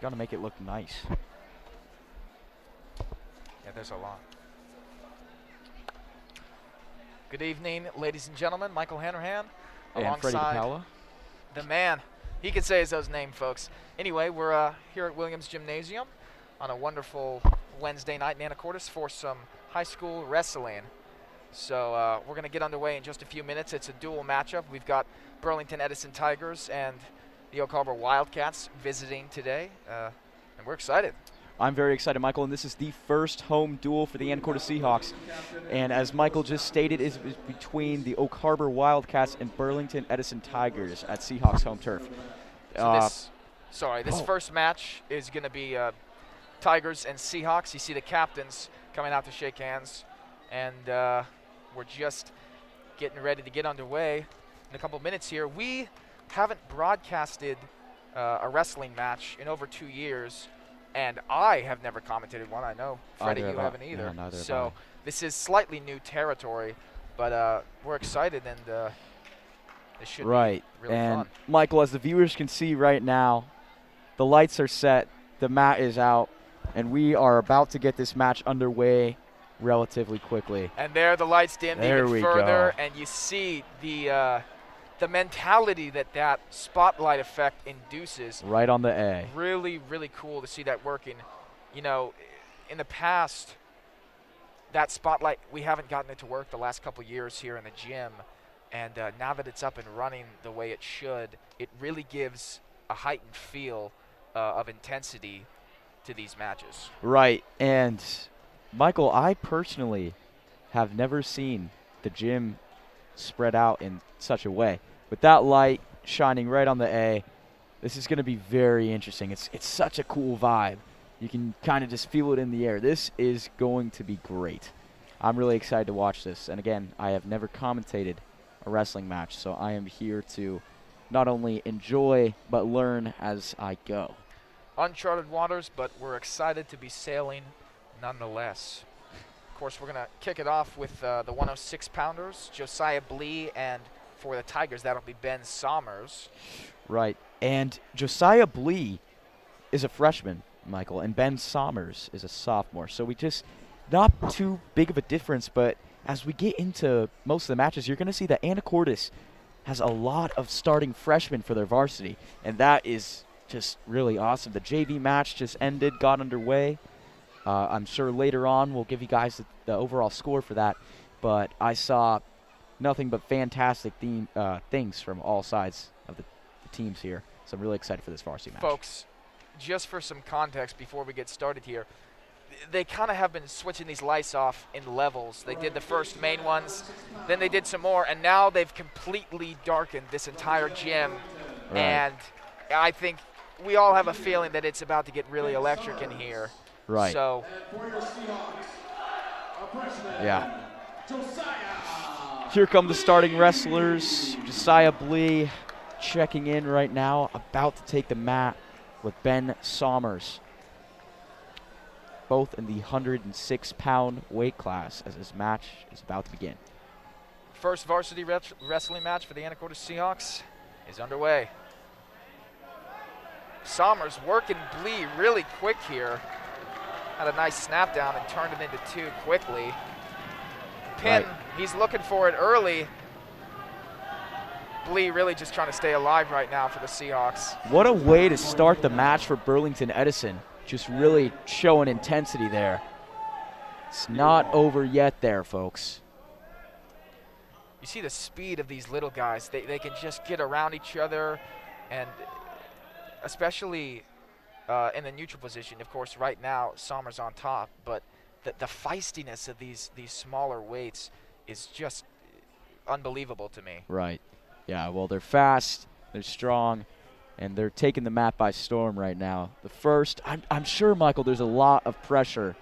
Got to make it look nice. Yeah, there's a lot. Good evening, ladies and gentlemen. Michael Hanrahan And Freddie alongside DePaula. the man. He can say his own name, folks. Anyway, we're here at Williams Gymnasium on a wonderful Wednesday night in Anacortes for some high school wrestling. So we're going to get underway in just a few minutes. It's a dual matchup. We've got Burlington Edison Tigers and the Oak Harbor Wildcats visiting today, and we're excited. I'm very excited, Michael, and this is the first home duel for the Anacortes Seahawks. And as Michael just stated, it is between the Oak Harbor Wildcats and Burlington Edison Tigers at Seahawks home turf. So this first match is going to be Tigers and Seahawks. You see the captains coming out to shake hands, and we're just getting ready to get underway in a couple minutes here. We haven't broadcasted a wrestling match in over 2 years. And I have never commentated one. I know, Freddie, you haven't either. Yeah, so this is slightly new territory, but we're excited, and this should be really and fun. Michael, as the viewers can see right now, the lights are set, the mat is out, and we are about to get this match underway relatively quickly. And there the lights dimmed there even we further, go. and you see the mentality that spotlight effect induces. Right on the A. Really, really cool to see that working. You know, in the past, that spotlight, we haven't gotten it to work the last couple years here in the gym. And now that it's up and running the way it should, it really gives a heightened feel of intensity to these matches. Right. And, Michael, I personally have never seen the gym spread out in such a way. With that light shining right on the A, this is going to be very interesting. It's such a cool vibe. You can kind of just feel it in the air. This is going to be great. I'm really excited to watch this. And again, I have never commentated a wrestling match, so I am here to not only enjoy but learn as I go. Uncharted waters, but we're excited to be sailing nonetheless. Of course, we're going to kick it off with the 106-pounders, Josiah Blee, and for the Tigers, that'll be Ben Sommers. Right. And Josiah Blee is a freshman, Michael, and Ben Sommers is a sophomore. So we just, not too big of a difference, but as we get into most of the matches, you're going to see that Anacortes has a lot of starting freshmen for their varsity, and that is just really awesome. The JV match just ended, got underway. I'm sure later on we'll give you guys the overall score for that, but I saw nothing but fantastic things from all sides of the teams here. So I'm really excited for this varsity match. Folks, just for some context before we get started here, they kind of have been switching these lights off in levels. They did the first main ones, then they did some more, and now they've completely darkened this entire gym. Right. And I think we all have a feeling that it's about to get really electric in here. Right. So, yeah. Here come the starting wrestlers. Josiah Blee checking in right now, about to take the mat with Ben Sommers. Both in the 106-pound weight class as this match is about to begin. first varsity wrestling match for the Anacortes Seahawks is underway. Sommers working Blee really quick here. Had a nice snap down and turned it into two quickly. Pin, he's looking for it early. Blee really just trying to stay alive right now for the Seahawks. What a way to start the match for Burlington Edison. Just really showing intensity there. It's not over yet there, folks. You see the speed of these little guys. They can just get around each other, and especially in the neutral position. Of course, right now, Sommers on top, but the feistiness of these smaller weights is just unbelievable to me. Right. Yeah, well, they're fast, they're strong, and they're taking the mat by storm right now. The first, I'm sure, Michael, there's a lot of pressure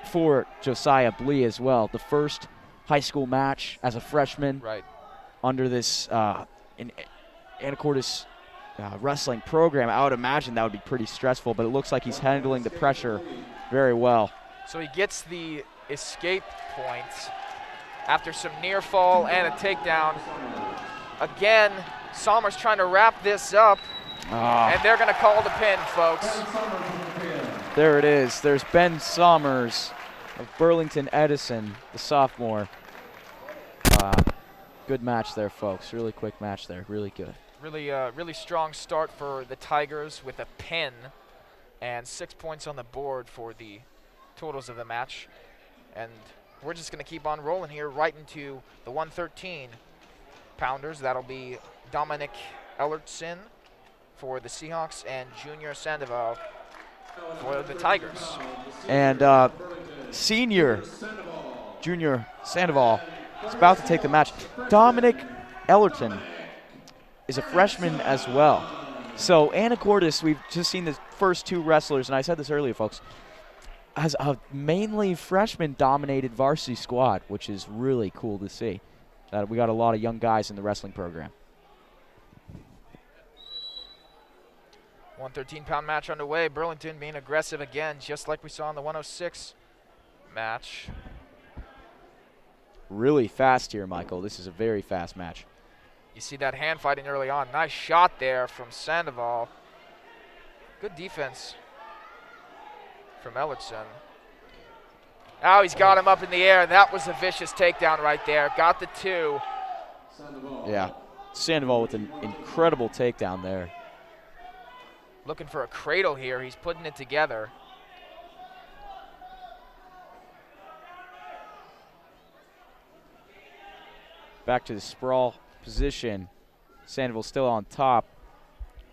for Josiah Blee as well. The first high school match as a freshman under this Anacortes wrestling program. I would imagine that would be pretty stressful, but it looks like he's handling the pressure very well. So he gets the escape point after some near fall and a takedown. Again, Sommers trying to wrap this up. Ah. And they're going to call the pin, folks. There it is. There's Ben Sommers of Burlington Edison, the sophomore. Good match there, folks. Really quick match there. Really good. Really strong start for the Tigers with a pin and 6 points on the board for the totals of the match. And we're just going to keep on rolling here right into the 113 pounders. That'll be Dominic Ellertson for the Seahawks and Junior Sandoval for the Tigers. And senior Junior Sandoval is about to take the match. Dominic Ellerton is a freshman as well. So Anacortes, we've just seen the first two wrestlers, and I said this earlier, folks, has a mainly freshman-dominated varsity squad, which is really cool to see. We got a lot of young guys in the wrestling program. 113-pound match underway. Burlington being aggressive again, just like we saw in the 106 match. Really fast here, Michael. This is a very fast match. You see that hand fighting early on. Nice shot there from Sandoval. Good defense from Ellertson. Now he's got him up in the air. That was a vicious takedown right there. Got the two. Yeah, Sandoval with an incredible takedown there. Looking for a cradle here. He's putting it together. Back to the sprawl position. Sandoval still on top,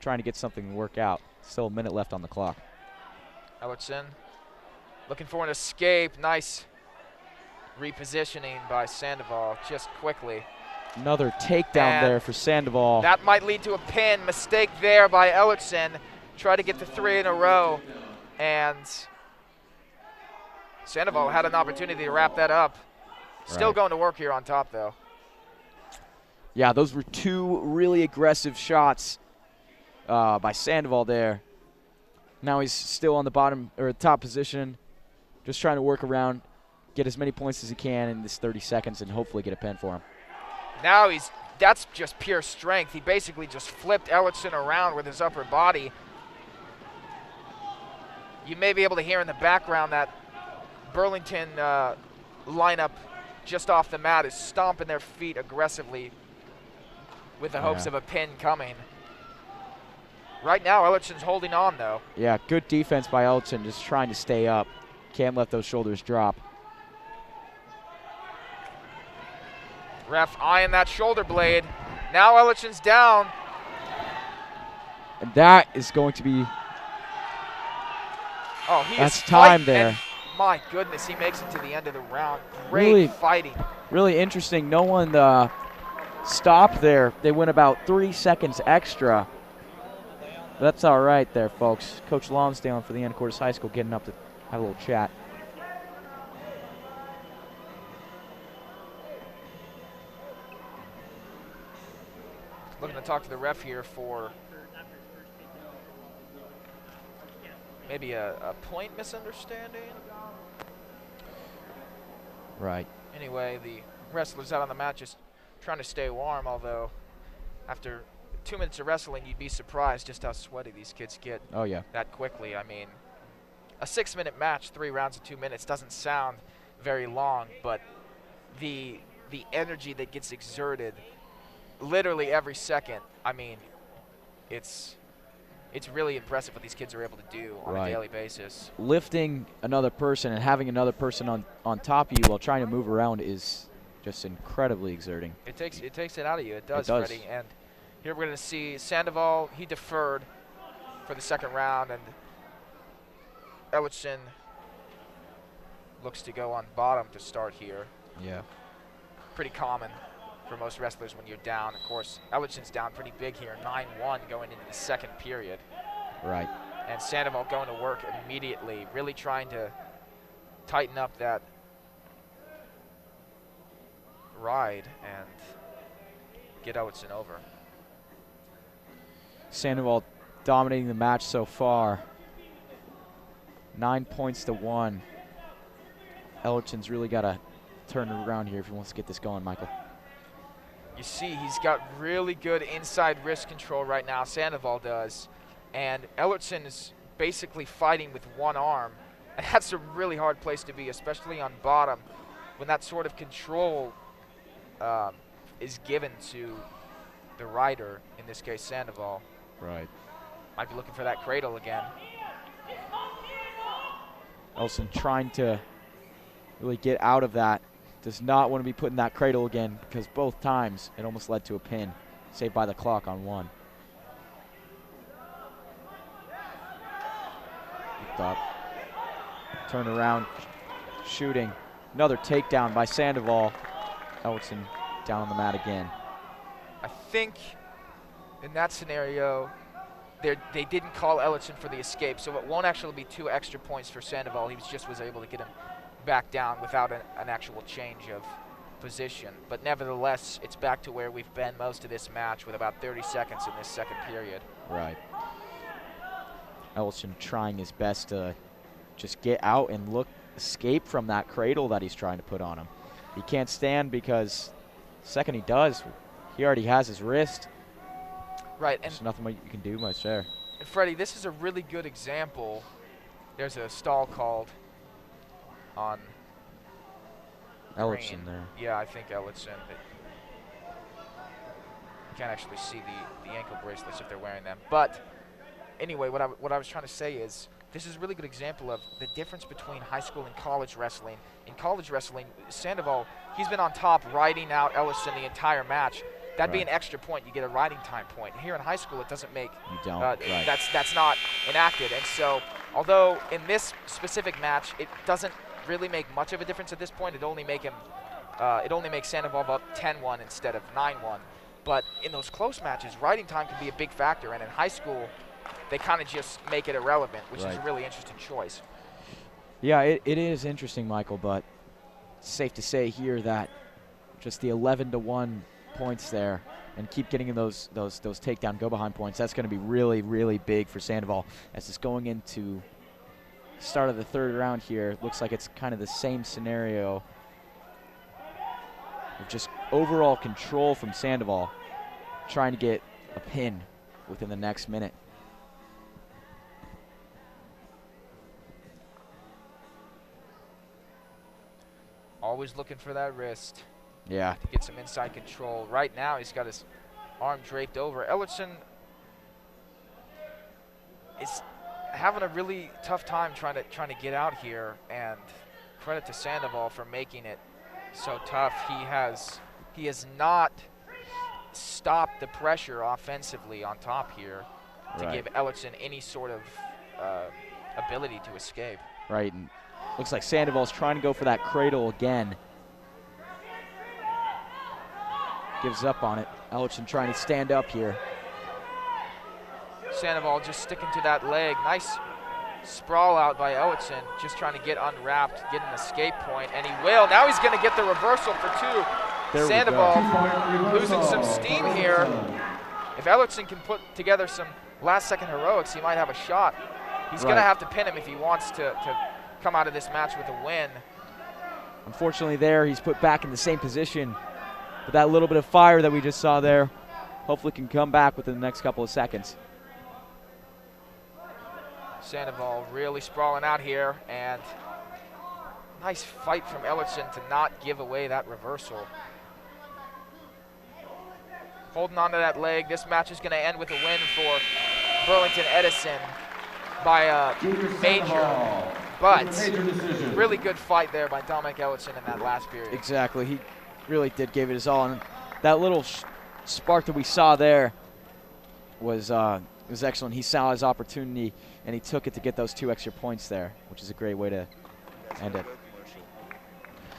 trying to get something to work out. Still a minute left on the clock. Ellertson looking for an escape. Nice repositioning by Sandoval just quickly. Another takedown there for Sandoval. That might lead to a pin. Mistake there by Ellertson. Try to get to 3 in a row. And Sandoval had an opportunity to wrap that up. Still going to work here on top, though. Yeah, those were two really aggressive shots by Sandoval there. Now he's still on the bottom or top position, just trying to work around, get as many points as he can in this 30 seconds and hopefully get a pin for him. Now that's just pure strength. He basically just flipped Ellertson around with his upper body. You may be able to hear in the background that Burlington lineup just off the mat is stomping their feet aggressively with the hopes of a pin coming. Right now, Ellertson's holding on, though. Yeah, good defense by Ellertson, just trying to stay up. Can't let those shoulders drop. Ref eyeing that shoulder blade. Now Ellertson's down. And that is going to be... Oh, he that's is time there. My goodness, he makes it to the end of the round. Great fighting. Really interesting. No one stopped there. They went about 3 seconds extra. That's all right there, folks. Coach Lonsdale for the Anacortes High School getting up to have a little chat. Looking to talk to the ref here for maybe a point misunderstanding. Right. Anyway, the wrestlers out on the mat just trying to stay warm, although after 2 minutes of wrestling, you'd be surprised just how sweaty these kids get. Oh, yeah. That quickly. I mean, a 6-minute match, 3 rounds of 2 minutes doesn't sound very long, but the energy that gets exerted literally every second, I mean, it's really impressive what these kids are able to do on a daily basis. Lifting another person and having another person on top of you while trying to move around is just incredibly exerting. It takes it out of you. It does, Freddie. And here we're going to see Sandoval. He deferred for the second round, and Ellertson looks to go on bottom to start here. Yeah. Pretty common for most wrestlers when you're down. Of course, Ellertson's down pretty big here, 9-1 going into the second period. Right. And Sandoval going to work immediately, really trying to tighten up that ride and get Ellertson over. Sandoval dominating the match so far. 9 points to 1. Ellerton's really got to turn it around here if he wants to get this going, Michael. You see he's got really good inside wrist control right now, Sandoval does. And Ellertson is basically fighting with one arm. And that's a really hard place to be, especially on bottom, when that sort of control is given to the rider, in this case Sandoval. Right. Might be looking for that cradle again. Elson trying to really get out of that. Does not want to be put in that cradle again, because both times it almost led to a pin. Saved by the clock on one. Looked up. Turn around. Shooting. Another takedown by Sandoval. Elson down on the mat again. I think in that scenario, they didn't call Ellertson for the escape, so it won't actually be 2 extra points for Sandoval. He just was able to get him back down without an actual change of position. But nevertheless, it's back to where we've been most of this match, with about 30 seconds in this second period. Right. Ellertson trying his best to just get out and escape from that cradle that he's trying to put on him. He can't stand, because the second he does, he already has his wrist. Right. And there's nothing you can do much there. And Freddie, this is a really good example. There's a stall called on Ellertson there. Yeah, I think Ellertson. You can't actually see the ankle bracelets if they're wearing them. But anyway, what I was trying to say is, this is a really good example of the difference between high school and college wrestling. In college wrestling, Sandoval, he's been on top riding out Ellertson the entire match. That'd be an extra point. You get a riding time point. Here in high school, it doesn't make. You don't. That's not enacted. And so, although in this specific match, it doesn't really make much of a difference at this point. It only makes Sandoval up 10-1 instead of 9-1. But in those close matches, riding time can be a big factor. And in high school, they kind of just make it irrelevant, which is a really interesting choice. Yeah, it is interesting, Michael, but it's safe to say here that just the 11-1 points there and keep getting those takedown go-behind points, that's going to be really, really big for Sandoval. As it's going into start of the third round here, looks like it's kind of the same scenario of just overall control from Sandoval, trying to get a pin within the next minute. Always looking for that wrist. Yeah. To get some inside control. Right now, he's got his arm draped over. Ellertson is having a really tough time trying to get out here, and credit to Sandoval for making it so tough. He has not stopped the pressure offensively on top here to give Ellertson any sort of ability to escape. Right, and looks like Sandoval's trying to go for that cradle again. Gives up on it. Ellertson trying to stand up here. Sandoval just sticking to that leg. Nice sprawl out by Ellertson, just trying to get unwrapped, get an escape point, and he will. Now he's going to get the reversal for 2. There Sandoval losing some steam here. If Ellertson can put together some last-second heroics, he might have a shot. He's going to have to pin him if he wants to come out of this match with a win. Unfortunately there, he's put back in the same position. But that little bit of fire that we just saw there hopefully can come back within the next couple of seconds. Sandoval really sprawling out here, and nice fight from Ellertson to not give away that reversal. Holding on to that leg. This match is going to end with a win for Burlington Edison by a major. But really good fight there by Dominic Ellertson in that last period. Exactly. He really did give it his all. And that little spark that we saw there was excellent. He saw his opportunity, and he took it to get those 2 extra points there, which is a great way to end it.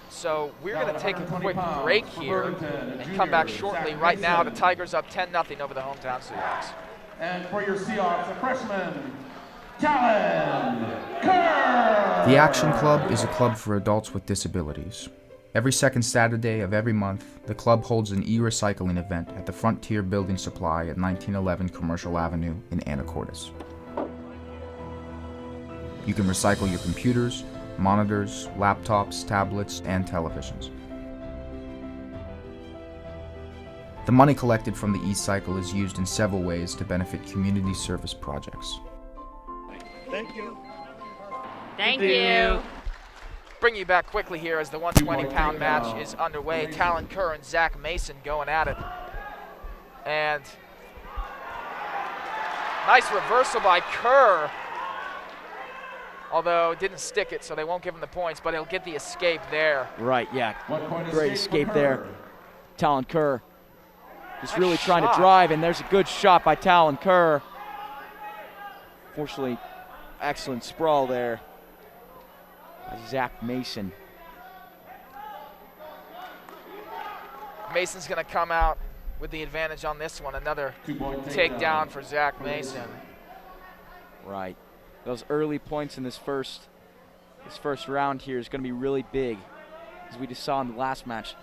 So we're going to take a quick break here and come back shortly. Right now, the Tigers up 10-0 over the hometown Seahawks. And for your Seahawks, a freshman, Talon Kerr. The Action Club is a club for adults with disabilities. Every second Saturday of every month, the club holds an e-recycling event at the Frontier Building Supply at 1911 Commercial Avenue in Anacortes. You can recycle your computers, monitors, laptops, tablets, and televisions. The money collected from the e-cycle is used in several ways to benefit community service projects. Thank you. Thank you. Bring you back quickly here as the 120-pound match is underway. Talon Kerr and Zach Mason going at it. And nice reversal by Kerr. Although didn't stick it, so they won't give him the points, but he'll get the escape there. Right, yeah. 1 point Great escape escape for there. Kerr. Talon Kerr just Nice really trying shot. to drive, and there's a good shot by Talon Kerr. Fortunately, excellent sprawl there by Zach Mason. Mason's going to come out with the advantage on this one. Another 2 point takedown for Zach Mason. Right. Those early points in this first round here is going to be really big, as we just saw in the last match.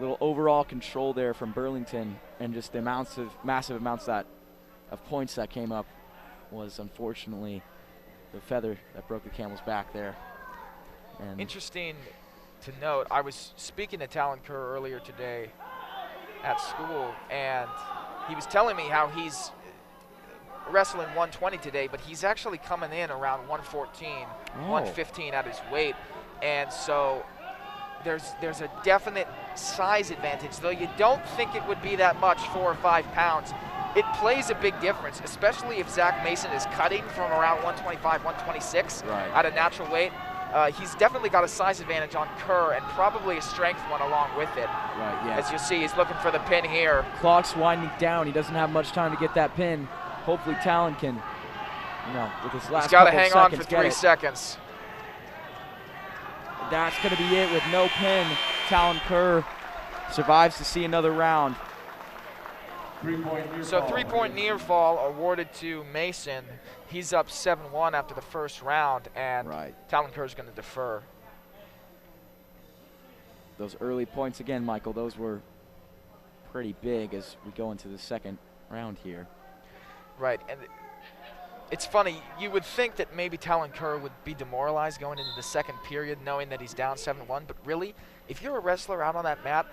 Little overall control there from Burlington, and just the massive amounts of points that came up was unfortunately the feather that broke the camel's back there. And Interesting to note, I was speaking to Talon Kerr earlier today at school, and he was telling me how he's wrestling 120 today, but he's actually coming in around 114, 115 at his weight. And so there's a definite size advantage, though you don't think it would be that much, 4 or 5 pounds. It plays a big difference, especially if Zach Mason is cutting from around 125, 126 Right. at a natural weight. He's definitely got a size advantage on Kerr, and probably a strength one along with it. right, yeah. As you see, he's looking for the pin here. Clock's winding down. He doesn't have much time to get that pin. Hopefully Talon can, with his last He's got to couple hang on seconds, for get 3 it. seconds. That's going to be it with no pin. Talon Kerr survives to see another round. 3 point near So fall. 3-point near fall awarded to Mason. He's up 7-1 after the first round, and Right. Talon Kerr's going to defer. Those early points again, Michael, those were pretty big as we go into the second round here. Right, and it's funny, you would think that maybe Talon Kerr would be demoralized going into the second period knowing that he's down 7-1, but really, if you're a wrestler out on that mat,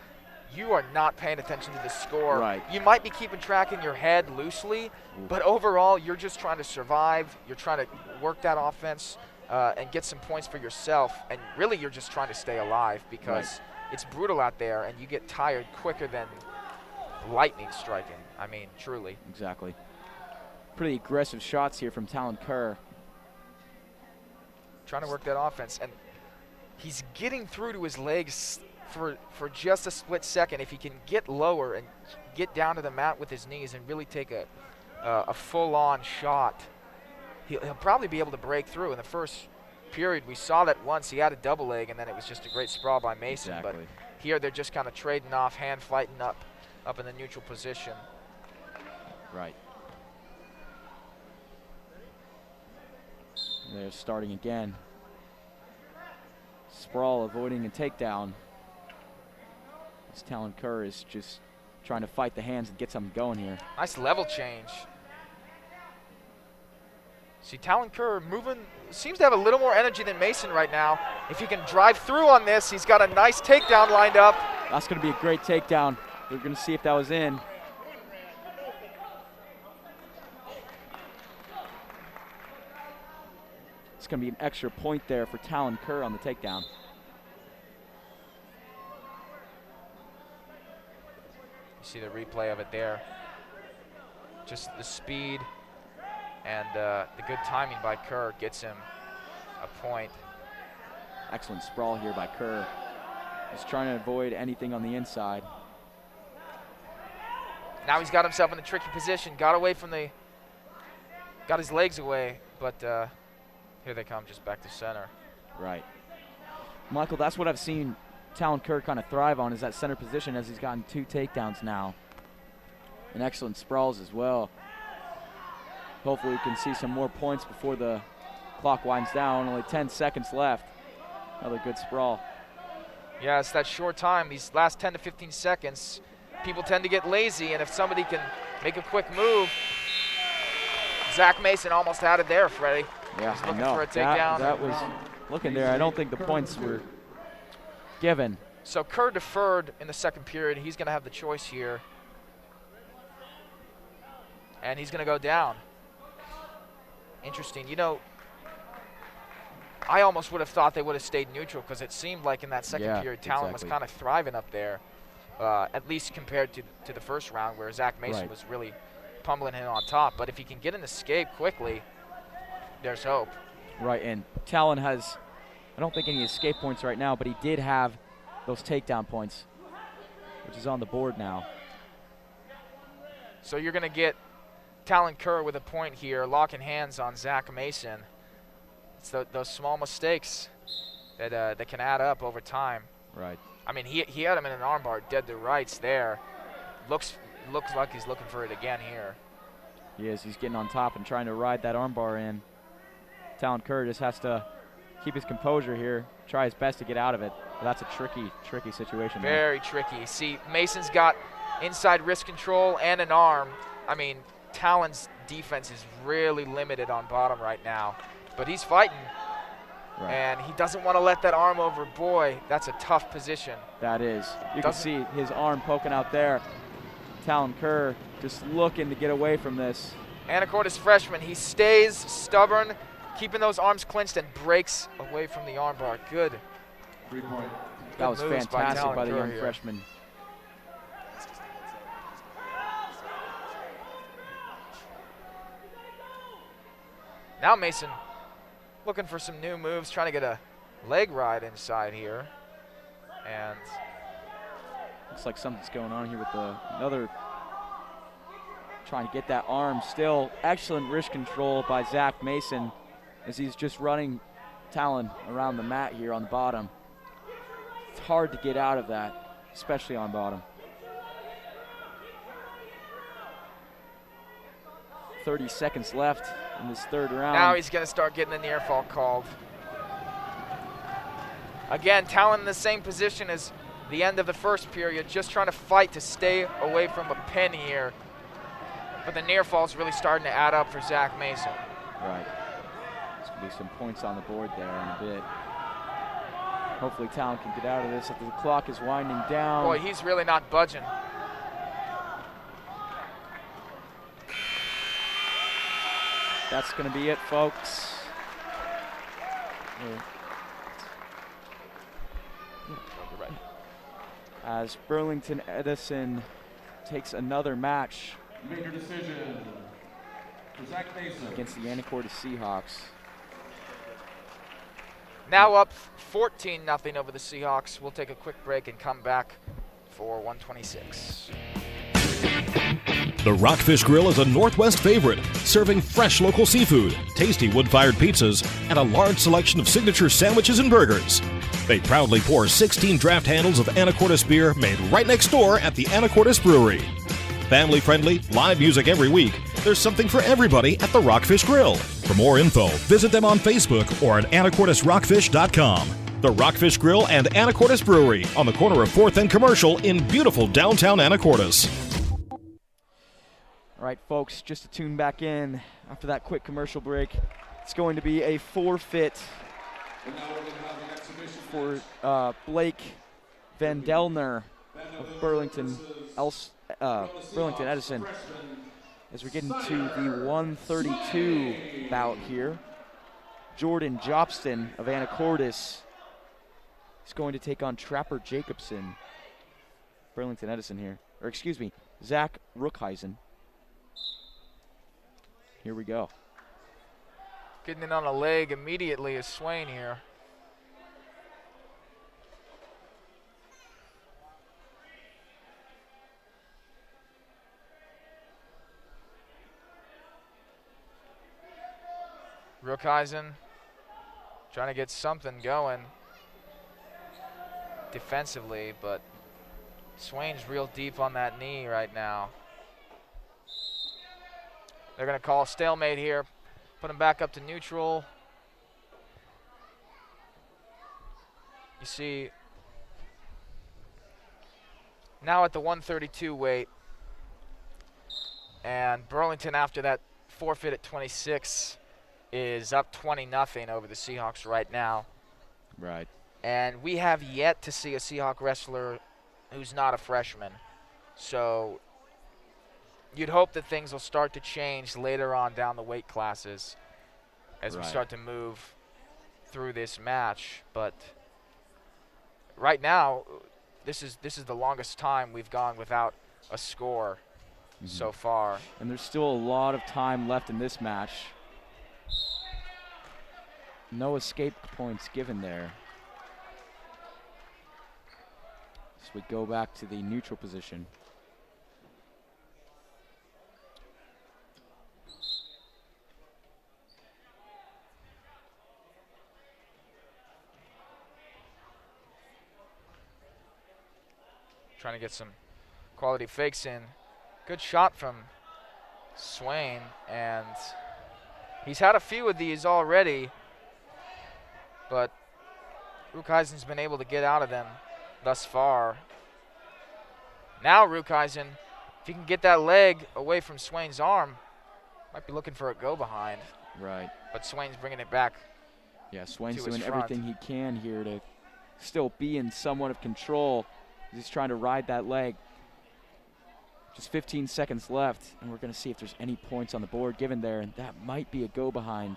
you are not paying attention to the score. Right. You might be keeping track in your head loosely, but overall, you're just trying to survive. You're trying to work that offense and get some points for yourself, and really, you're just trying to stay alive because it's brutal out there, and you get tired quicker than lightning striking. I mean, truly. Exactly. Pretty aggressive shots here from Talon Kerr. Trying to work that offense, and he's getting through to his legs for just a split second. If he can get lower and get down to the mat with his knees and really take a full-on shot, he'll probably be able to break through. In the first period, we saw that once. He had a double leg, and then it was just a great sprawl by Mason. Exactly. But here they're just kind of trading off, hand fighting up in the neutral position. Right. They're starting again. Sprawl avoiding a takedown. This Talon Kerr is just trying to fight the hands and get something going here. Nice level change. See, Talon Kerr moving, seems to have a little more energy than Mason right now. If he can drive through on this, he's got a nice takedown lined up. That's going to be a great takedown. We're going to see if that was in. It's going to be an extra point there for Talon Kerr on the takedown. You see the replay of it there. Just the speed and the good timing by Kerr gets him a point. Excellent sprawl here by Kerr. Just trying to avoid anything on the inside. Now he's got himself in a tricky position. Got his legs away, but here they come, just back to center. Right. Michael, that's what I've seen Talon Kerr kind of thrive on, is that center position, as he's gotten 2 takedowns now. And excellent sprawls as well. Hopefully we can see some more points before the clock winds down. Only 10 seconds left. Another good sprawl. Yeah, it's that short time. These last 10 to 15 seconds, people tend to get lazy, and if somebody can make a quick move, Zach Mason almost had it there, Freddie. Yeah, He's looking I know. for a takedown. That was looking there. I don't think the points were given. So Kerr deferred in the second period. He's going to have the choice here and he's going to go down. Interesting. You know, I almost would have thought they would have stayed neutral because it seemed like in that second period, Talon was kind of thriving up there, at least compared to the first round where Zach Mason was really pummeling him on top. But if he can get an escape quickly, there's hope. Right, and Talon has, I don't think any escape points right now, but he did have those takedown points, which is on the board now. So you're going to get Talon Kerr with a point here, locking hands on Zach Mason. It's those small mistakes that can add up over time. Right. I mean, he had him in an armbar dead to rights there. Looks like he's looking for it again here. He is. He's getting on top and trying to ride that armbar in. Talon Kerr just has to keep his composure here, try his best to get out of it. But that's a tricky situation. Very tricky. See, Mason's got inside wrist control and an arm. I mean, Talon's defense is really limited on bottom right now. But he's fighting, and he doesn't want to let that arm over. Boy, that's a tough position. That is. You can see his arm poking out there. Talon Kerr just looking to get away from this. Anacortes freshman, he stays stubborn, keeping those arms clenched and breaks away from the armbar. Good. 3 point. That was fantastic by the young here. freshman. Now Mason looking for some new moves, trying to get a leg ride inside here. And looks like something's going on here with another, trying to get that arm still. Excellent wrist control by Zach Mason as he's just running Talon around the mat here on the bottom. It's hard to get out of that, especially on bottom. 30 seconds left in this third round. Now he's going to start getting the near fall called. Again, Talon in the same position as the end of the first period, just trying to fight to stay away from a pin here. But the near fall is really starting to add up for Zach Mason. Right. There's going to be some points on the board there in a bit. Hopefully Talon can get out of this. If the clock is winding down. Boy, he's really not budging. That's going to be it, folks. As Burlington Edison takes another match Major decision for Zach Mason against the Anacortes Seahawks. Now up 14-0 over the Seahawks. We'll take a quick break and come back for 126. The Rockfish Grill is a Northwest favorite, serving fresh local seafood, tasty wood-fired pizzas, and a large selection of signature sandwiches and burgers. They proudly pour 16 draft handles of Anacortes beer made right next door at the Anacortes Brewery. Family-friendly, live music every week. There's something for everybody at the Rockfish Grill. For more info, visit them on Facebook or at anacortesrockfish.com. The Rockfish Grill and Anacortes Brewery on the corner of 4th and Commercial in beautiful downtown Anacortes. All right, folks, just to tune back in after that quick commercial break, it's going to be a forfeit for Blake Van Delner of Burlington Edison as we get into the 132 bout here. Jordan Jobston of Anacortes is going to take on Trapper Jacobson, Burlington Edison here. Or excuse me, Zach Rookheisen. Here we go. Getting in on a leg immediately is Swain here. Rookheisen trying to get something going defensively, but Swain's real deep on that knee right now. They're going to call a stalemate here, put him back up to neutral. You see, now at the 132 weight, and Burlington after that forfeit at 26 is up 20-0 over the Seahawks right now. Right. And we have yet to see a Seahawk wrestler who's not a freshman. So you'd hope that things will start to change later on down the weight classes as we Right. start to move through this match. But right now, this is the longest time we've gone without a score so far. And there's still a lot of time left in this match. No escape points given there. So we go back to the neutral position. Trying to get some quality fakes in. Good shot from Swain, and he's had a few of these already, but Rukhuizen's been able to get out of them thus far. Now Rukhuizen, if he can get that leg away from Swain's arm, might be looking for a go behind. Right. But Swain's bringing it back. Yeah, Swain's to his doing front. everything he can here to still be in somewhat of control. He's trying to ride that leg. Just 15 seconds left, and we're going to see if there's any points on the board given there, and that might be a go behind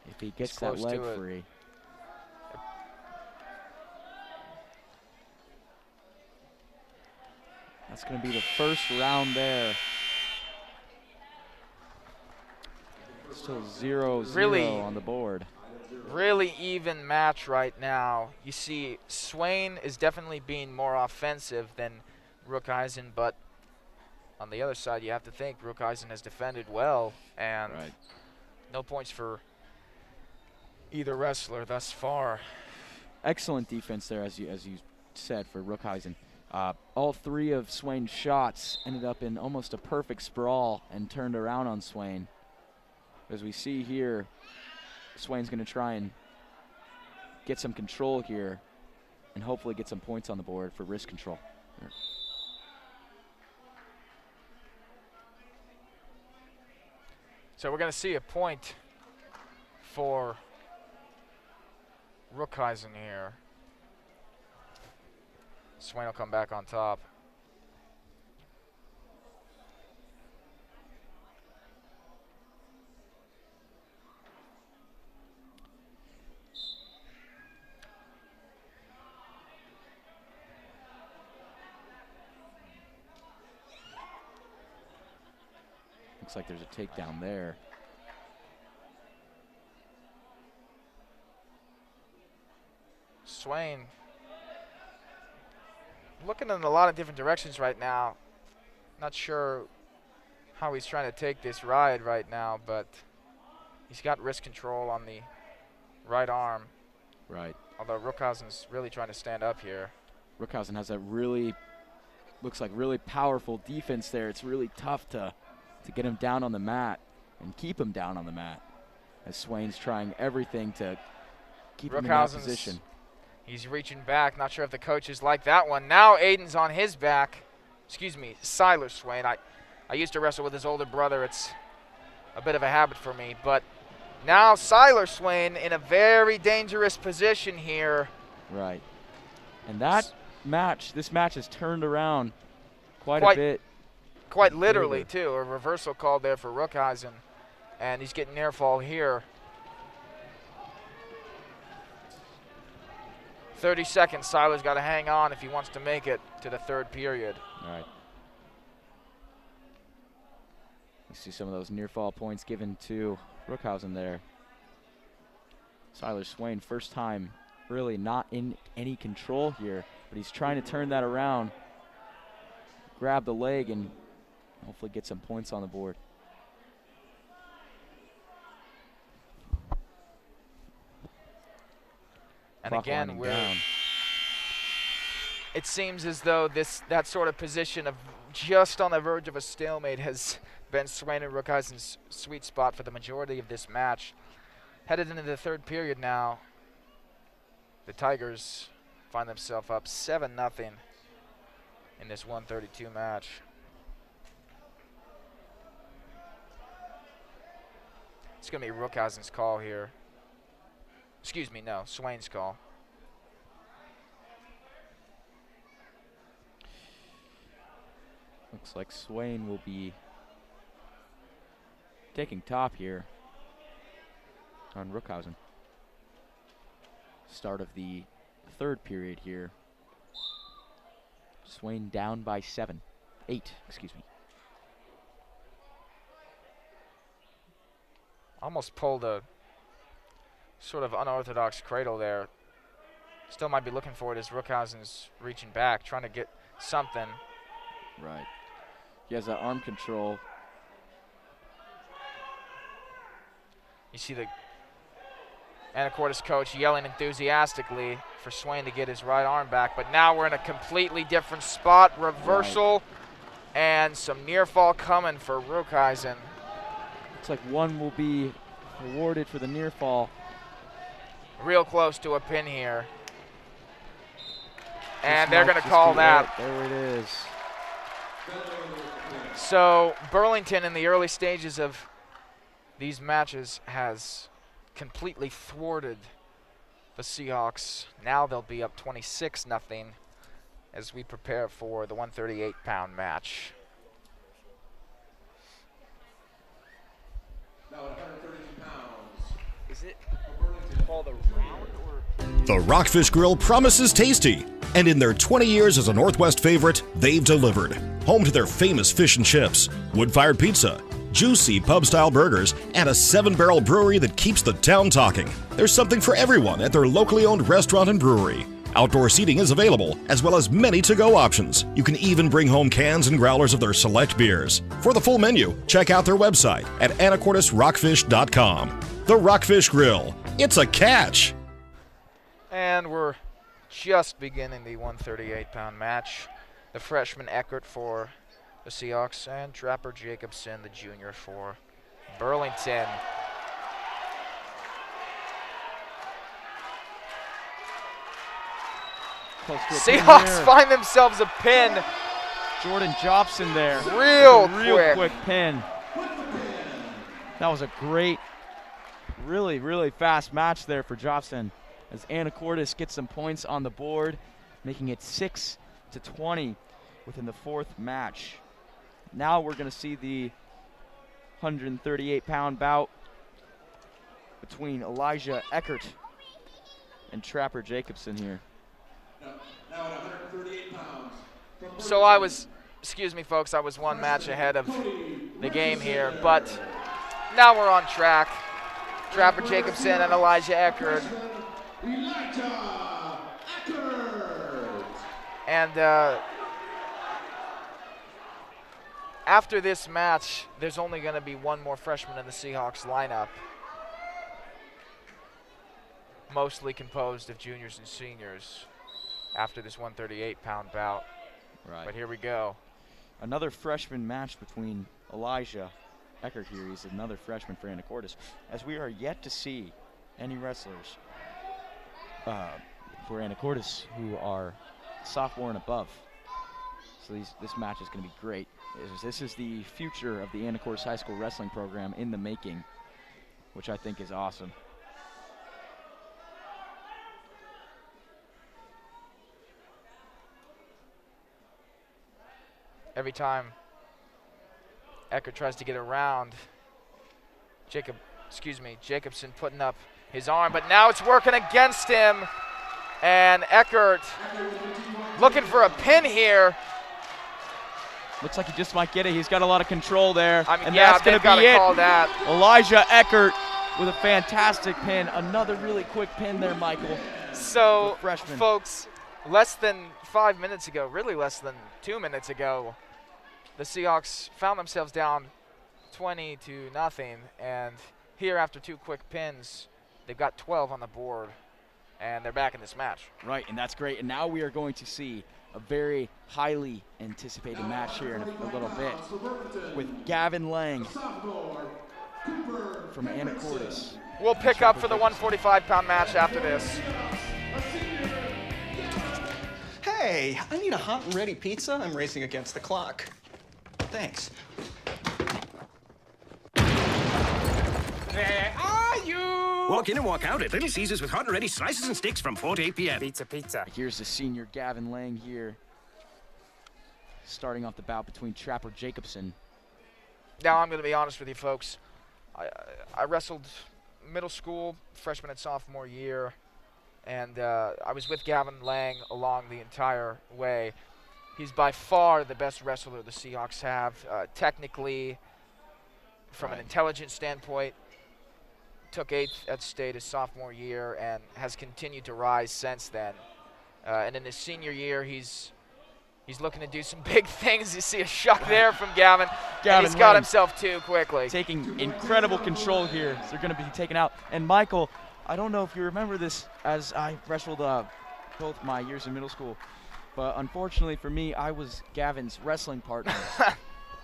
if he gets that close leg to it. free. That's going to be the first round there. Still 0-0 Really- on the board. Really even match right now. You see, Swain is definitely being more offensive than Rukhuizen, but on the other side, you have to think Rukhuizen has defended well, and Right. no points for either wrestler thus far. Excellent defense there, as you said, for Rukhuizen. All three of Swain's shots ended up in almost a perfect sprawl and turned around on Swain. As we see here, Swain's going to try and get some control here and hopefully get some points on the board for wrist control. So we're going to see a point for Rukhuizen here. Swain will come back on top. Looks like there's a takedown there. Swain looking in a lot of different directions right now. Not sure how he's trying to take this ride right now, but he's got wrist control on the right arm. Right. Although Rukhuizen's really trying to stand up here. Rukhuizen has a looks like really powerful defense there. It's really tough to get him down on the mat and keep him down on the mat, as Swain's trying everything to keep him in that Rukhuizen's- position. He's reaching back. Not sure if the coaches like that one. Now Aiden's on his back. Excuse me, Siler Swain. I used to wrestle with his older brother. It's a bit of a habit for me. But now Siler Swain in a very dangerous position here. Right. And that this match has turned around quite Quite- a bit. Quite literally, Favor. too. A reversal called there for Rukhuizen. And he's getting near fall here. 30 seconds. Siler's got to hang on if he wants to make it to the third period. All right. You see some of those near fall points given to Rukhuizen there. Siler Swain, first time really not in any control here, but he's trying to turn that around, grab the leg, and hopefully get some points on the board. And Clock again, winding down. it seems as though that sort of position of just on the verge of a stalemate has been Swain and Rukhuizen's sweet spot for the majority of this match. Headed into the third period now, the Tigers find themselves up 7-0 in this 132 match. It's going to be Rukhuizen's call here. Excuse me, no, Swain's call. Looks like Swain will be taking top here on Rookhausen. Start of the third period here. Swain down by 8, excuse me. Almost pulled a sort of unorthodox cradle there. Still might be looking for it as Rookhausen's reaching back, trying to get something. Right. He has that arm control. You see the Anacortes coach yelling enthusiastically for Swain to get his right arm back, but now we're in a completely different spot. Reversal and some near fall coming for Rookhausen. Looks like one will be awarded for the near fall. Real close to a pin here. And they're going to call that. There it is. So Burlington in the early stages of these matches has completely thwarted the Seahawks. Now they'll be up 26-0 as we prepare for the 138-pound match. Now at 132 pounds. Is it for Burlington. called a round or? The Rockfish Grill promises tasty, and in their 20 years as a Northwest favorite, they've delivered. Home to their famous fish and chips, wood-fired pizza, juicy pub-style burgers, and a 7-barrel brewery that keeps the town talking. There's something for everyone at their locally owned restaurant and brewery. Outdoor seating is available, as well as many to-go options. You can even bring home cans and growlers of their select beers. For the full menu, check out their website at anacortesrockfish.com. The Rockfish Grill. It's a catch! And we're just beginning the 138-pound match. The freshman Eckert for the Seahawks and Trapper Jacobson, the junior, for Burlington. Seahawks find themselves a pin. Jordan Jobson there. Real quick pin. That was a great, really fast match there for Jobson as Anacortes gets some points on the board, making it 6-20 within the fourth match. Now we're going to see the 138-pound bout between Elijah Eckert and Trapper Jacobson here. Now at 138 pounds. So I was, excuse me folks, I was one match ahead of the game here, but now we're on track. Trapper Jacobson and Elijah Eckert. Elijah Eckert. And after this match, there's only going to be one more freshman in the Seahawks lineup, mostly composed of juniors and seniors after this 138-pound bout. Right. But here we go. Another freshman match between Elijah Eckert here. He's another freshman for Anacortes, as we are yet to see any wrestlers for Anacortes who are sophomore and above. So this match is going to be great. This is the future of the Anacortes High School wrestling program in the making, which I think is awesome. Every time Eckert tries to get around, Jacobson putting up his arm, but now it's working against him. And Eckert looking for a pin here. Looks like he just might get it. He's got a lot of control there. I mean, and yeah, that's going to be it. Call that. Elijah Eckert with a fantastic pin. Another really quick pin there, Michael. So, freshman. Folks, less than 5 minutes ago, really less than 2 minutes ago, the Seahawks found themselves down 20-0, and here after two quick pins, they've got 12 on the board, and they're back in this match. Right, and that's great. And now we are going to see a very highly anticipated match here in a little bit with Gavin Lang from Anacortes. We'll pick up for the 145-pound match after this. Hey, I need a hot and ready pizza. I'm racing against the clock. Thanks. Where are you? Walk in and walk out at Little Caesars with hot and ready slices and sticks from 4 to 8 p.m. Pizza. Here's the senior Gavin Lang here. starting off the bout between Trapper Jacobson. Now I'm going to be honest with you folks. I wrestled middle school, freshman and sophomore year, and I was with Gavin Lang along the entire way. He's by far the best wrestler the Seahawks have. Technically, from an intelligence standpoint, took 8th at state his sophomore year and has continued to rise since then. And in his senior year, he's looking to do some big things. You see a shot there from Gavin. And he's got Lang himself too quickly. taking incredible control here. So they're going to be taken out. And Michael, I don't know if you remember this, as I wrestled both my years in middle school, but unfortunately for me, I was Gavin's wrestling partner.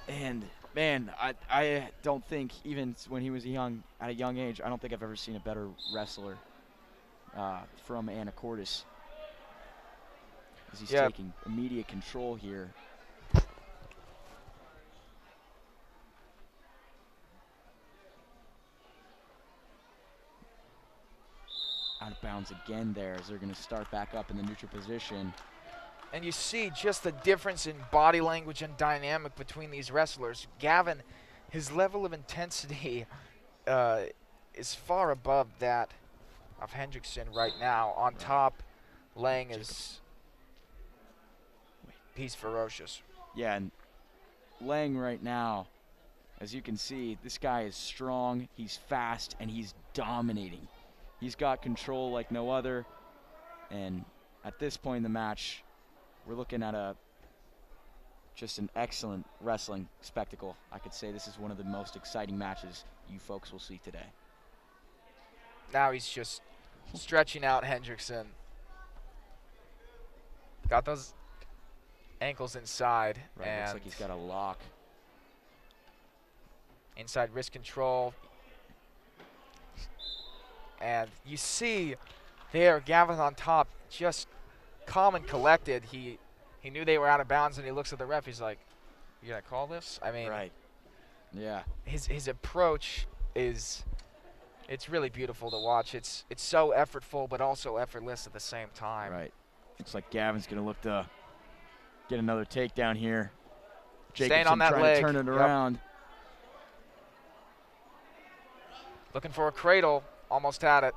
And man, I don't think, even when he was at a young age, I don't think I've ever seen a better wrestler from Anacortes. As he's taking immediate control here. Out of bounds again there, as they're going to start back up in the neutral position. And you see just the difference in body language and dynamic between these wrestlers. Gavin, his level of intensity is far above that of Hendrickson right now. On top, Lang he's ferocious. Yeah, and Lang right now, as you can see, this guy is strong, he's fast, and he's dominating. He's got control like no other, and at this point in the match, we're looking at just an excellent wrestling spectacle. I could say this is one of the most exciting matches you folks will see today. Now he's just stretching out Hendrickson. Got those ankles inside. Right, and looks like he's got a lock. Inside wrist control. And you see there Gavin on top, just calm and collected. He knew they were out of bounds, and he looks at the ref. He's like, "You gonna call this?" I mean, right. Yeah. His approach it's really beautiful to watch. It's so effortful, but also effortless at the same time. Right. Looks like Gavin's gonna look to get another takedown here. Staying Jacobson on that trying leg. to turn it around. Looking for a cradle. Almost had it.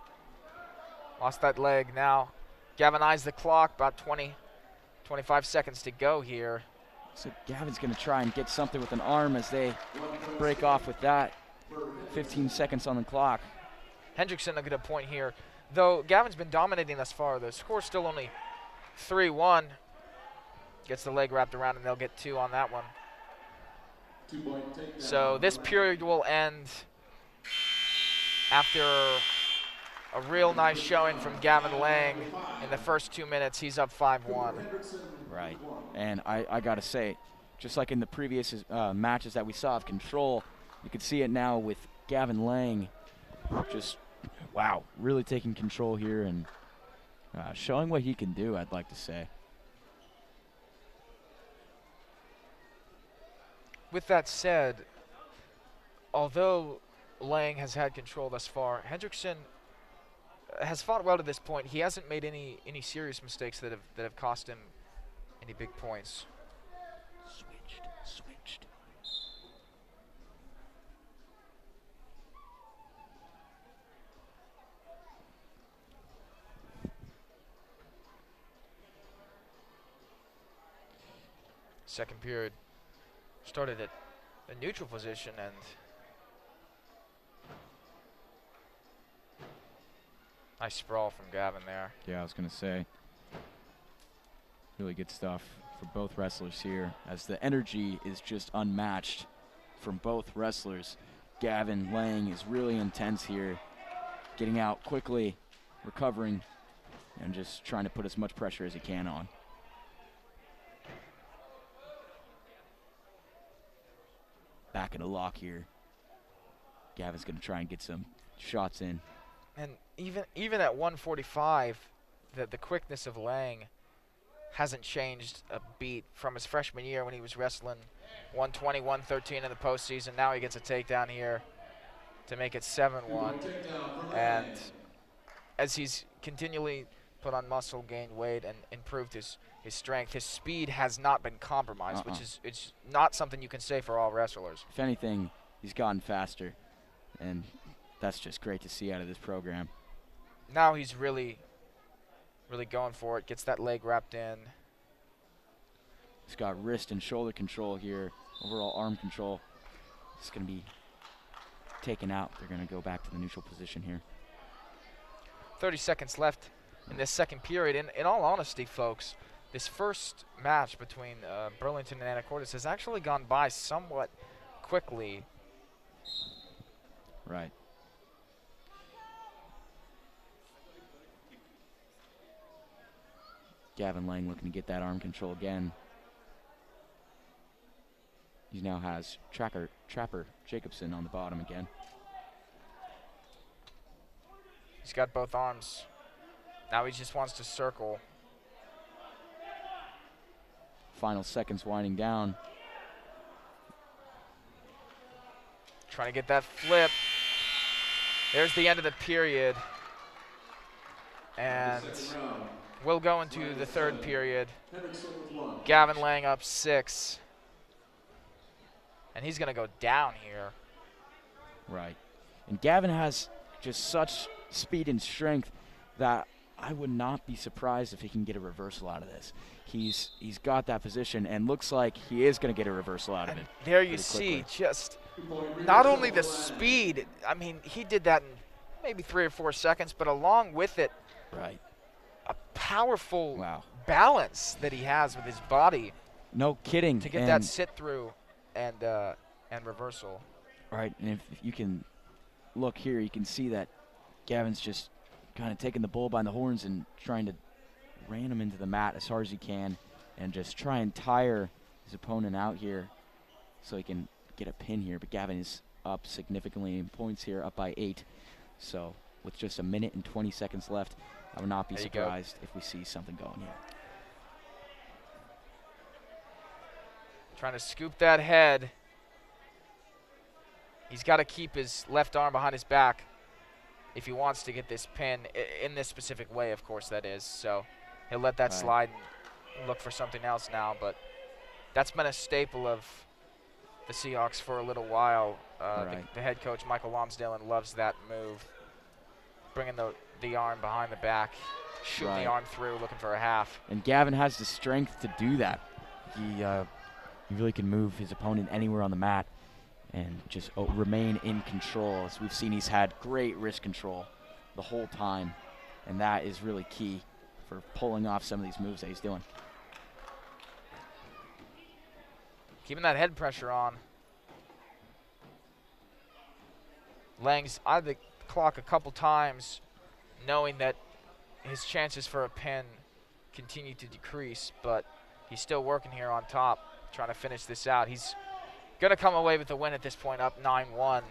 Lost that leg. Now Gavin eyes the clock. About 25 seconds to go here. So Gavin's going to try and get something with an arm as they break off with that. 15 seconds on the clock. Hendrickson a good point here. Though Gavin's been dominating thus far, the score's still only 3-1. Gets the leg wrapped around, and they'll get 2 on that one. So this period will end after a real nice showing from Gavin Lang. In the first 2 minutes, he's up 5-1. Right. And I got to say, just like in the previous matches that we saw of control, you can see it now with Gavin Lang. Just, wow, really taking control here and showing what he can do, I'd like to say. With that said, although Lang has had control thus far, Hendrickson has fought well to this point. He hasn't made any serious mistakes that have cost him any big points. Switched. Second period started at a neutral position, and nice sprawl from Gavin there. Yeah, I was going to say, really good stuff for both wrestlers here, as the energy is just unmatched from both wrestlers. Gavin Lang is really intense here, getting out quickly, recovering, and just trying to put as much pressure as he can on. Back in a lock here. Gavin's going to try and get some shots in. And even at 145, the quickness of Lang hasn't changed a beat from his freshman year when he was wrestling 120, 113 in the postseason. Now he gets a takedown here to make it 7-1. And as he's continually put on muscle, gained weight, and improved his strength. His speed has not been compromised, which is it's not something you can say for all wrestlers. If anything, he's gotten faster, and that's just great to see out of this program. Now he's really going for it. Gets that leg wrapped in. He's got wrist and shoulder control here, overall arm control. It's going to be taken out. They're going to go back to the neutral position here. 30 seconds left in this second period. In all honesty, folks, this first match between Burlington and Anacortes has actually gone by somewhat quickly. Right. Gavin Lang looking to get that arm control again. He now has Trapper Jacobson on the bottom again. He's got both arms. Now he just wants to circle. Final seconds winding down. Trying to get that flip. There's the end of the period. And we'll go into the third period. Gavin Lang up 6. And he's going to go down here. Right. And Gavin has just such speed and strength that I would not be surprised if he can get a reversal out of this. He's got that position and looks like he is going to get a reversal out of it. There you see just not only the speed. I mean, he did that in maybe 3 or 4 seconds, but along with it, right, a powerful wow balance that he has with his body. No kidding. To get that sit through and reversal. Right, and if you can look here, you can see that Gavin's just kind of taking the bull by the horns and trying to ram him into the mat as hard as he can and just try and tire his opponent out here so he can get a pin here. But Gavin is up significantly in points here, up by 8. So with just 1 minute and 20 seconds left, I would not be surprised if we see something going here. Trying to scoop that head. He's got to keep his left arm behind his back if he wants to get this pin in this specific way, of course, that is. So he'll let that slide and look for something else now. But that's been a staple of the Seahawks for a little while. The head coach, Michael Lonsdale, loves that move. Bringing the arm behind the back, shooting the arm through, looking for a half. And Gavin has the strength to do that. He really can move his opponent anywhere on the mat and just remain in control. As we've seen, he's had great wrist control the whole time, and that is really key for pulling off some of these moves that he's doing. Keeping that head pressure on. Lang's eyed the clock a couple times, knowing that his chances for a pin continue to decrease, but he's still working here on top, trying to finish this out. He's going to come away with the win at this point, up 9-1,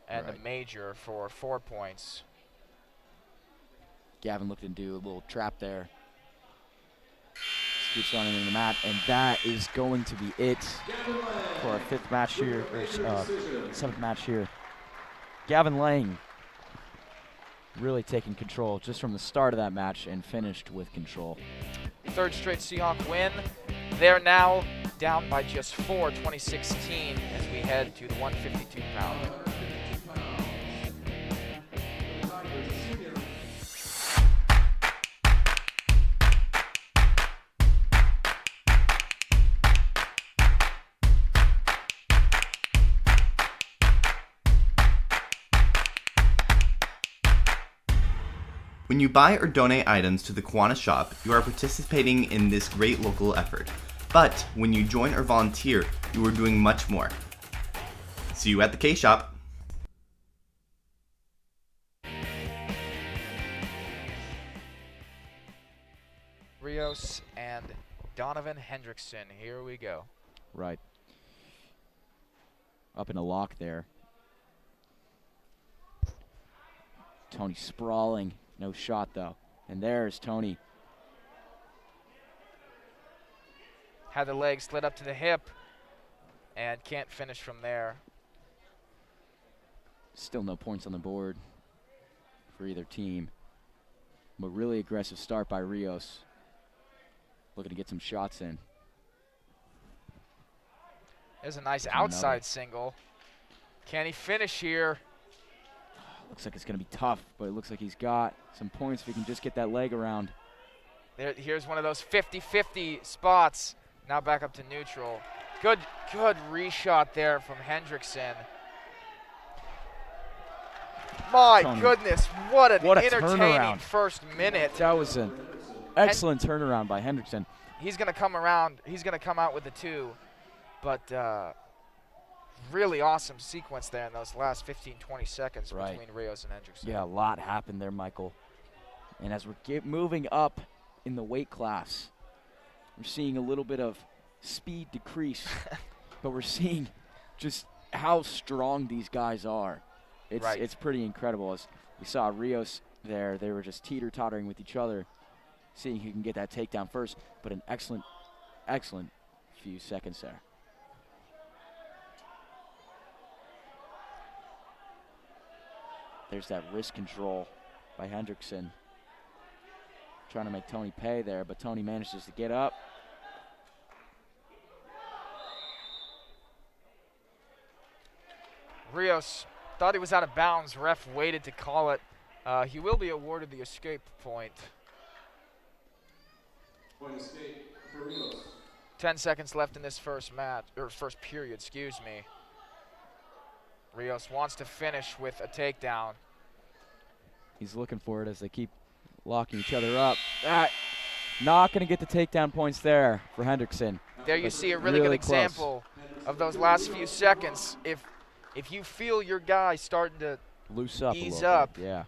and a major for 4 points. Gavin looked to do a little trap there. Scoots on into the mat, and that is going to be it for our 5th match here, or 7th match here. Gavin Lang really taking control just from the start of that match and finished with control. 3rd straight Seahawk win. They're now down by just 4, 2016, as we head to the 152-pound. When you buy or donate items to the Kiwanis shop, you are participating in this great local effort. But when you join or volunteer, you are doing much more. See you at the K-Shop. Rios and Donovan Hendrickson. Here we go. Right. Up in a lock there. Tony sprawling. No shot, though. And there's Tony. Had the leg slid up to the hip and can't finish from there. Still no points on the board for either team. A really aggressive start by Rios. Looking to get some shots in. There's a nice There's outside another. single. Can he finish here? Looks like it's going to be tough, but it looks like he's got some points if he can just get that leg around. Here's one of those 50-50 spots. Now back up to neutral. Good reshot there from Hendrickson. My Tony. goodness, what an What a entertaining turnaround. first minute. That was an excellent turnaround by Hendrickson. He's going to come around. He's going to come out with the 2. But really awesome sequence there in those last 15-20 seconds between Rios and Hendrickson. Yeah, a lot happened there, Michael. And as we're moving up in the weight class, we're seeing a little bit of speed decrease, but we're seeing just how strong these guys are. It's pretty incredible. As we saw Rios there, they were just teeter-tottering with each other, seeing who can get that takedown first, but an excellent few seconds there. There's that wrist control by Hendrickson. Trying to make Tony pay there, but Tony manages to get up. Rios thought he was out of bounds. Ref waited to call it. He will be awarded the escape point. Point escape for Rios. 10 seconds left in this first period, excuse me. Rios wants to finish with a takedown. He's looking for it as they keep locking each other up. Not going to get the takedown points there for Hendrickson. There you see a really good example of those last few seconds. If you feel your guy starting to loose up, ease a little up, bit. Yeah.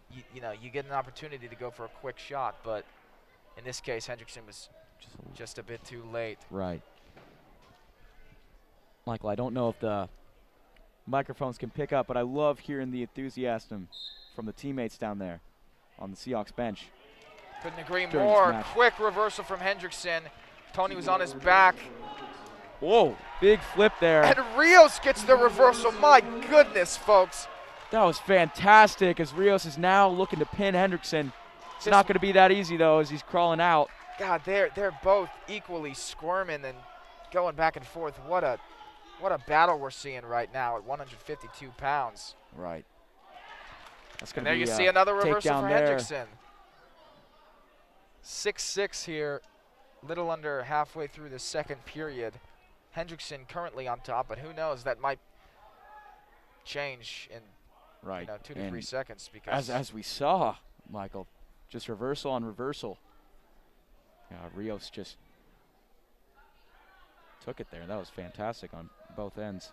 you get an opportunity to go for a quick shot. But in this case, Hendrickson was just a bit too late. Right. Michael, I don't know if the microphones can pick up, but I love hearing the enthusiasm from the teammates down there on the Seahawks bench. Couldn't agree during more. this match. Quick reversal from Hendrickson. Tony was on his back. Whoa, big flip there. And Rios gets the reversal. My goodness, folks. That was fantastic as Rios is now looking to pin Hendrickson. It's not going to be that easy, though, as he's crawling out. God, they're both equally squirming and going back and forth. What a battle we're seeing right now at 152 pounds. Right. That's And going there to be you see another reversal for there. Hendrickson. 6-6 here, little under halfway through the second period. Hendrickson currently on top, but who knows, that might change in 2 to 3 seconds. Because as we saw, Michael, just reversal on reversal. Rios just took it there. That was fantastic on both ends.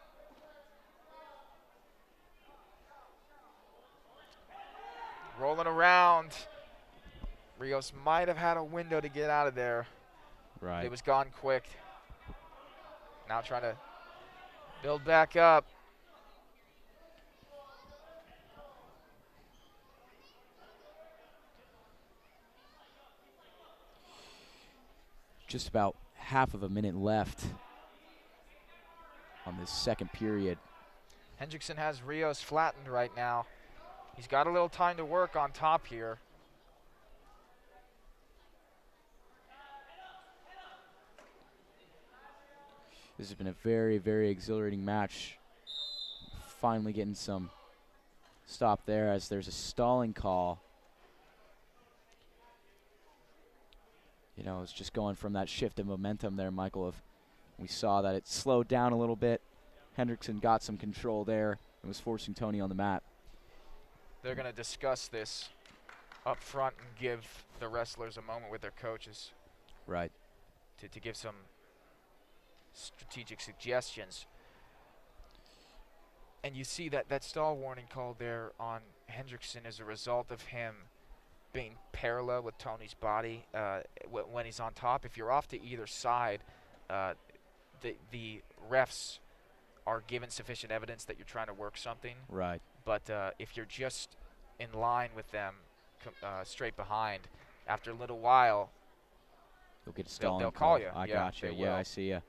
rolling around. Rios might have had a window to get out of there. Right. It was gone quick. Now trying to build back up. Just about half of a minute left on this second period. Hendrickson has Rios flattened right now. He's got a little time to work on top here. This has been a very, very exhilarating match. Finally getting some stop there as there's a stalling call. It's just going from that shift of momentum there, Michael. We saw that it slowed down a little bit. Hendrickson got some control there and was forcing Tony on the mat. They're going to discuss this up front and give the wrestlers a moment with their coaches. Right. To give some strategic suggestions. And you see that stall warning called there on Hendrickson as a result of him being parallel with Tony's body when he's on top. If you're off to either side, the refs are given sufficient evidence that you're trying to work something. Right. But if you're just in line with them straight behind, after a little while, you'll get a stalling they'll call you. I gotcha. Yeah, I see ya.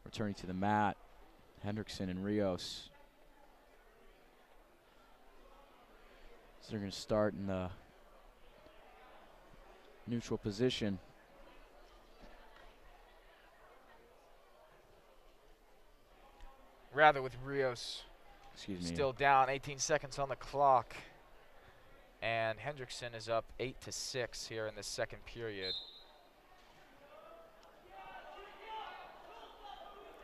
Returning to the mat, Hendrickson and Rios. So they're going to start in the Neutral position. Rather with Rios still down, 18 seconds on the clock. And Hendrickson is up 8-6 here in the second period.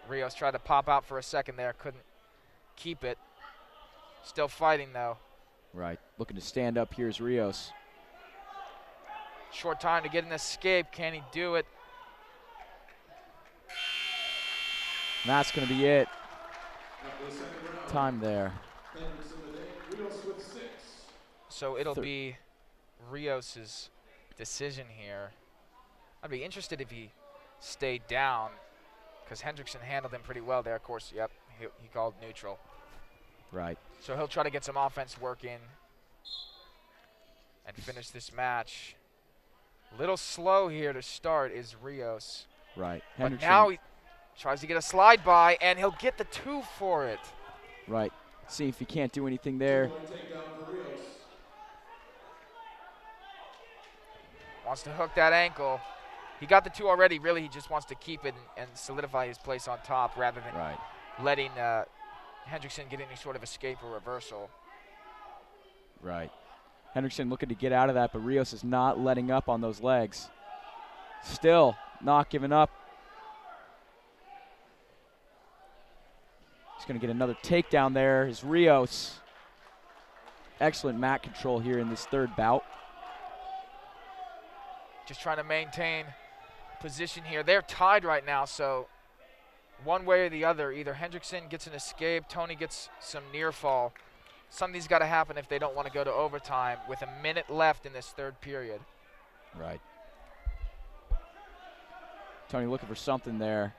Rios tried to pop out for a second there, couldn't keep it. Still fighting though. Right, looking to stand up here is Rios. Short time to get an escape, can he do it? And that's gonna be it. Time there. So it'll be Rios's decision here. I'd be interested if he stayed down, because Hendrickson handled him pretty well there. Of course, yep, he called neutral. Right. So he'll try to get some offense work in and finish this match. A little slow here to start is Rios. Right. But now he tries to get a slide by, and he'll get the 2 for it. Right. See if he can't do anything there. Wants to hook that ankle. He got the 2 already. Really, he just wants to keep it and solidify his place on top rather than letting Hendrickson get any sort of escape or reversal. Right. Hendrickson looking to get out of that, but Rios is not letting up on those legs. Still not giving up. He's going to get another takedown there is Rios. Excellent mat control here in this third bout. Just trying to maintain position here. They're tied right now, so one way or the other, either Hendrickson gets an escape, Tony gets some near fall. Something's got to happen if they don't want to go to overtime with a minute left in this third period. Right. Tony looking for something there.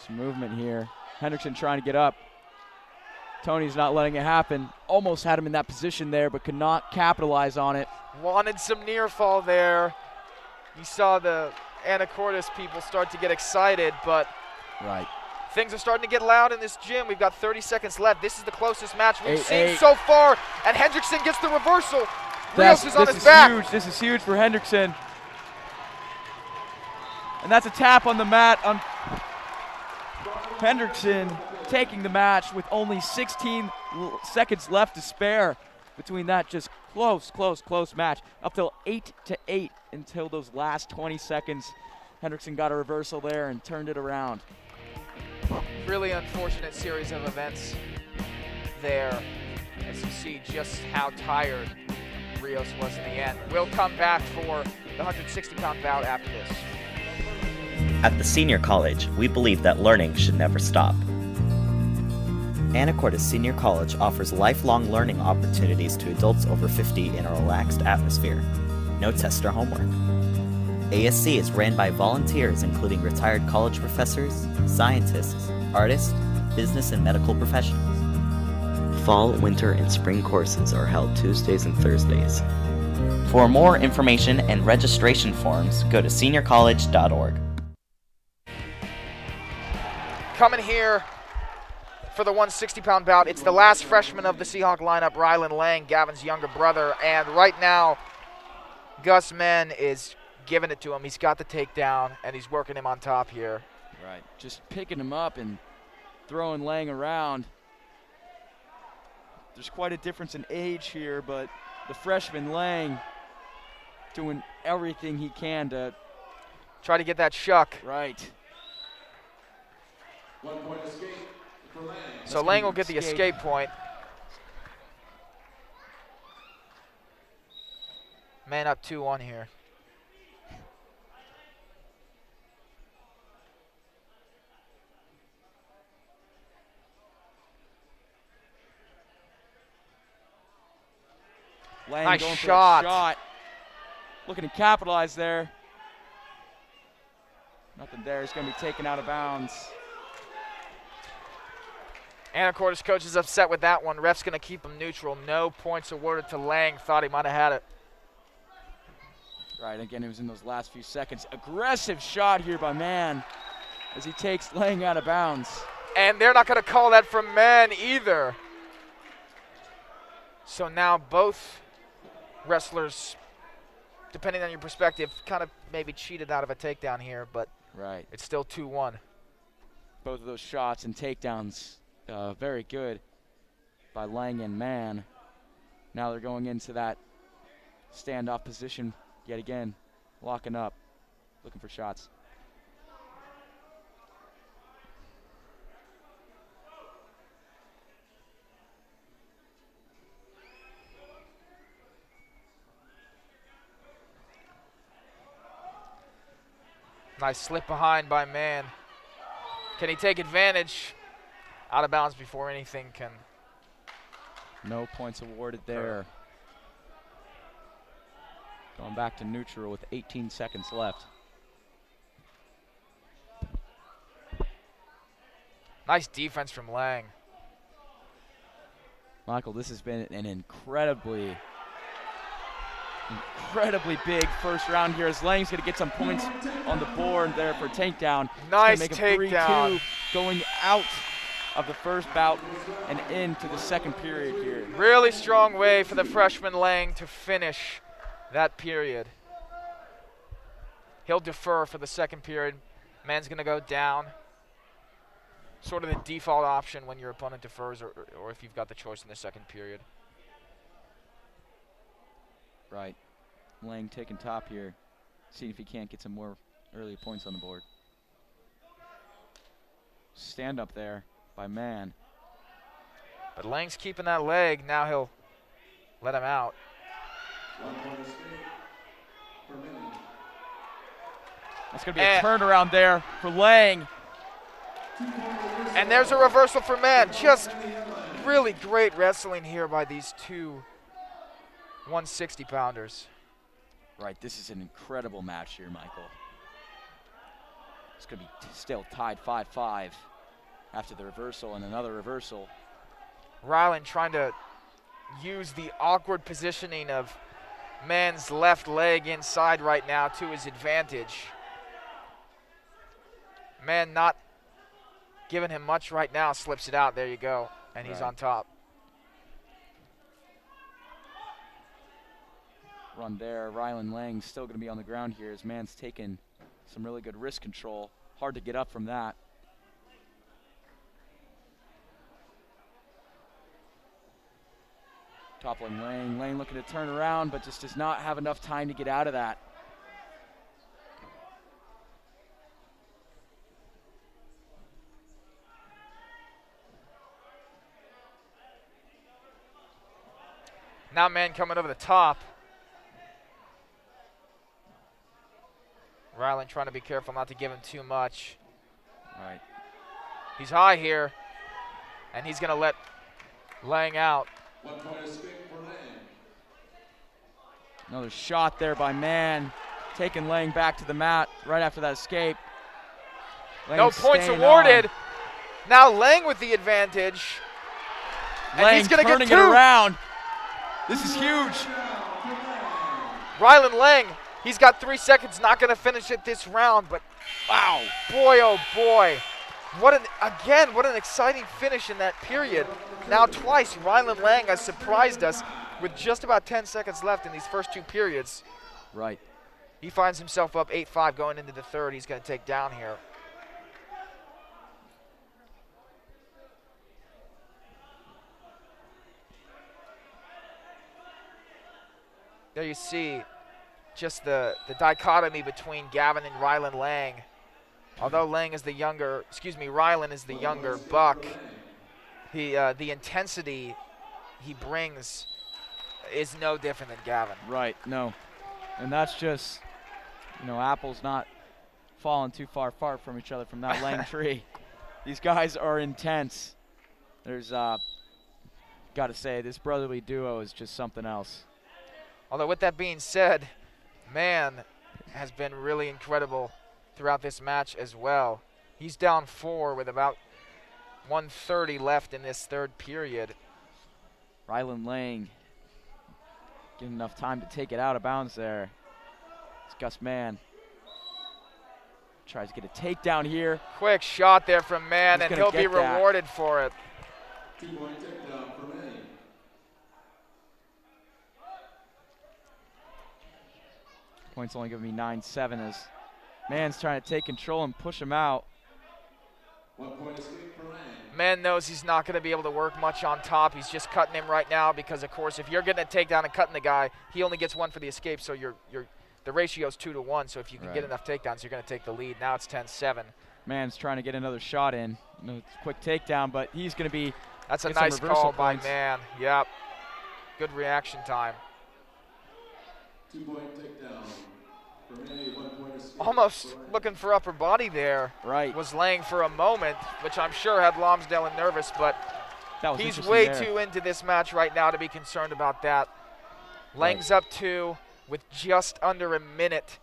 Some movement here. Hendrickson trying to get up. Tony's not letting it happen. Almost had him in that position there, but could not capitalize on it. Wanted some near fall there. You saw the Anacortes people start to get excited, but things are starting to get loud in this gym. We've got 30 seconds left. This is the closest match we've seen so far, and Hendrickson gets the reversal. Rios is on his back. Huge. This is huge for Hendrickson. And that's a tap on the mat on Hendrickson, taking the match with only 16 seconds left to spare. Between that, just close match. Up till 8-8 until those last 20 seconds. Hendrickson got a reversal there and turned it around. Really unfortunate series of events there, as you see just how tired Rios was in the end. We'll come back for the 160-pound bout after this. At the Senior College, we believe that learning should never stop. Anacortes Senior College offers lifelong learning opportunities to adults over 50 in a relaxed atmosphere. No test or homework. ASC is ran by volunteers including retired college professors, scientists, artists, business and medical professionals. Fall, winter, and spring courses are held Tuesdays and Thursdays. For more information and registration forms, go to seniorcollege.org. Coming here for the 160-pound bout, it's the last freshman of the Seahawk lineup, Rylan Lang, Gavin's younger brother. And right now, Gus Menn is giving it to him. He's got the takedown, and he's working him on top here. Right, just picking him up and throwing Lang around. There's quite a difference in age here, but the freshman Lang doing everything he can to try to get that shuck. Right. 1 point escape for Lang. So Lang will get the escape point. Man up 2-1 here. Lang nice going shot. For a shot. Looking to capitalize there. Nothing there. He's going to be taken out of bounds. Anacortes coach is upset with that one. Ref's going to keep him neutral. No points awarded to Lang. Thought he might have had it. Right, again, it was in those last few seconds. Aggressive shot here by Mann as he takes Lang out of bounds. And they're not going to call that from man either. So now both wrestlers, depending on your perspective, kind of maybe cheated out of a takedown here, but right. It's still 2-1. Both of those shots and takedowns very good by Lang and Mann. Now they're going into that standoff position yet again, locking up, looking for shots. Nice slip behind by Mann. Can he take advantage? Out of bounds before anything can. No points awarded there. Going back to neutral with 18 seconds left. Nice defense from Lang. Michael, this has been an incredibly big first round here as Lang's going to get some points on the board there for takedown. Nice make takedown. 3-2 going out of the first bout and into the second period here. Really strong way for the freshman Lang to finish that period. He'll defer for the second period. Man's going to go down. Sort of the default option when your opponent defers or if you've got the choice in the second period. Right. Lang taking top here. Seeing if he can't get some more early points on the board. Stand up there by Mann. But Lang's keeping that leg. Now he'll let him out. That's going to be a turnaround there for Lang. And there's a reversal for Mann. Just really great wrestling here by these two 160-pounders. Right, this is an incredible match here, Michael. It's going to be still tied 5-5 after the reversal and another reversal. Ryland trying to use the awkward positioning of Mann's left leg inside right now to his advantage. Mann not giving him much right now, slips it out. There you go, and he's on top. Run there. Ryland Lang still going to be on the ground here as Mann's taking some really good wrist control. Hard to get up from that. Toppling Lang. Lang looking to turn around, but just does not have enough time to get out of that. Now Mann coming over the top. Ryland trying to be careful not to give him too much. Right. He's high here, and he's going to let Lang out. 1 point escape for Lang. Another shot there by Mann, taking Lang back to the mat right after that escape. Lang no points awarded. On. Now Lang with the advantage. Lang and he's going to get turning two. it around. This is huge. Ryland Lang, he's got 3 seconds, not going to finish it this round, but wow, boy, oh boy. What an exciting finish in that period. Now twice, Ryland Lang has surprised us with just about 10 seconds left in these first two periods. Right. He finds himself up 8-5 going into the third. He's going to take down here. There you see just the dichotomy between Gavin and Ryland Lang. Although Lang is the younger, Ryland is the younger buck, the intensity he brings is no different than Gavin. Right, no. And that's just, apples not falling too far from each other from that Lang tree. These guys are intense. There's, got to say, this brotherly duo is just something else. Although with that being said, Mann has been really incredible throughout this match as well. He's down 4 with about 1:30 left in this third period. Ryland Lang getting enough time to take it out of bounds there. It's Gus Mann tries to get a takedown here. Quick shot there from Mann, He's and gonna he'll be get that. rewarded for it. 2-point takedown for Mann. Points only giving me 9-7 as Mann's trying to take control and push him out. 1 point escape for Mann. Mann knows he's not going to be able to work much on top. He's just cutting him right now because, of course, if you're getting a takedown and cutting the guy, he only gets 1 for the escape, so the ratio is 2 to 1. So if you can get enough takedowns, you're going to take the lead. Now it's 10-7. Mann's trying to get another shot in. No, quick takedown, but he's going to be. That's a get some nice reversal call by points. Mann. Yep. Good reaction time. 2-point takedown for Mann. 1 point escape. Almost looking for upper body there. Right. Was laying for a moment, which I'm sure had Lonsdale nervous, but That was he's interesting way there. too into this match right now to be concerned about that. Lang's up 2 with just under a minute.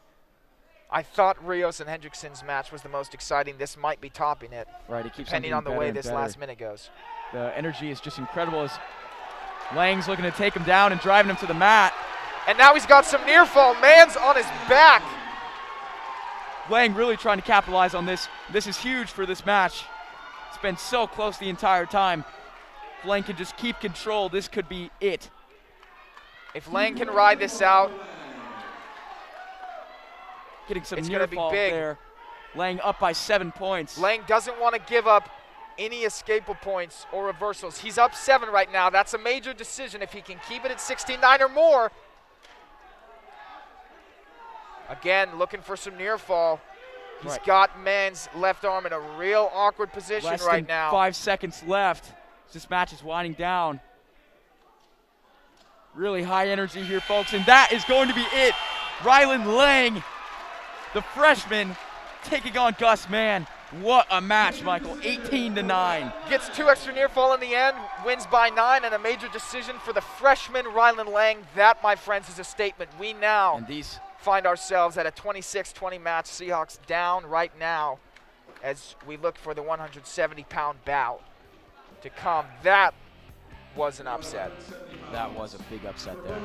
I thought Rios and Hendrickson's match was the most exciting. This might be topping it. Right, he keeps depending on the way this last minute goes. The energy is just incredible as Lang's looking to take him down and driving him to the mat. And now he's got some near fall. Mann's on his back. Lang really trying to capitalize on this. This is huge for this match. It's been so close the entire time. If Lang can just keep control, this could be it. If Lang can ride this out, getting some it's near gonna be fall big. there. Lang up by 7 points. Lang doesn't want to give up any escapable points or reversals. He's up 7 right now. That's a major decision if he can keep it at 16-9 or more. Again, looking for some near fall. He's got Mann's left arm in a real awkward position Less right than now. 5 seconds left. This match is winding down. Really high energy here, folks, and that is going to be it. Ryland Lang, the freshman, taking on Gus Mann. What a match, Michael, 18-9. Gets 2 extra near fall in the end, wins by 9, and a major decision for the freshman Ryland Lang. That, my friends, is a statement. We now find ourselves at a 26-20 match. Seahawks down right now as we look for the 170-pound bout to come. That was an upset. That was a big upset there.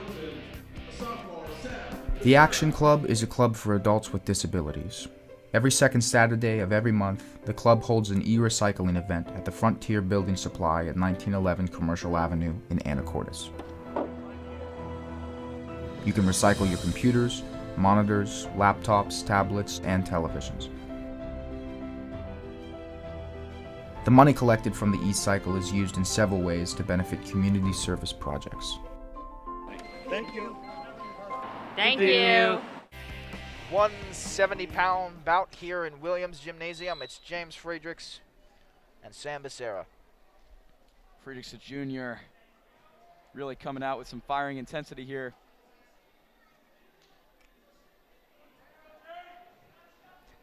The Action Club is a club for adults with disabilities. Every second Saturday of every month, the club holds an e-recycling event at the Frontier Building Supply at 1911 Commercial Avenue in Anacortes. You can recycle your computers, monitors, laptops, tablets, and televisions. The money collected from the e-cycle is used in several ways to benefit community service projects. Thank you. Thank you. 170-pound bout here in Williams Gymnasium. It's James Friedrichs and Sam Becerra. Friedrichs, a junior, really coming out with some firing intensity here.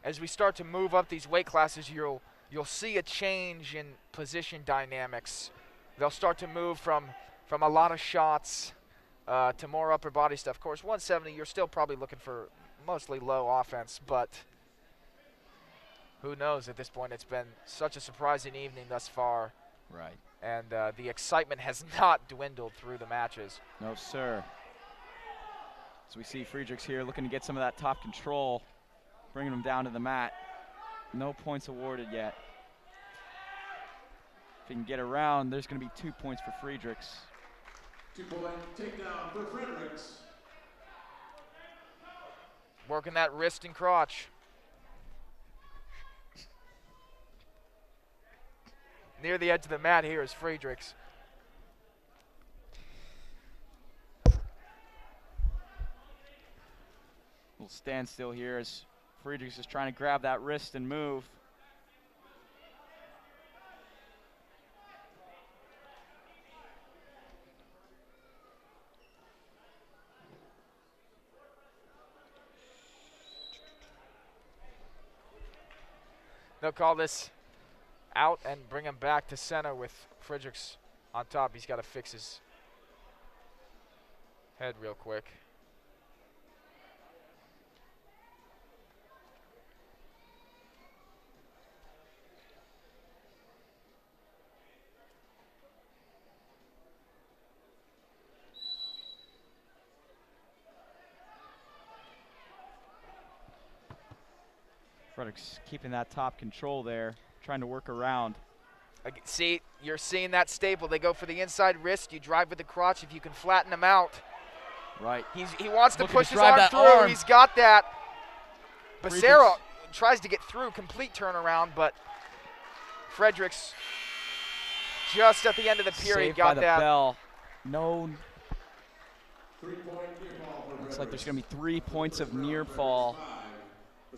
As we start to move up these weight classes, you'll see a change in position dynamics. They'll start to move from a lot of shots to more upper body stuff. Of course, 170, you're still probably looking for mostly low offense, but who knows at this point. It's been such a surprising evening thus far. Right. And the excitement has not dwindled through the matches. No, sir. So we see Friedrichs here looking to get some of that top control, bringing him down to the mat. No points awarded yet. If he can get around, there's going to be 2 points for Friedrichs. 2-point takedown for Fredericks. Working that wrist and crotch. Near the edge of the mat here is Friedrichs. Little standstill here as Friedrichs is trying to grab that wrist and move. They'll call this out and bring him back to center with Friedrichs on top. He's got to fix his head real quick. Frederick's keeping that top control there, trying to work around. See, you're seeing that staple. They go for the inside wrist. You drive with the crotch if you can flatten him out. Right. He wants to Looking push to his drive arm that through. arm. He's got that. Becerra Friedrichs. tries to get through, complete turnaround, but Fredericks just at the end of the period Saved got by the that. bell. No. Looks like there's going to be 3 points of near fall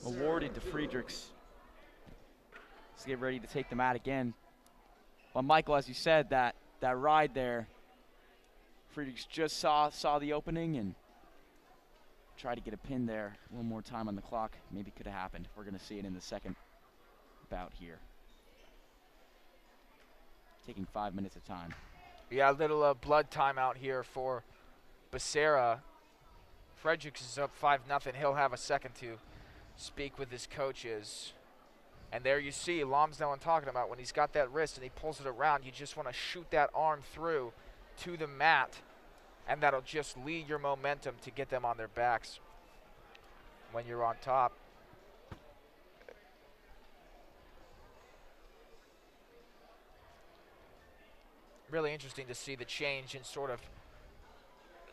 awarded to Friedrichs. Let's get ready to take the mat again. Well, Michael, as you said, that ride there, Friedrichs just saw the opening and tried to get a pin there. One more time on the clock. Maybe could have happened. We're going to see it in the second bout here. Taking 5 minutes of time. Yeah, a little blood timeout here for Becerra. Fredericks is up 5-0. He'll have a second to speak with his coaches. And there you see Lomsdalen talking about when he's got that wrist and he pulls it around, you just want to shoot that arm through to the mat, and that'll just lead your momentum to get them on their backs when you're on top. Really interesting to see the change in sort of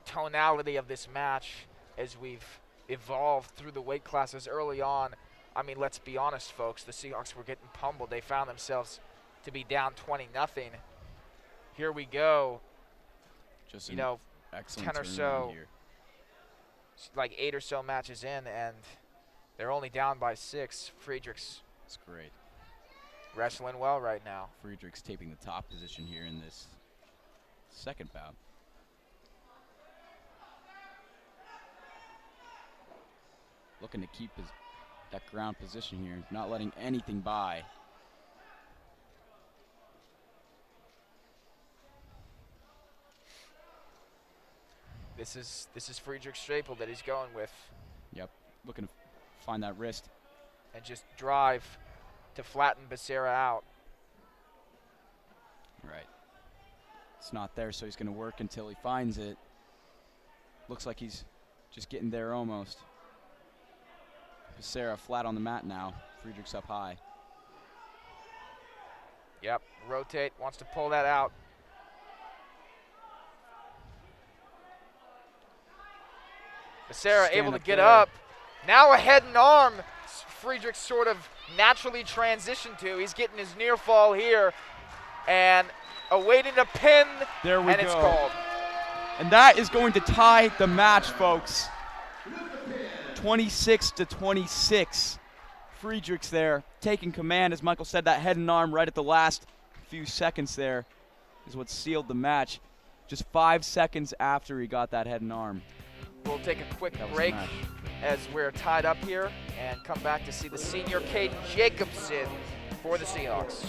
tonality of this match as we've evolved through the weight classes early on. I mean, let's be honest, folks. The Seahawks were getting pummeled. They found themselves to be down 20-0. Here we go. Just 10 or so, like 8 or so matches in, and they're only down by 6. Friedrichs. That's great. Wrestling well right now. Friedrichs taping the top position here in this second bout. Looking to keep that ground position here, not letting anything by. This is Friedrich Staple that he's going with. Yep, looking to find that wrist. And just drive to flatten Becerra out. Right. It's not there, so he's going to work until he finds it. Looks like he's just getting there almost. Becerra flat on the mat now. Friedrichs up high. Yep, rotate, wants to pull that out. Becerra able to get up. Now a head and arm. Friedrich sort of naturally transitioned to. He's getting his near fall here. And awaiting a pin. There we go. And it's called. And that is going to tie the match, folks. 26-26. Friedrichs there taking command. As Michael said, that head and arm right at the last few seconds there is what sealed the match. Just 5 seconds after he got that head and arm. We'll take a quick break as we're tied up here and come back to see the senior Caden Jacobson for the Seahawks.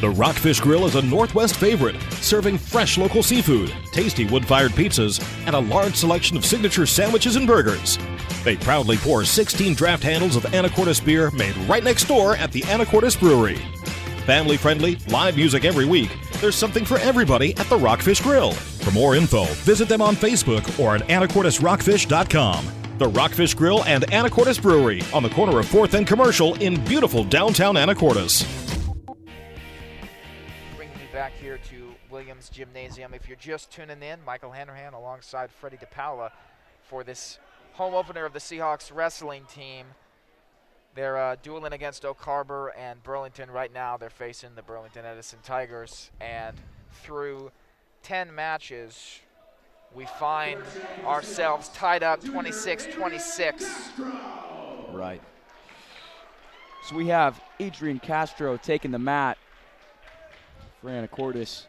The Rockfish Grill is a Northwest favorite, serving fresh local seafood, tasty wood-fired pizzas, and a large selection of signature sandwiches and burgers. They proudly pour 16 draft handles of Anacortes beer made right next door at the Anacortes Brewery. Family-friendly, live music every week. There's something for everybody at the Rockfish Grill. For more info, visit them on Facebook or at anacortesrockfish.com. The Rockfish Grill and Anacortes Brewery on the corner of 4th and Commercial in beautiful downtown Anacortes. Bringing you back here to Williams Gymnasium. If you're just tuning in, Michael Hanrahan alongside Freddie DePaula for this home opener of the Seahawks wrestling team. They're dueling against Oak Harbor and Burlington right now. They're facing the Burlington Edison Tigers. And through 10 matches, we find ourselves tied up 26-26. Right. So we have Adrian Castro taking the mat for Anacortes.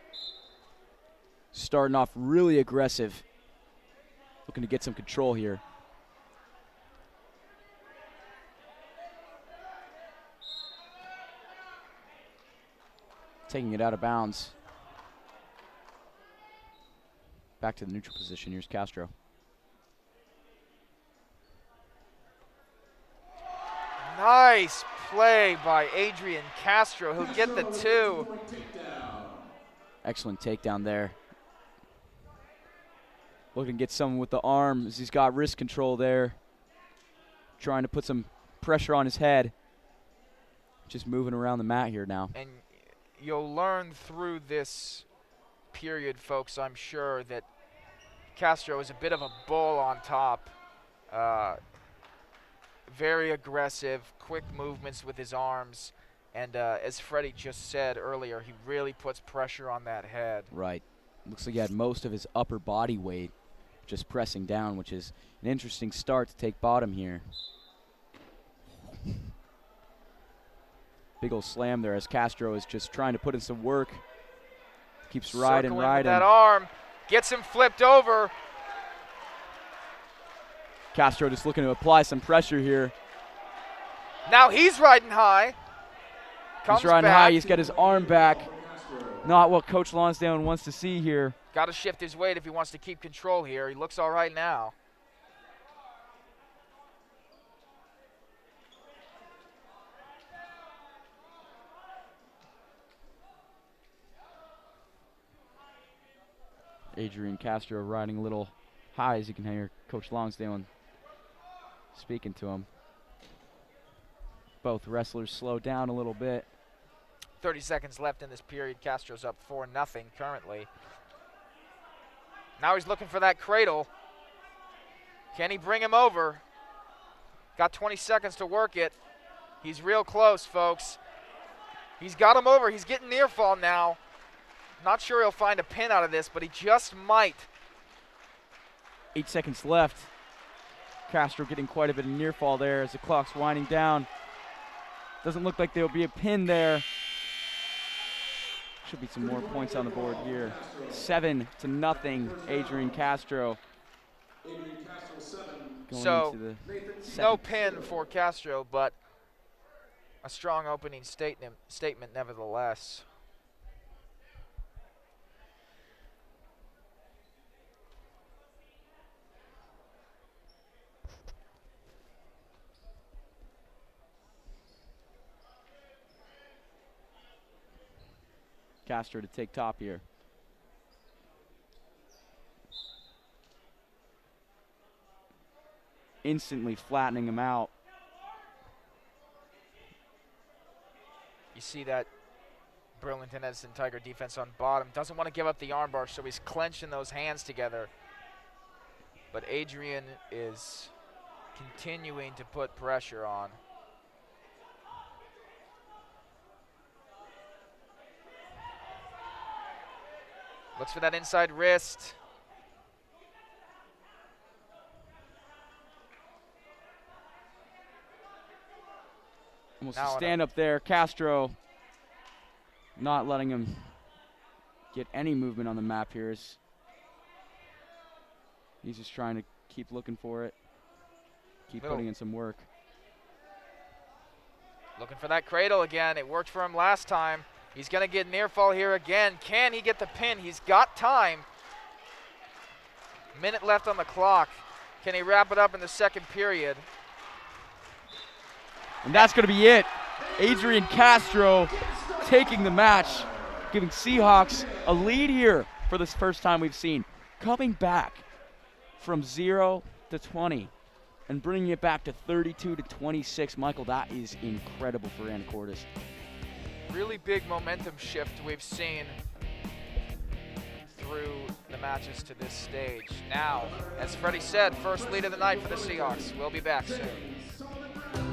Starting off really aggressive. Looking to get some control here. Taking it out of bounds. Back to the neutral position. Here's Castro. Nice play by Adrian Castro. He'll get the 2. Excellent takedown there. Looking to get someone with the arm as he's got wrist control there. Trying to put some pressure on his head. Just moving around the mat here now. And you'll learn through this period, folks, I'm sure, that Castro is a bit of a bull on top. Very aggressive, quick movements with his arms. And as Freddie just said earlier, he really puts pressure on that head. Right. Looks like he had most of his upper body weight just pressing down, which is an interesting start to take bottom here. Big ol' slam there as Castro is just trying to put in some work. Keeps riding. With that arm, gets him flipped over. Castro just looking to apply some pressure here. Now he's riding high. He's riding high. He's got his arm back. Not what Coach Lonsdale wants to see here. Got to shift his weight if he wants to keep control here. He looks all right now. Adrian Castro riding a little high, as you can hear Coach Lonsdale speaking to him. Both wrestlers slow down a little bit. 30 seconds left in this period. Castro's up 4-0 currently. Now he's looking for that cradle. Can he bring him over? Got 20 seconds to work it. He's real close, folks. He's got him over. He's getting near fall now. Not sure he'll find a pin out of this, but he just might. 8 seconds left. Castro getting quite a bit of near fall there as the clock's winding down. Doesn't look like there'll be a pin there. Should be some more points on the board here. 7-0, Adrian Castro. So, no pin for Castro, but a strong opening statement nevertheless. Castro to take top here. Instantly flattening him out. You see that Burlington Edison Tiger defense on bottom. Doesn't want to give up the armbar, so he's clenching those hands together. But Adrian is continuing to put pressure on. Looks for that inside wrist. Almost a stand up there. Castro not letting him get any movement on the map here. He's just trying to keep looking for it. Keep putting in some work. Looking for that cradle again. It worked for him last time. He's going to get near fall here again. Can he get the pin? He's got time. Minute left on the clock. Can he wrap it up in the second period? And that's going to be it. Adrian Castro taking the match, giving Seahawks a lead here for this first time we've seen. Coming back from 0 to 20 and bringing it back to 32 to 26. Michael, that is incredible for Anacortes. Really big momentum shift we've seen through the matches to this stage. Now, as Freddie said, first lead of the night for the Seahawks. We'll be back soon.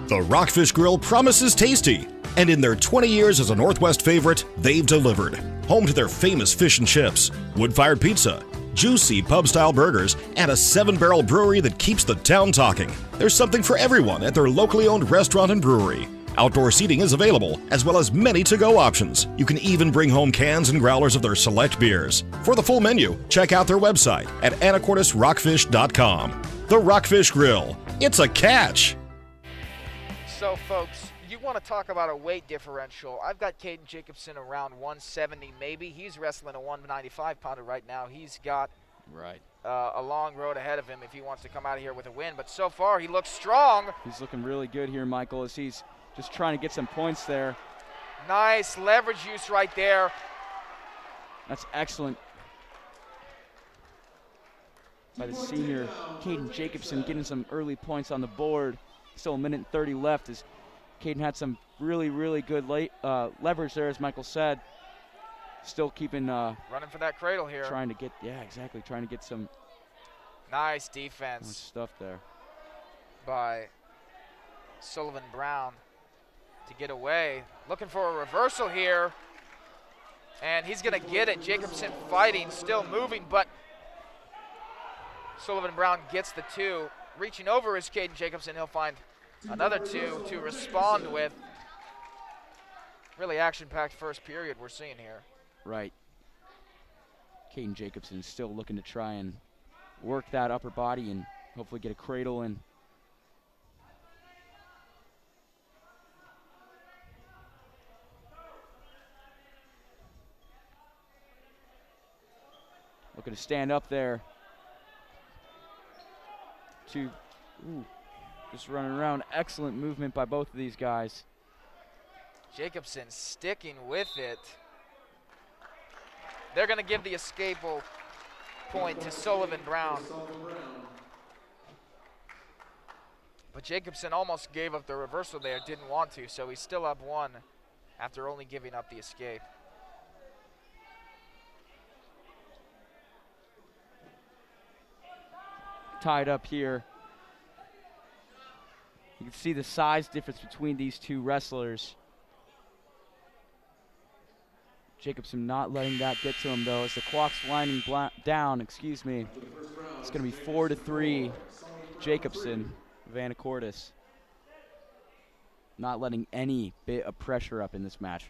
The Rockfish Grill promises tasty, and in their 20 years as a Northwest favorite, they've delivered. Home to their famous fish and chips, wood-fired pizza, juicy pub-style burgers, and a 7-barrel brewery that keeps the town talking. There's something for everyone at their locally owned restaurant and brewery. Outdoor seating is available, as well as many to-go options. You can even bring home cans and growlers of their select beers. For the full menu, check out their website at anacortesrockfish.com. The Rockfish Grill. It's a catch! So, folks, you want to talk about a weight differential. I've got Caden Jacobson around 170 maybe. He's wrestling a 195-pounder right now. He's got a long road ahead of him if he wants to come out of here with a win. But so far, he looks strong. He's looking really good here, Michael, as he's just trying to get some points there. Nice leverage use right there. That's excellent by the senior Caden Jacobson, getting some early points on the board. Still a minute and 30 left as Caden had some really, really good leverage there, as Michael said. Still keeping running for that cradle here. Trying to get trying to get some nice defense stuff there by Sullivan Brown to get away. Looking for a reversal here. And he's going to get it. Jacobson fighting, still moving, but Sullivan Brown gets the 2. Reaching over is Caden Jacobson. He'll find another 2 to respond with. Really action-packed first period we're seeing here. Right. Caden Jacobson is still looking to try and work that upper body and hopefully get a cradle in. Looking to stand up there. Just running around. Excellent movement by both of these guys. Jacobson sticking with it. They're going to give the escapable point to Sullivan Brown. But Jacobson almost gave up the reversal there, didn't want to, so he's still up 1 after only giving up the escape. Tied up here. You can see the size difference between these two wrestlers. Jacobson not letting that get to him, though, as the clock's winding down. It's going to be 4-3 Jacobson of Anacortes. Not letting any bit of pressure up in this match.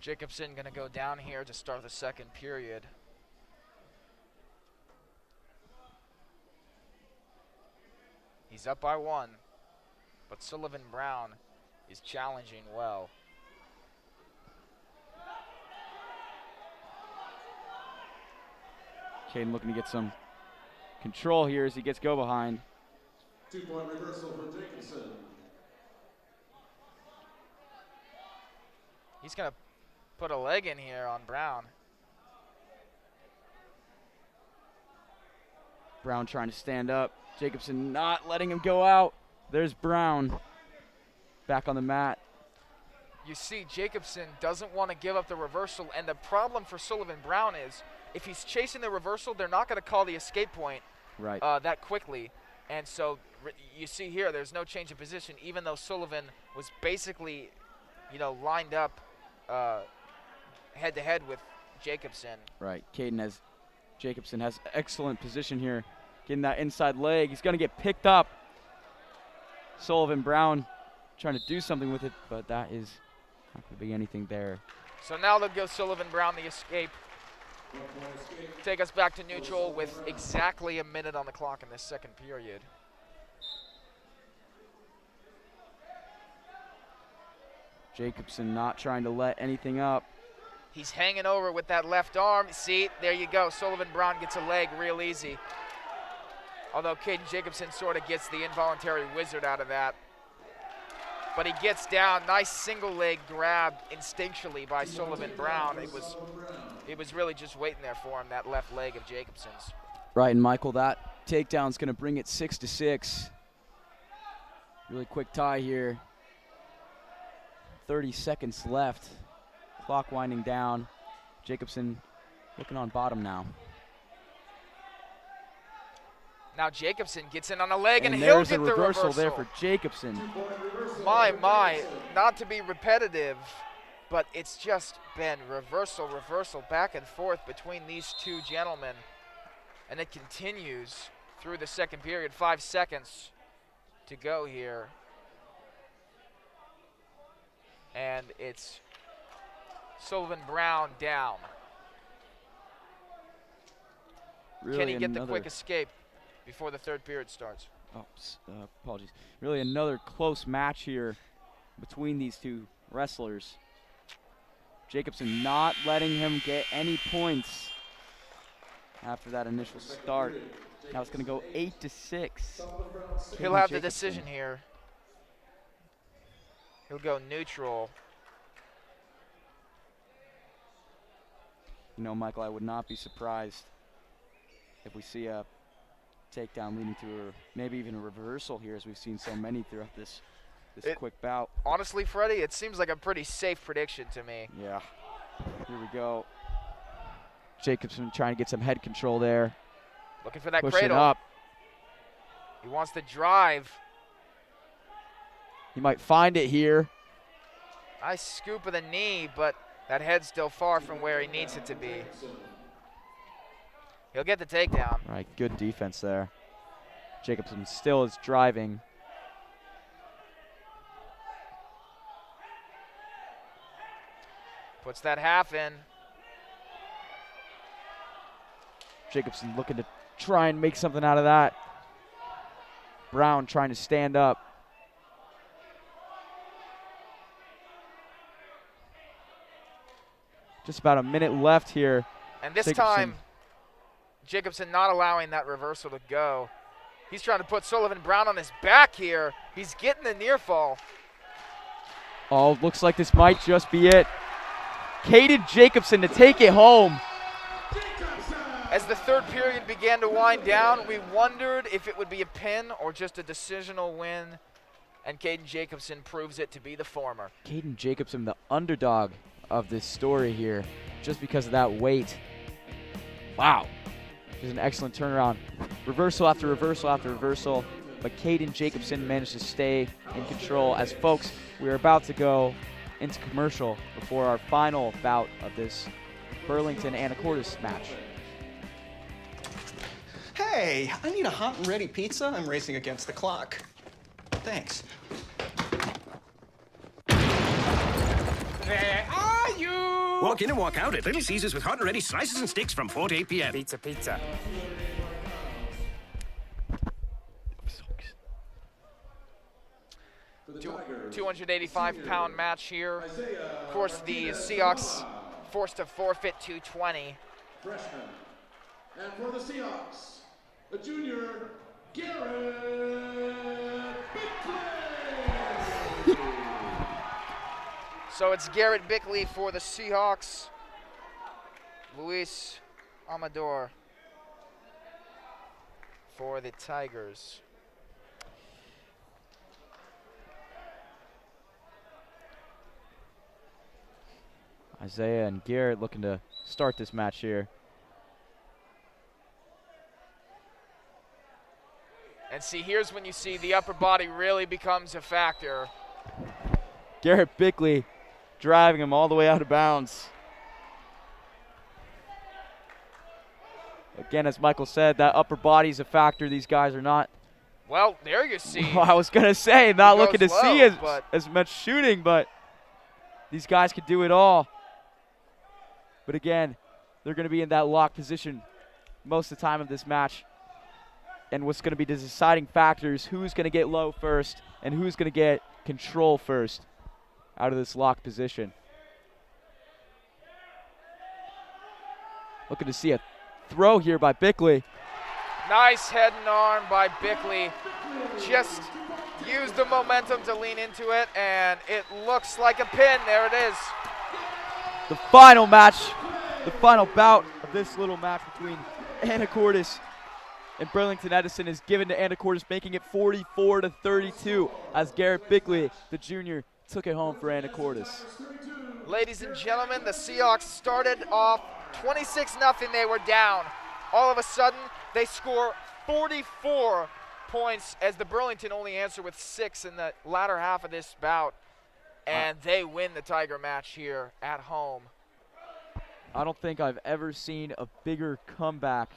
Jacobson going to go down here to start the second period. He's up by 1, but Sullivan Brown is challenging well. Caden looking to get some control here as he gets go behind. 2-point reversal for Jacobson. He's going to put a leg in here on Brown. Brown trying to stand up. Jacobson not letting him go out. There's Brown back on the mat. You see, Jacobson doesn't want to give up the reversal, and the problem for Sullivan Brown is if he's chasing the reversal, they're not going to call the escape point that quickly. And so you see here, there's no change of position, even though Sullivan was basically, lined up head-to-head with Jacobson. Right. Jacobson has excellent position here, getting that inside leg. He's going to get picked up. Sullivan Brown trying to do something with it, but that is not going to be anything there. So now they'll go Sullivan Brown the escape. Take us back to neutral with exactly a minute on the clock in this second period. Jacobson not trying to let anything up. He's hanging over with that left arm. See, there you go. Sullivan Brown gets a leg real easy. Although Caden Jacobson sort of gets the involuntary wizard out of that. But he gets down. Nice single leg grab instinctually by Sullivan Brown. It was really just waiting there for him, that left leg of Jacobson's. Right, and Michael, that takedown's going to bring it 6-6. Really quick tie here. 30 seconds left. Clock winding down. Jacobson looking on bottom now. Now Jacobson gets in on a leg, and there's he'll get a the reversal reversal. there for Jacobson. My, not to be repetitive, but it's just been reversal, back and forth between these two gentlemen. And it continues through the second period. 5 seconds to go here. And it's Sullivan Brown down. Really Can he get the quick escape before the third period starts? Oh, apologies. Really another close match here between these two wrestlers. Jacobson not letting him get any points after that initial start. Now it's going to go 8-6. He'll have the decision here. He'll go neutral. Michael, I would not be surprised if we see a takedown leading to maybe even a reversal here, as we've seen so many throughout this quick bout. Honestly, Freddie, it seems like a pretty safe prediction to me. Yeah. Here we go. Jacobson trying to get some head control there. Looking for that Pushing cradle. up. He wants to drive. He might find it here. Nice scoop of the knee, but that head's still far from where he needs it to be. He'll get the takedown. All right, good defense there. Jacobson still is driving. Puts that half in. Jacobson looking to try and make something out of that. Brown trying to stand up. Just about a minute left here. And this Jacobson. time, Jacobson not allowing that reversal to go. He's trying to put Sullivan Brown on his back here. He's getting the near fall. Oh, looks like this might just be it. Caden Jacobson to take it home. As the third period began to wind down, we wondered if it would be a pin or just a decisional win, and Caden Jacobson proves it to be the former. Caden Jacobson, the underdog of this story here, just because of that weight. Wow. Just an excellent turnaround. Reversal after reversal after reversal, but Caden Jacobson managed to stay in control. As folks, we're about to go into commercial before our final bout of this Burlington Anacortes match. Hey, I need a hot and ready pizza. I'm racing against the clock. Thanks. Where are you? Walk in and walk out at Little Caesars with hot and ready slices and steaks from 4 to 8 p.m. Pizza, pizza. For the Tigers, 285-pound match here. Of course, the Seahawks forced to forfeit 220. freshman. And for the Seahawks, the junior, Garrett Bickley. So it's Garrett Bickley for the Seahawks. Luis Amador for the Tigers. Isaiah and Garrett looking to start this match here. And see, here's when you see the upper body really becomes a factor. Garrett Bickley driving him all the way out of bounds. Again, as Michael said, that upper body is a factor. These guys are not. Well, there you see. I was going to say, not He looking to goes see low, as much shooting, but these guys can do it all. But again, they're going to be in that lock position most of the time of this match. And what's going to be the deciding factors, who's going to get low first and who's going to get control first out of this lock position. Looking to see a throw here by Bickley. Nice head and arm by Bickley. Just used the momentum to lean into it, and it looks like a pin. There it is. The final match, the final bout of this little match between Anacortes and Burlington Edison is given to Anacortes, making it 44-32 as Garrett Bickley, the junior, took it home for Anacortes. Ladies and gentlemen, the Seahawks started off 26-0. They were down. All of a sudden, they score 44 points as the Burlington only answer with 6 in the latter half of this bout. And they win the Tiger match here at home. I don't think I've ever seen a bigger comeback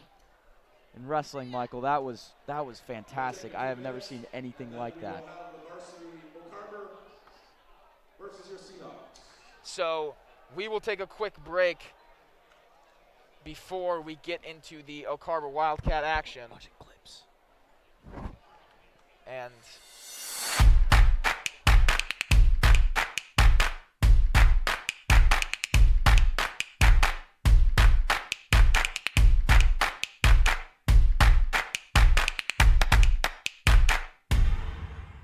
in wrestling, Michael. That was fantastic. I have never seen anything like that. So we will take a quick break before we get into the Oak Harbor Wildcat action. Watching clips. And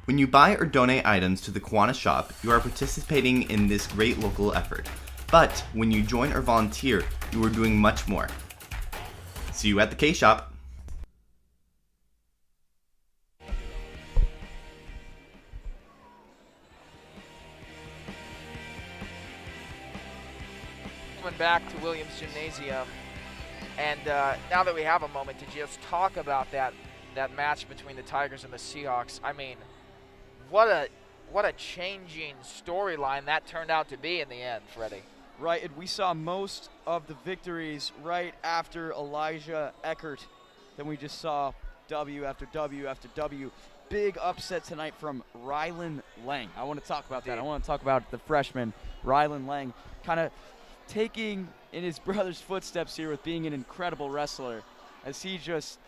When you buy or donate items to the Kiwanis shop, you are participating in this great local effort. But when you join or volunteer, you are doing much more. See you at the K-Shop. coming back to Williams Gymnasium. And now that we have a moment to just talk about that match between the Tigers and the Seahawks, I mean, what a changing storyline that turned out to be in the end, Freddie. Right, and we saw most of the victories right after Elijah Eckert. Then we just saw W after W after W. Big upset tonight from Rylan Lang. I want to talk about that. I want to talk about the freshman, Rylan Lang, kind of taking in his brother's footsteps here with being an incredible wrestler, as he just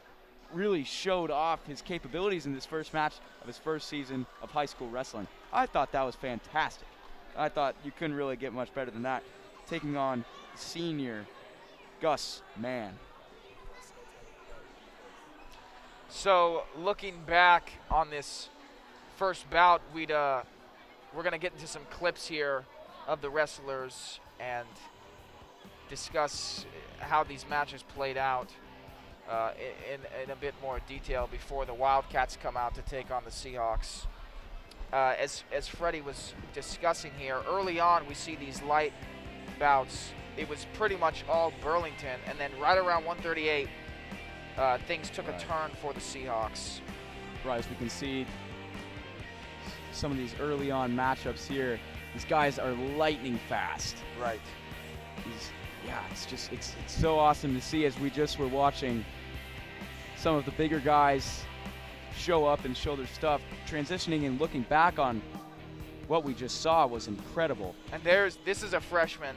really showed off his capabilities in this first match of his first season of high school wrestling. I thought that was fantastic. I thought you couldn't really get much better than that. Taking on senior Gus Mann. So looking back on this first bout, we're going to get into some clips here of the wrestlers and discuss how these matches played out in a bit more detail before the Wildcats come out to take on the Seahawks. As Freddie was discussing here, early on we see these light bouts. It was pretty much all Burlington, and then right around 138, things took a turn for the Seahawks. Right, as we can see some of these early on matchups here, these guys are lightning fast. Right. It's so awesome to see as we just were watching some of the bigger guys show up and show their stuff. Transitioning and looking back on what we just saw was incredible. And this is a freshman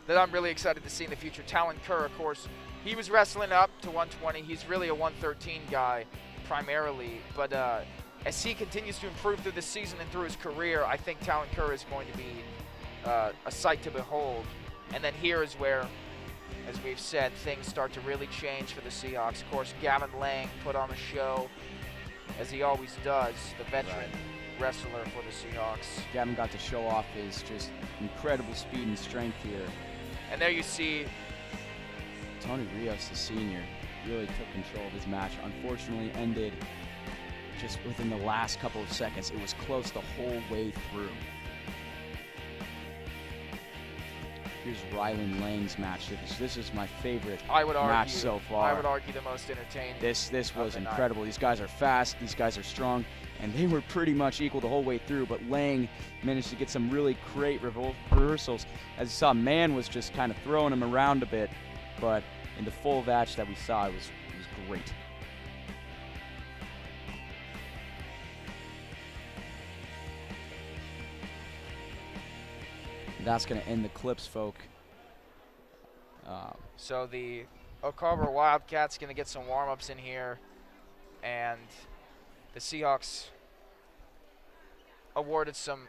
that I'm really excited to see in the future. Talon Kerr, of course, he was wrestling up to 120. He's really a 113 guy primarily, but as he continues to improve through the season and through his career, I think Talon Kerr is going to be a sight to behold. And then here is where, as we've said, things start to really change for the Seahawks. Of course, Gavin Lang put on a show, as he always does, the veteran wrestler for the Seahawks. Gavin got to show off his just incredible speed and strength here. And there you see Tony Rios, the senior, really took control of his match. Unfortunately ended just within the last couple of seconds. It was close the whole way through. Here's Rylan Lang's match. This is my favorite match so far. I would argue the most entertaining. This was incredible. These guys are fast. These guys are strong. And they were pretty much equal the whole way through. But Lang managed to get some really great reversals. As you saw, Mann was just kind of throwing him around a bit. But in the full match that we saw, it was great. That's going to end the clips, folk. So the Oak Harbor Wildcats going to get some warm-ups in here, and the Seahawks awarded some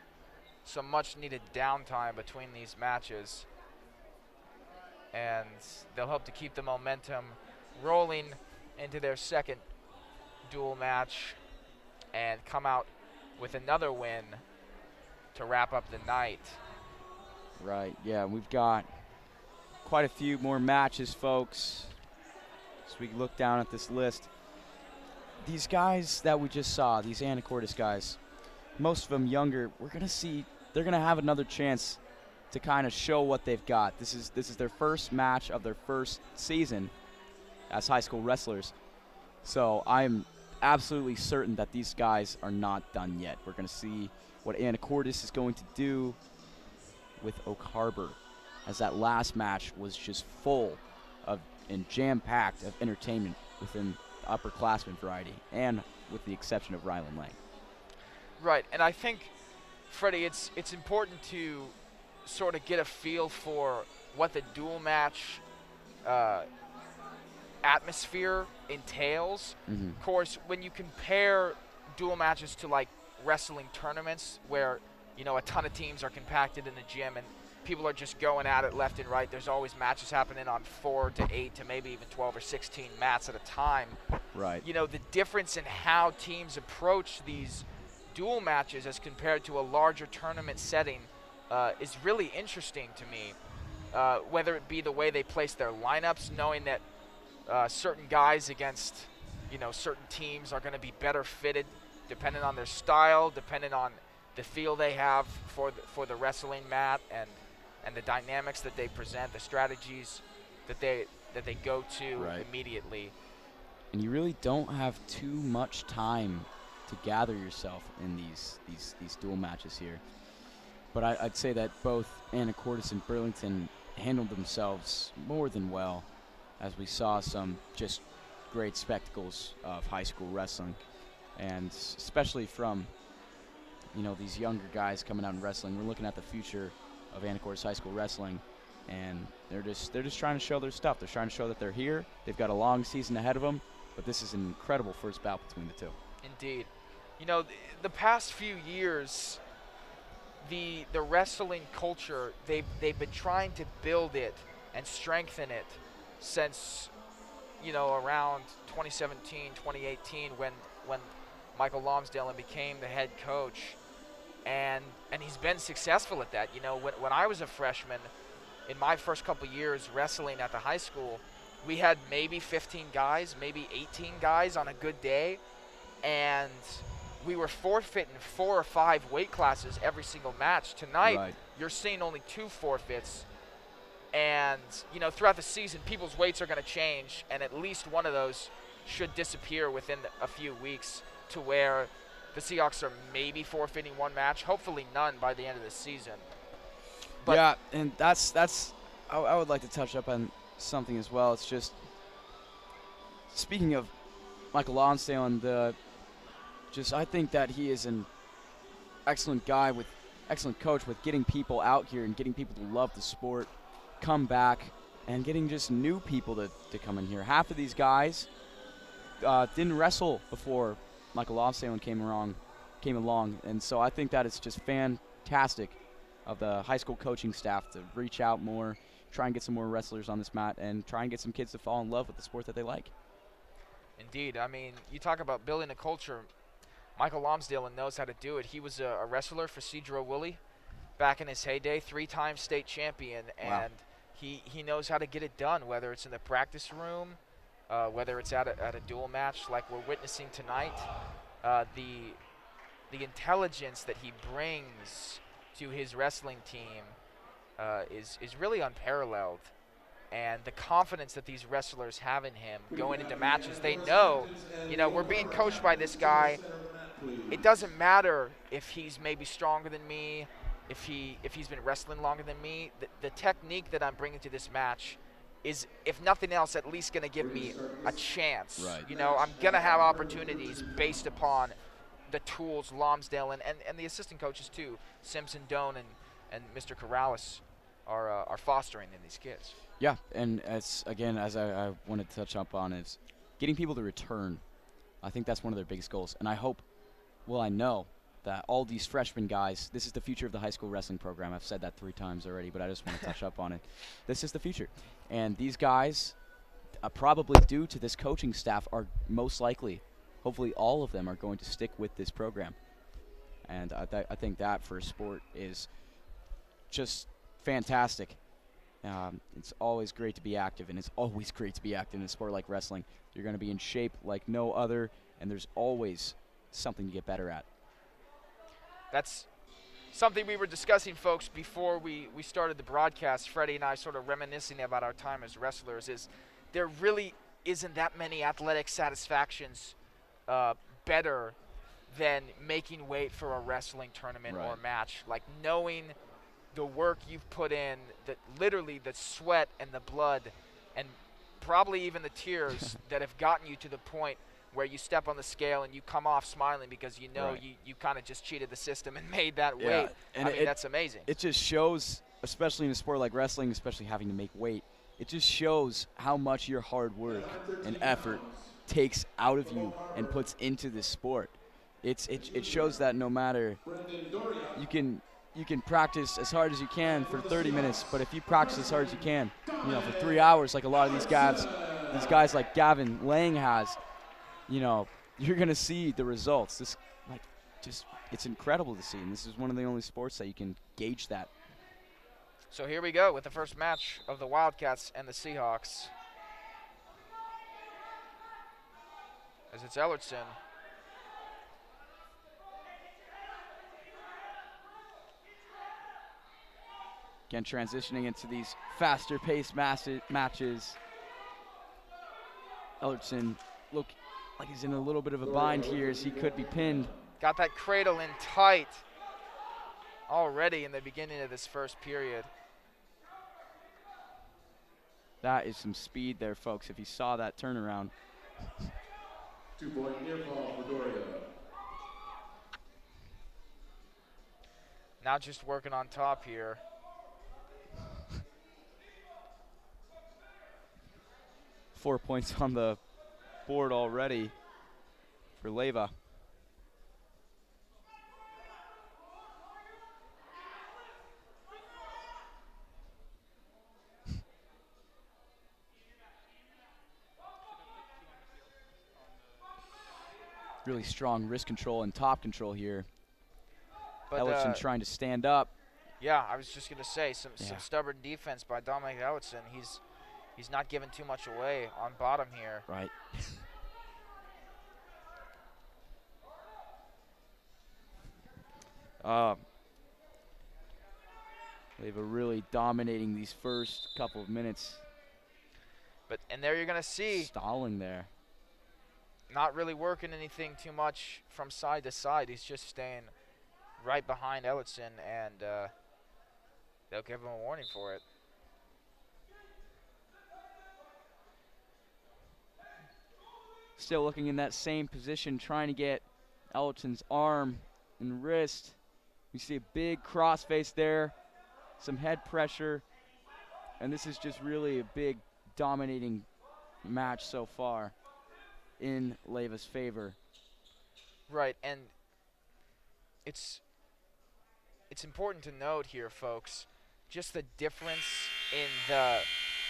much-needed downtime between these matches, and they'll hope to keep the momentum rolling into their second dual match and come out with another win to wrap up the night. Right, yeah, we've got quite a few more matches, folks. As we look down at this list, these guys that we just saw, these Anacortes guys, most of them younger, we're going to see they're going to have another chance to kind of show what they've got. This is their first match of their first season as high school wrestlers. So I'm absolutely certain that these guys are not done yet. We're going to see what Anacortes is going to do with Oak Harbor, as that last match was just full of and jam-packed of entertainment within the upperclassmen variety, and with the exception of Rylan Lang. Right, and I think, Freddie, it's important to sort of get a feel for what the dual match atmosphere entails. Mm-hmm. Of course, when you compare dual matches to like wrestling tournaments where a ton of teams are compacted in the gym and people are just going at it left and right. There's always matches happening on 4 to 8 to maybe even 12 or 16 mats at a time. Right. The difference in how teams approach these dual matches as compared to a larger tournament setting is really interesting to me. Whether it be the way they place their lineups, knowing that certain guys against certain teams are going to be better fitted depending on their style, depending on the feel they have for the wrestling mat, and and the dynamics that they present, the strategies that they go to Right. immediately. And you really don't have too much time to gather yourself in these dual matches here. But I'd say that both Anacortes and Burlington handled themselves more than well, as we saw some just great spectacles of high school wrestling, and especially from these younger guys coming out and wrestling. We're looking at the future of Anacortes high school wrestling, and they're just trying to show their stuff. They're trying to show that they're here. They've got a long season ahead of them, but this is an incredible first bout between the two. Indeed. The past few years, the wrestling culture, they've been trying to build it and strengthen it since around 2017, 2018, when Michael Lonsdale became the head coach, and he's been successful at that. When I was a freshman, in my first couple years wrestling at the high school, we had maybe 15 guys, maybe 18 guys on a good day, and we were forfeiting 4 or 5 weight classes every single match. Tonight, Right. You're seeing only 2 forfeits, and throughout the season, people's weights are going to change, and at least one of those should disappear within a few weeks, to where the Seahawks are maybe forfeiting 1 match, hopefully none by the end of the season. But yeah, and that's I would like to touch up on something as well. It's just, speaking of Michael Lonsdale, and I think that he is an excellent coach with getting people out here and getting people to love the sport, come back, and getting just new people to come in here. Half of these guys didn't wrestle before Michael Lonsdale came along, and so I think that it's just fantastic of the high school coaching staff to reach out more, try and get some more wrestlers on this mat, and try and get some kids to fall in love with the sport that they like. Indeed. I mean, you talk about building a culture. Michael Lonsdale knows how to do it. He was a wrestler for Cedro Woolley back in his heyday, 3-time state champion, and he knows how to get it done, whether it's in the practice room, whether it's at a dual match like we're witnessing tonight. The intelligence that he brings to his wrestling team is really unparalleled, and the confidence that these wrestlers have in him going into matches. They know, we're being coached by this guy. It doesn't matter if he's maybe stronger than me, if he's been wrestling longer than me. The technique that I'm bringing to this match is, if nothing else, at least going to give me a chance. Right. I'm going to have opportunities based upon the tools Lonsdale and the assistant coaches too, Simpson, Doan, and Mr. Corrales are fostering in these kids. Yeah, and as I wanted to touch up on, is getting people to return. I think that's one of their biggest goals, and I know that all these freshman guys, this is the future of the high school wrestling program. I've said that 3 times already, but I just want to touch up on it. This is the future, and these guys, probably due to this coaching staff, are most likely, hopefully all of them, are going to stick with this program. And I think that for a sport is just fantastic. It's always great to be active, and it's always great to be active in a sport like wrestling. You're going to be in shape like no other, and there's always something to get better at. That's something we were discussing, folks, before we started the broadcast. Freddie and I sort of reminiscing about our time as wrestlers. Is there really isn't that many athletic satisfactions better than making weight for a wrestling tournament or match, like knowing the work you've put in, that literally the sweat and the blood and probably even the tears that have gotten you to the point where you step on the scale and you come off smiling because you kind of just cheated the system and made that weight. And I mean, that's amazing. It just shows, especially in a sport like wrestling, especially having to make weight, it just shows how much your hard work and effort takes out of you and puts into this sport. It shows that no matter, you can practice as hard as you can for 30 minutes, but if you practice as hard as you can, for 3 hours, like a lot of these guys like Gavin Lang has, you're gonna see the results. It's incredible to see, and this is one of the only sports that you can gauge that. So here we go with the first match of the Wildcats and the Seahawks. As it's Ellertson. Again, transitioning into these faster-paced matches. Ellerson look like he's in a little bit of a bind here as he could be pinned. Got that cradle in tight already in the beginning of this first period. That is some speed there, folks, if you saw that turnaround. 2-point near ball for Doria. Now just working on top here. Four points on the board already for Leyva. Really strong wrist control and top control here. But Ellerson trying to stand up. Yeah, I was just gonna say some stubborn defense by Dominic Ellerson. He's not giving too much away on bottom here. Right. Leyva really dominating these first couple of minutes. And there you're gonna see stalling there. Not really working anything too much from side to side. He's just staying right behind Ellerson, and they'll give him a warning for it. Still looking in that same position, trying to get Ellerson's arm and wrist. We see a big crossface there, some head pressure, and this is just really a big dominating match so far in Leyva's favor. Right, and it's important to note here, folks, just the difference in the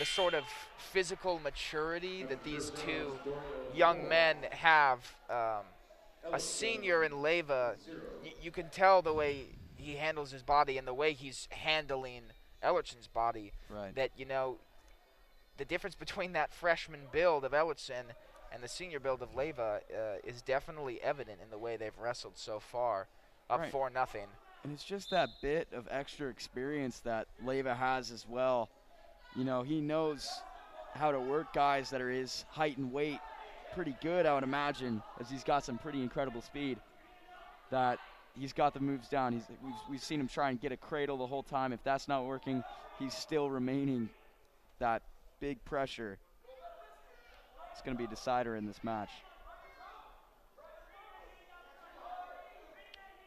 sort of physical maturity that these two young men have. A senior in Leyva, you can tell the way he handles his body and the way he's handling Ellerson's body. Right. That, you know, the difference between that freshman build of Ellerson and the senior build of Leyva is definitely evident in the way they've wrestled so far, up 4-0. And it's just that bit of extra experience that Leyva has as well. You know, he knows how to work guys that are his height and weight pretty good, I would imagine, as he's got some pretty incredible speed. That he's got the moves down. We've seen him try and get a cradle the whole time. If that's not working, he's still remaining that big pressure. It's going to be a decider in this match.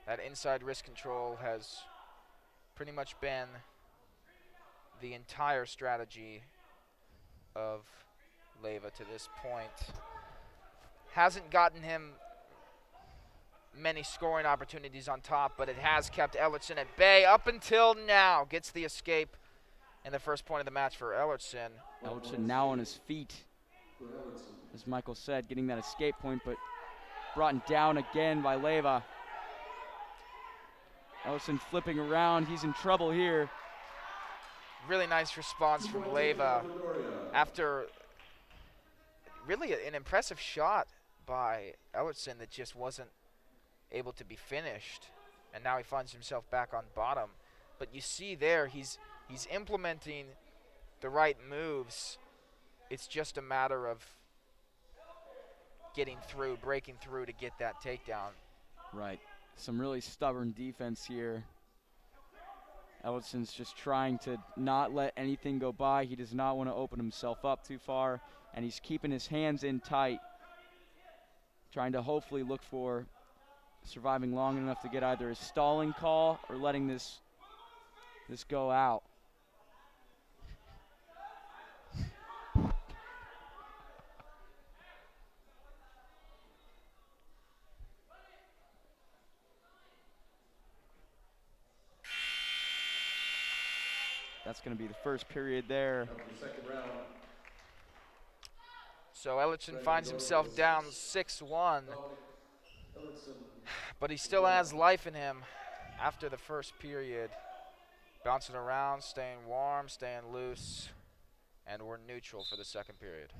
That inside wrist control has pretty much been the entire strategy of Leyva to this point. Hasn't gotten him many scoring opportunities on top, but it has kept Ellerson at bay up until now. Gets the escape in the first point of the match for Ellerson. Ellerson now on his feet, as Michael said, getting that escape point, but brought down again by Leyva. Ellerson flipping around. He's in trouble here. Really nice response from Leyva after really an impressive shot by Ellerson that just wasn't able to be finished, and now he finds himself back on bottom. But you see there, he's implementing the right moves. It's just a matter of getting through, breaking through to get that takedown. Right. Some really stubborn defense here. Ellerson's just trying to not let anything go by. He does not want to open himself up too far, and he's keeping his hands in tight, trying to hopefully look for surviving long enough to get either a stalling call or letting this go out. That's going to be the first period there. So Ellerson finds himself down 6-1, but he still has life in him after the first period. Bouncing around, staying warm, staying loose, and we're neutral for the second period.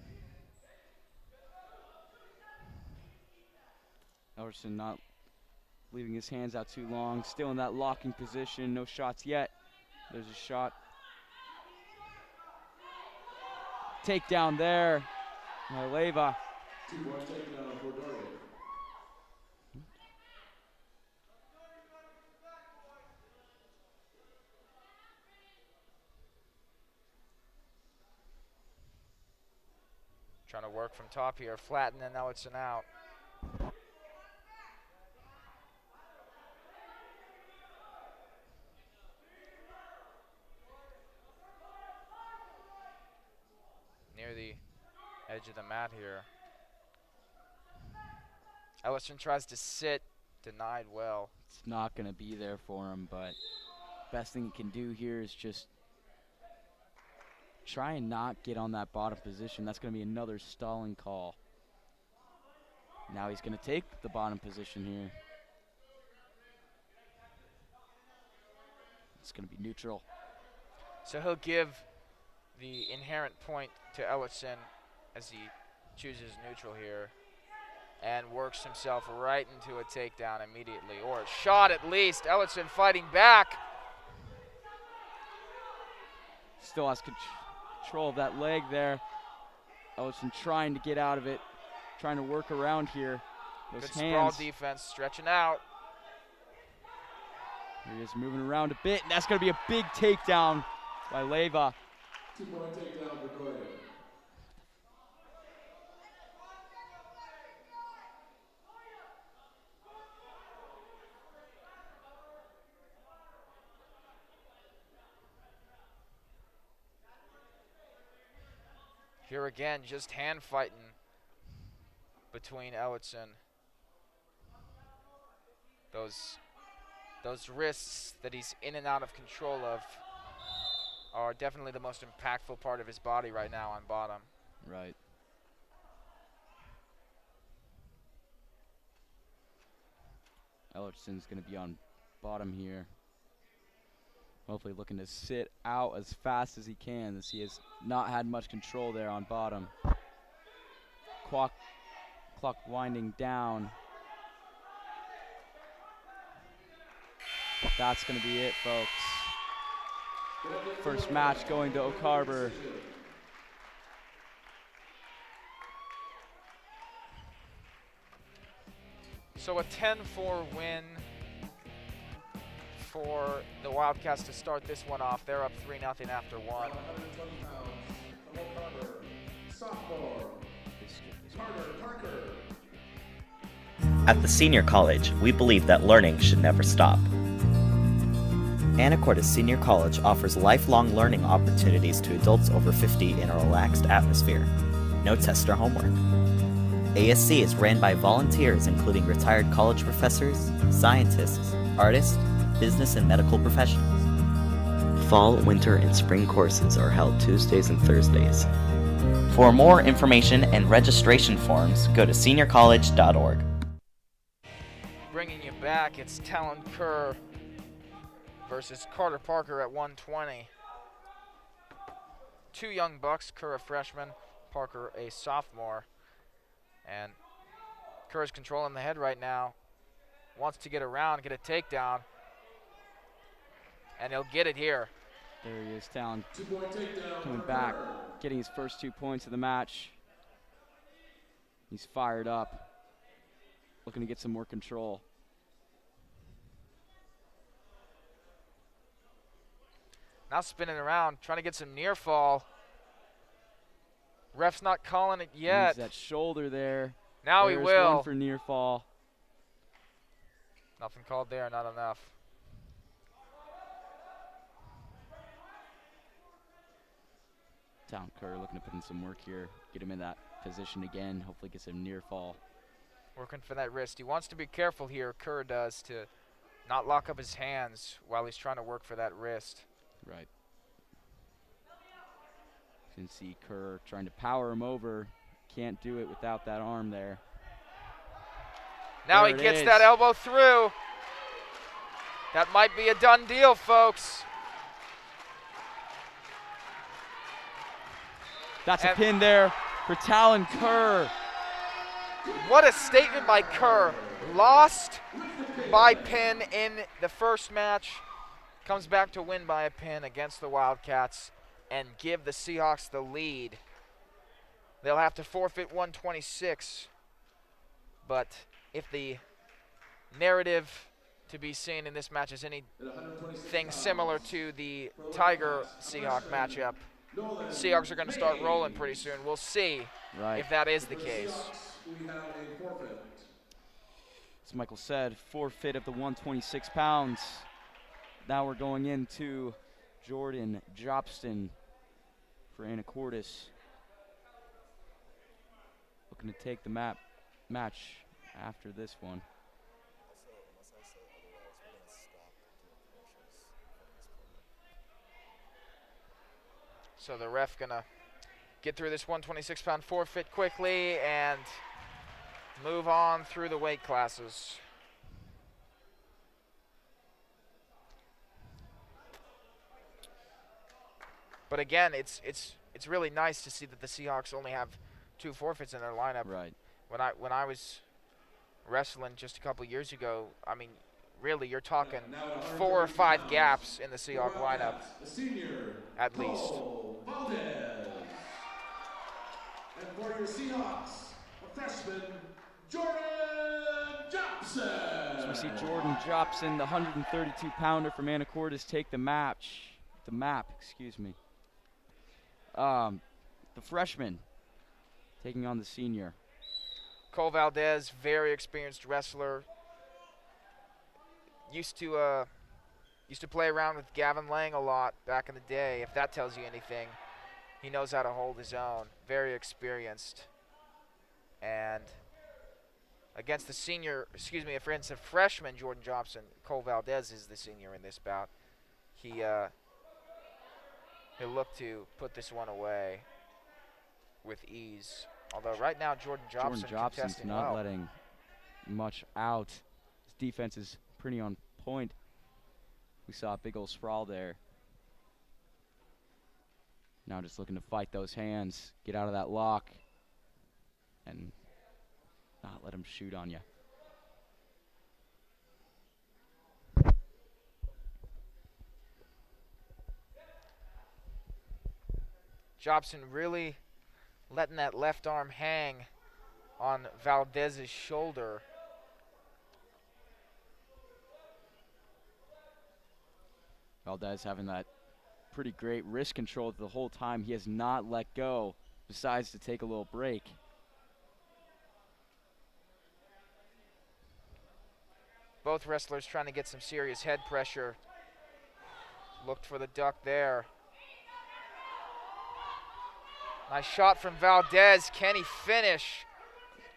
Ellerson not leaving his hands out too long, still in that locking position, no shots yet. There's a shot takedown there by Leyva. 2-point takedown for Darby. Trying to work from top here, flatten, and now it's an out. Near the edge of the mat here. Ellison tries to sit, denied well. It's not going to be there for him, but best thing he can do here is just try and not get on that bottom position. That's going to be another stalling call. Now he's going to take the bottom position here. It's going to be neutral. So he'll give the inherent point to Ellison as he chooses neutral here and works himself right into a takedown immediately, or a shot at least. Ellison fighting back. Still has control of that leg there. Ellison trying to get out of it, trying to work around here. Those Good hands. sprawl defense, stretching out. Here he is moving around a bit, and that's going to be a big takedown by Leyva. 2-point takedown recorded. Here again, just hand fighting between Ellison. Those wrists that he's in and out of control of are definitely the most impactful part of his body right now on bottom. Right. Ellison's going to be on bottom here. Hopefully looking to sit out as fast as he can, as he has not had much control there on bottom. Clock winding down. That's going to be it, folks. First match going to Oak Harbor. So a 10-4 win for the Wildcats to start this one off. They're up 3-0 after one. 120 pounds from Oak Harbor, sophomore, Carter Parker. At the senior college, we believe that learning should never stop. Anacortes Senior College offers lifelong learning opportunities to adults over 50 in a relaxed atmosphere. No test or homework. ASC is ran by volunteers including retired college professors, scientists, artists, business and medical professionals. Fall, winter, and spring courses are held Tuesdays and Thursdays. For more information and registration forms, go to seniorcollege.org. Bringing you back, it's Talon Kerr versus Carter Parker at 120. Two young bucks, Kerr a freshman, Parker a sophomore. And Kerr's controlling the head right now. Wants to get around, get a takedown. And he'll get it here. There he is, Talon 2-point takedown. coming back, getting his first 2 points of the match. He's fired up, looking to get some more control. Now spinning around, trying to get some near fall. Ref's not calling it yet. Use that shoulder there. Now There's he will. one for near fall. Nothing called there, not enough. Talon Kerr looking to put in some work here, get him in that position again, hopefully get some near fall. Working for that wrist. He wants to be careful here, Kerr does, to not lock up his hands while he's trying to work for that wrist. Right. You can see Kerr trying to power him over. Can't do it without that arm there. Now There he it gets is. that elbow through. That might be a done deal, folks. That's a And- pin there for Talon Kerr. What a statement by Kerr. Lost by pin in the first match. Comes back to win by a pin against the Wildcats and give the Seahawks the lead they'll have to forfeit 126. But if the narrative to be seen in this match is anything similar to the Tiger-Seahawk matchup, Seahawks are going to start rolling pretty soon. We'll see if that is the case. We have a forfeit. As Michael said, forfeit of the 126 pounds. Now we're going into Jordan Jobson for Anacortes. Looking to take the match after this one. So the ref gonna get through this 126-pound forfeit quickly and move on through the weight classes. But again, it's really nice to see that the Seahawks only have 2 forfeits in their lineup. Right. When I was wrestling just a couple years ago, I mean, really, you're talking 4 or 5 gaps in the Seahawk lineup, at least. Valdez. And for your Seahawks, a freshman, Jordan Jobson. So we see Jordan Jobson, the 132-pounder from Anacortes, take the map. The freshman taking on the senior. Cole Valdez, very experienced wrestler. Used to play around with Gavin Lang a lot back in the day, if that tells you anything. He knows how to hold his own. Very experienced. And against the freshman, Jordan Jobson, Cole Valdez is the senior in this bout. He'll look to put this one away with ease. Although right now Jordan Jobson's not letting much out. His defense is pretty on point. We saw a big old sprawl there. Now just looking to fight those hands, get out of that lock, and not let him shoot on you. Jobson really letting that left arm hang on Valdez's shoulder. Valdez having that pretty great wrist control the whole time. He has not let go, besides to take a little break. Both wrestlers trying to get some serious head pressure. Looked for the duck there. Nice shot from Valdez. Can he finish?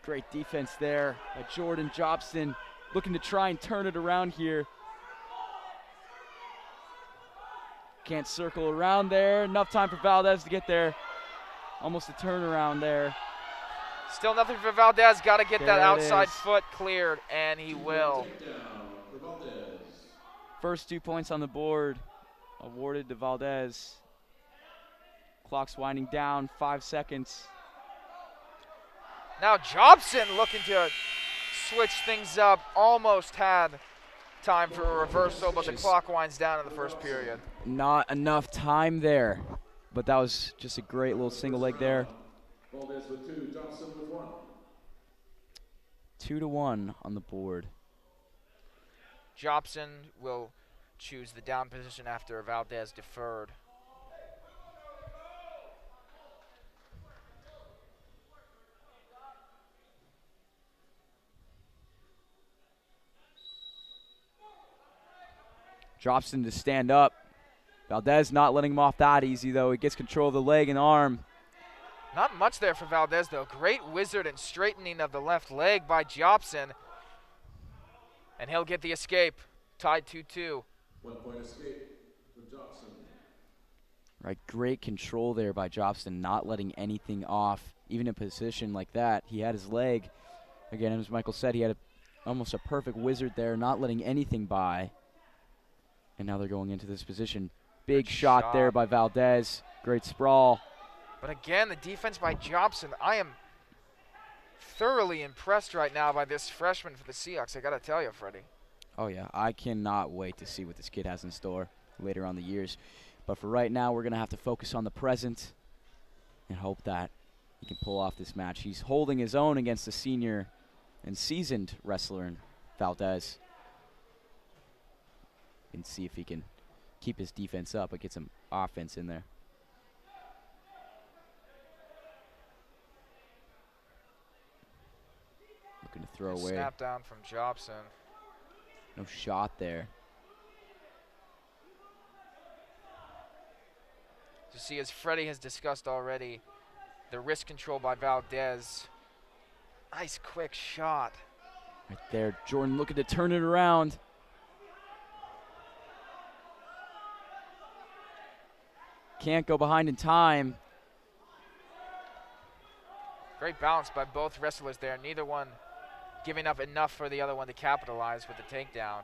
Great defense there by Jordan Jobson, looking to try and turn it around here. Can't circle around there. Enough time for Valdez to get there. Almost a turnaround there. Still nothing for Valdez. Got to get that outside foot cleared, and he will. First 2 points on the board awarded to Valdez. Clock's winding down, 5 seconds. Now Jobson looking to switch things up. Almost had time for a reversal, but the clock winds down in the first period. Not enough time there, but that was just a great little single leg there. 2-1 on the board. Jobson will choose the down position after Valdez deferred. Jobson to stand up. Valdez not letting him off that easy, though. He gets control of the leg and arm. Not much there for Valdez, though. Great wizard and straightening of the left leg by Jobson. And he'll get the escape. Tied 2-2. 1 point escape for Jobson. Right, great control there by Jobson, not letting anything off. Even in a position like that, he had his leg. Again, as Michael said, he had almost a perfect wizard there, not letting anything by. And now they're going into this position. Big shot there by Valdez. Great sprawl. But again, the defense by Jobson. I am thoroughly impressed right now by this freshman for the Seahawks. I got to tell you, Freddie. Oh, yeah. I cannot wait to see what this kid has in store later on the years. But for right now, we're going to have to focus on the present and hope that he can pull off this match. He's holding his own against the senior and seasoned wrestler in Valdez. And see if he can keep his defense up but get some offense in there. Looking to throw away. Snap down from Jobson. No shot there. To see, as Freddie has discussed already, the wrist control by Valdez. Nice quick shot. Right there, Jordan looking to turn it around. Can't go behind in time. Great balance by both wrestlers there. Neither one giving up enough for the other one to capitalize with the takedown.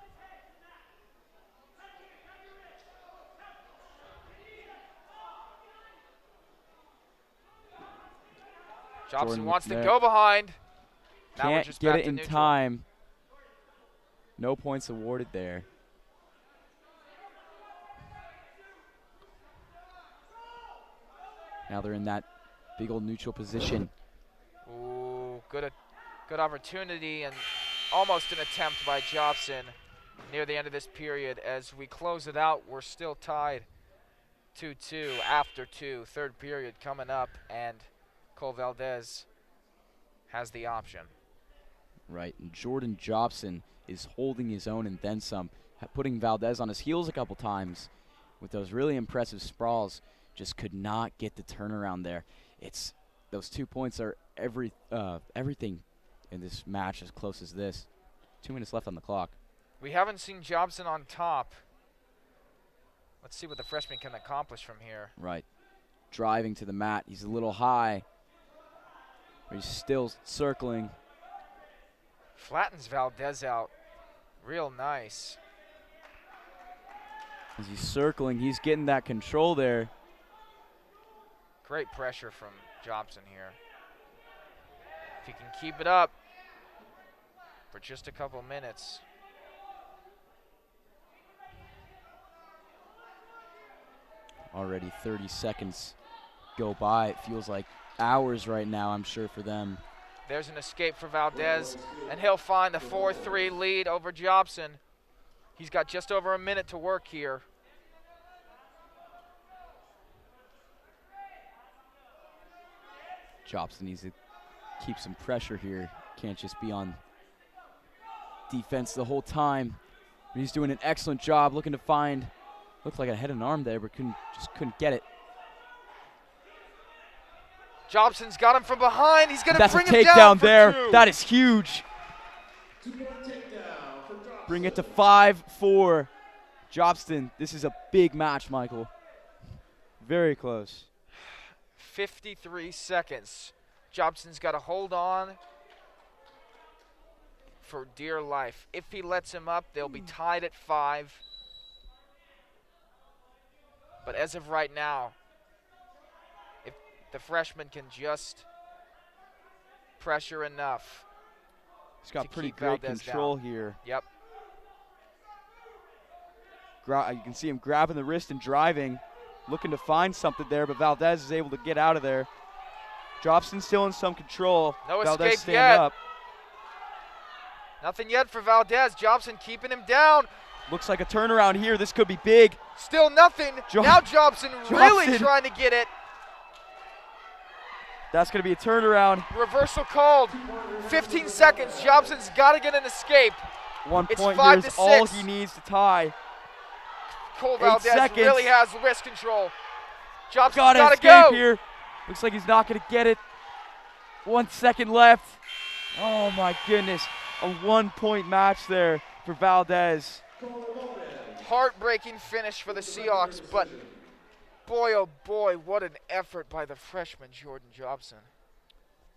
Jobson Jordan wants to there. go behind. Now we're Can't just get back it to in neutral. time. No points awarded there. Now they're in that big old neutral position. Ooh, good opportunity and almost an attempt by Jobson near the end of this period. As we close it out, we're still tied 2-2 after 2. Third period coming up, and Cole Valdez has the option. Right, and Jordan Jobson is holding his own and then some, putting Valdez on his heels a couple times with those really impressive sprawls. Just could not get the turnaround there. It's those 2 points are everything in this match as close as this. 2 minutes left on the clock. We haven't seen Jobson on top. Let's see what the freshman can accomplish from here. Right, driving to the mat. He's a little high, but he's still circling. Flattens Valdez out real nice. As he's circling, he's getting that control there. Great pressure from Jobson here. If he can keep it up for just a couple minutes. Already 30 seconds go by. It feels like hours right now, I'm sure, for them. There's an escape for Valdez, and he'll find the 4-3 lead over Jobson. He's got just over a minute to work here. Jobson needs to keep some pressure here. Can't just be on defense the whole time. But he's doing an excellent job looking to find, looked like a head and arm there, but just couldn't get it. Jobson's got him from behind. He's going to That's bring a him down takedown for there. 2. That is huge. Bring it to 5-4. Jobson, this is a big match, Michael. Very close. 53 seconds. Jobson's got to hold on for dear life. If he lets him up, they'll be tied at 5. But as of right now, if the freshman can just pressure enough. He's got to pretty keep great Valdez control down. here. Yep. You can see him grabbing the wrist and driving, looking to find something there, but Valdez is able to get out of there. Jobson still in some control. No Valdez escape stand yet. up. Nothing yet for Valdez. Jobson keeping him down. Looks like a turnaround here. This could be big. Still nothing. Now Jobson really trying to get it. That's going to be a turnaround. Reversal called. 15 seconds. Jobson's got to get an escape. 1 It's point 5 here to is all 6. he needs to tie. Cole 8 Valdez seconds. really has wrist control. Jobson's Got to got to escape go. here. Looks like he's not going to get it. 1 second left. Oh my goodness. A 1 point match there for Valdez. Heartbreaking finish for the Seahawks, but boy, oh boy, what an effort by the freshman Jordan Jobson.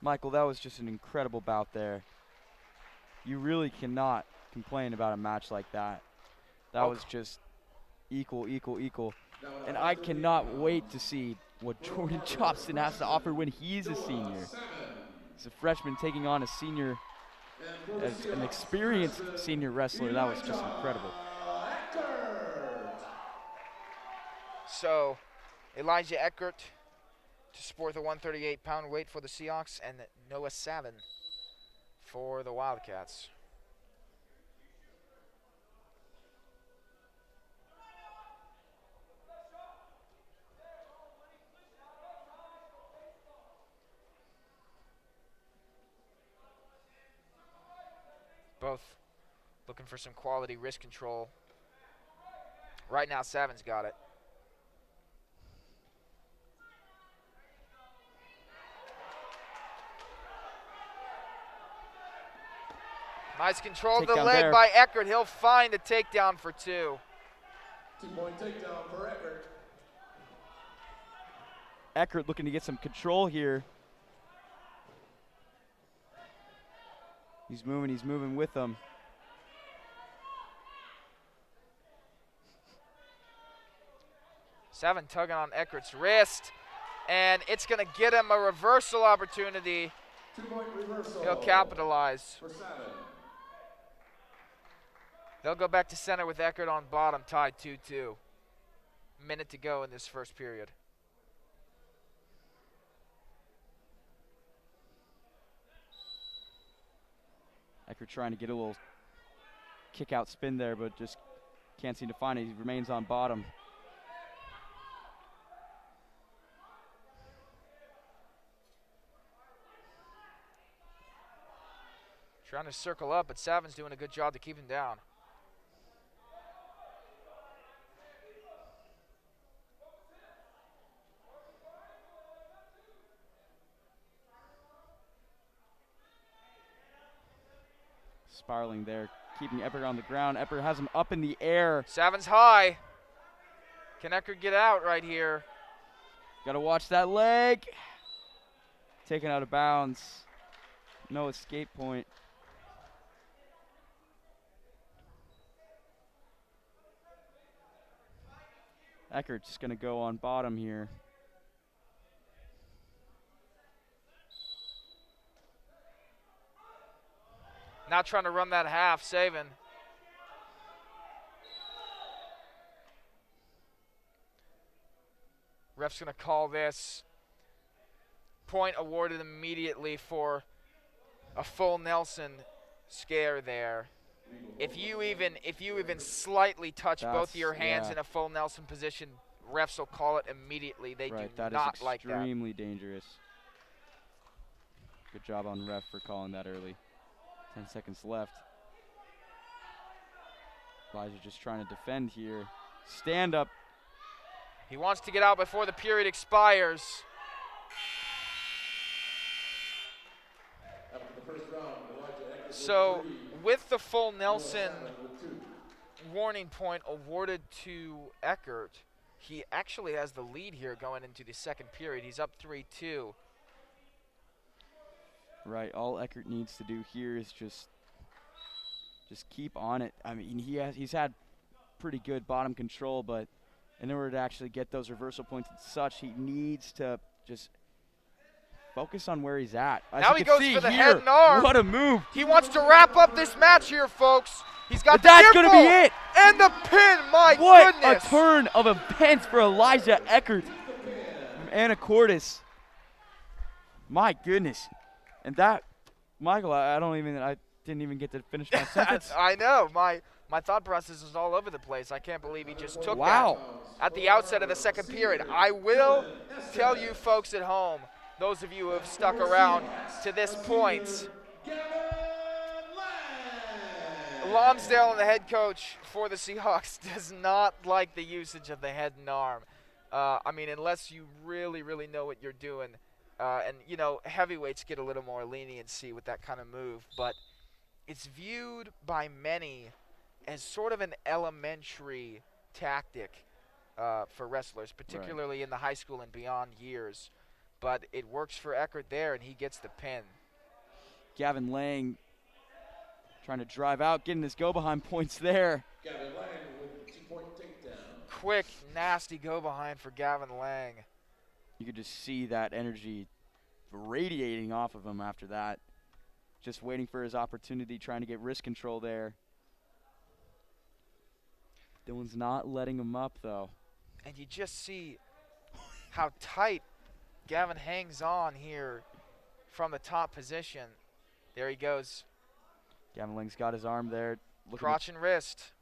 Michael, that was just an incredible bout there. You really cannot complain about a match like that. That was just equal. And I cannot wait to see what Jordan Jobson has to offer when he's a senior. He's a freshman taking on a senior, an experienced senior wrestler. That was just incredible. So, Elijah Eckert to sport the 138-pound weight for the Seahawks, and Noah Savin for the Wildcats. Both looking for some quality wrist control. Right now, Savin's got it. Nice control of the Takedown leg there. by Eckert. He'll find a takedown for 2. 2-point takedown for Eckert. Eckert looking to get some control here. He's moving with them. Savin tugging on Eckert's wrist, and it's going to get him a reversal opportunity. 2-point reversal. He'll capitalize. For Savin. They'll go back to center with Eckert on bottom, tied 2-2. Minute to go in this first period. Eckert trying to get a little kick out spin there, but just can't seem to find it. He remains on bottom. Trying to circle up, but Savin's doing a good job to keep him down. Spiraling there, keeping Eckert on the ground. Eckert has him up in the air. Savin's high. Can Eckert get out right here? Gotta watch that leg. Taken out of bounds. No escape point. Eckert's gonna go on bottom here. Now trying to run that half, Savin. Ref's gonna call this. Point awarded immediately for a full Nelson scare there. If you even slightly touch both of your hands in a full Nelson position, refs will call it immediately. They do not like that. That is extremely dangerous. Good job on ref for calling that early. 10 seconds left. Elijah just trying to defend here. Stand up. He wants to get out before the period expires. After the first round, Elijah Eckert So with the full Nelson warning point awarded to Eckert, he actually has the lead here going into the second period. He's up 3-2. Right, all Eckert needs to do here is just keep on it. I mean, he's had pretty good bottom control, but in order to actually get those reversal points and such, he needs to just focus on where he's at. As now you he can goes see for the here, head and arm. What a move. He wants to wrap up this match here, folks. He's got the that's going to be it. And the pin, my what goodness. A turn of events for Elijah Eckert from Anacortes. My goodness. And that, Michael, I didn't even get to finish my sentence. I know. My thought process is all over the place. I can't believe he just took that at the outset of the second period. I will tell you folks at home, those of you who have stuck around to this point, Lonsdale, the head coach for the Seahawks, does not like the usage of the head and arm. I mean, unless you really, really know what you're doing. And, you know, heavyweights get a little more leniency with that kind of move. But it's viewed by many as sort of an elementary tactic for wrestlers, particularly in the high school and beyond years. But it works for Eckert there, and he gets the pin. Gavin Lang trying to drive out, getting his go-behind points there. Gavin Lang with a 2-point takedown. Quick, nasty go-behind for Gavin Lang. You could just see that energy radiating off of him after that. Just waiting for his opportunity, trying to get wrist control there. Dylan's not letting him up, though. And you just see how tight Gavin hangs on here from the top position. There he goes. Gavin Lang's got his arm there. Crotch and wrist.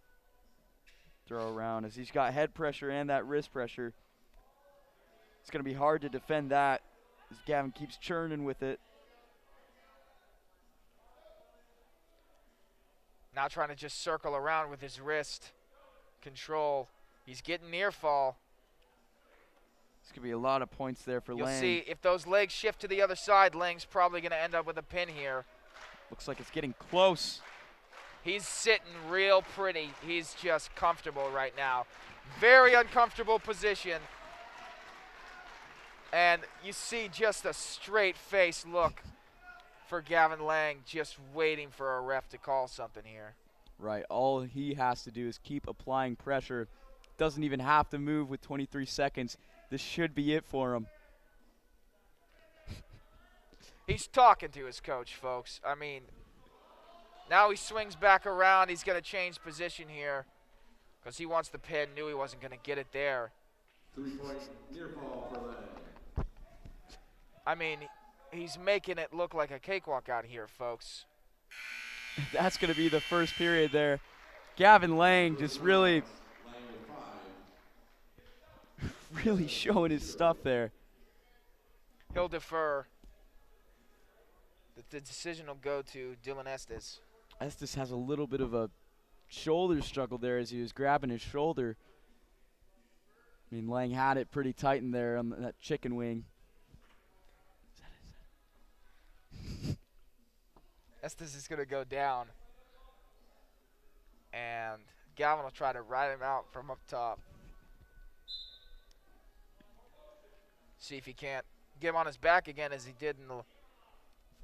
Throw around as he's got head pressure and that wrist pressure. It's going to be hard to defend that as Gavin keeps churning with it. Now trying to just circle around with his wrist control. He's getting near fall. This could be a lot of points there for You'll Lang. see if those legs shift to the other side, Lang's probably going to end up with a pin here. Looks like it's getting close. He's sitting real pretty. He's just comfortable right now. Very uncomfortable position. And you see just a straight face look for Gavin Lang, just waiting for a ref to call something here. Right, all he has to do is keep applying pressure. Doesn't even have to move with 23 seconds. This should be it for him. He's talking to his coach, folks. I mean, now he swings back around. He's going to change position here because he wants the pin. Knew he wasn't going to get it there. 3-point near fall for Lang. I mean, he's making it look like a cakewalk out here, folks. That's going to be the first period there. Gavin Lang just really showing his stuff there. He'll defer. The decision will go to Dylan Estes. Estes has a little bit of a shoulder struggle there as he was grabbing his shoulder. I mean, Lang had it pretty tight in there on that chicken wing. Estes is going to go down. And Gavin will try to ride him out from up top. See if he can't get him on his back again as he did in the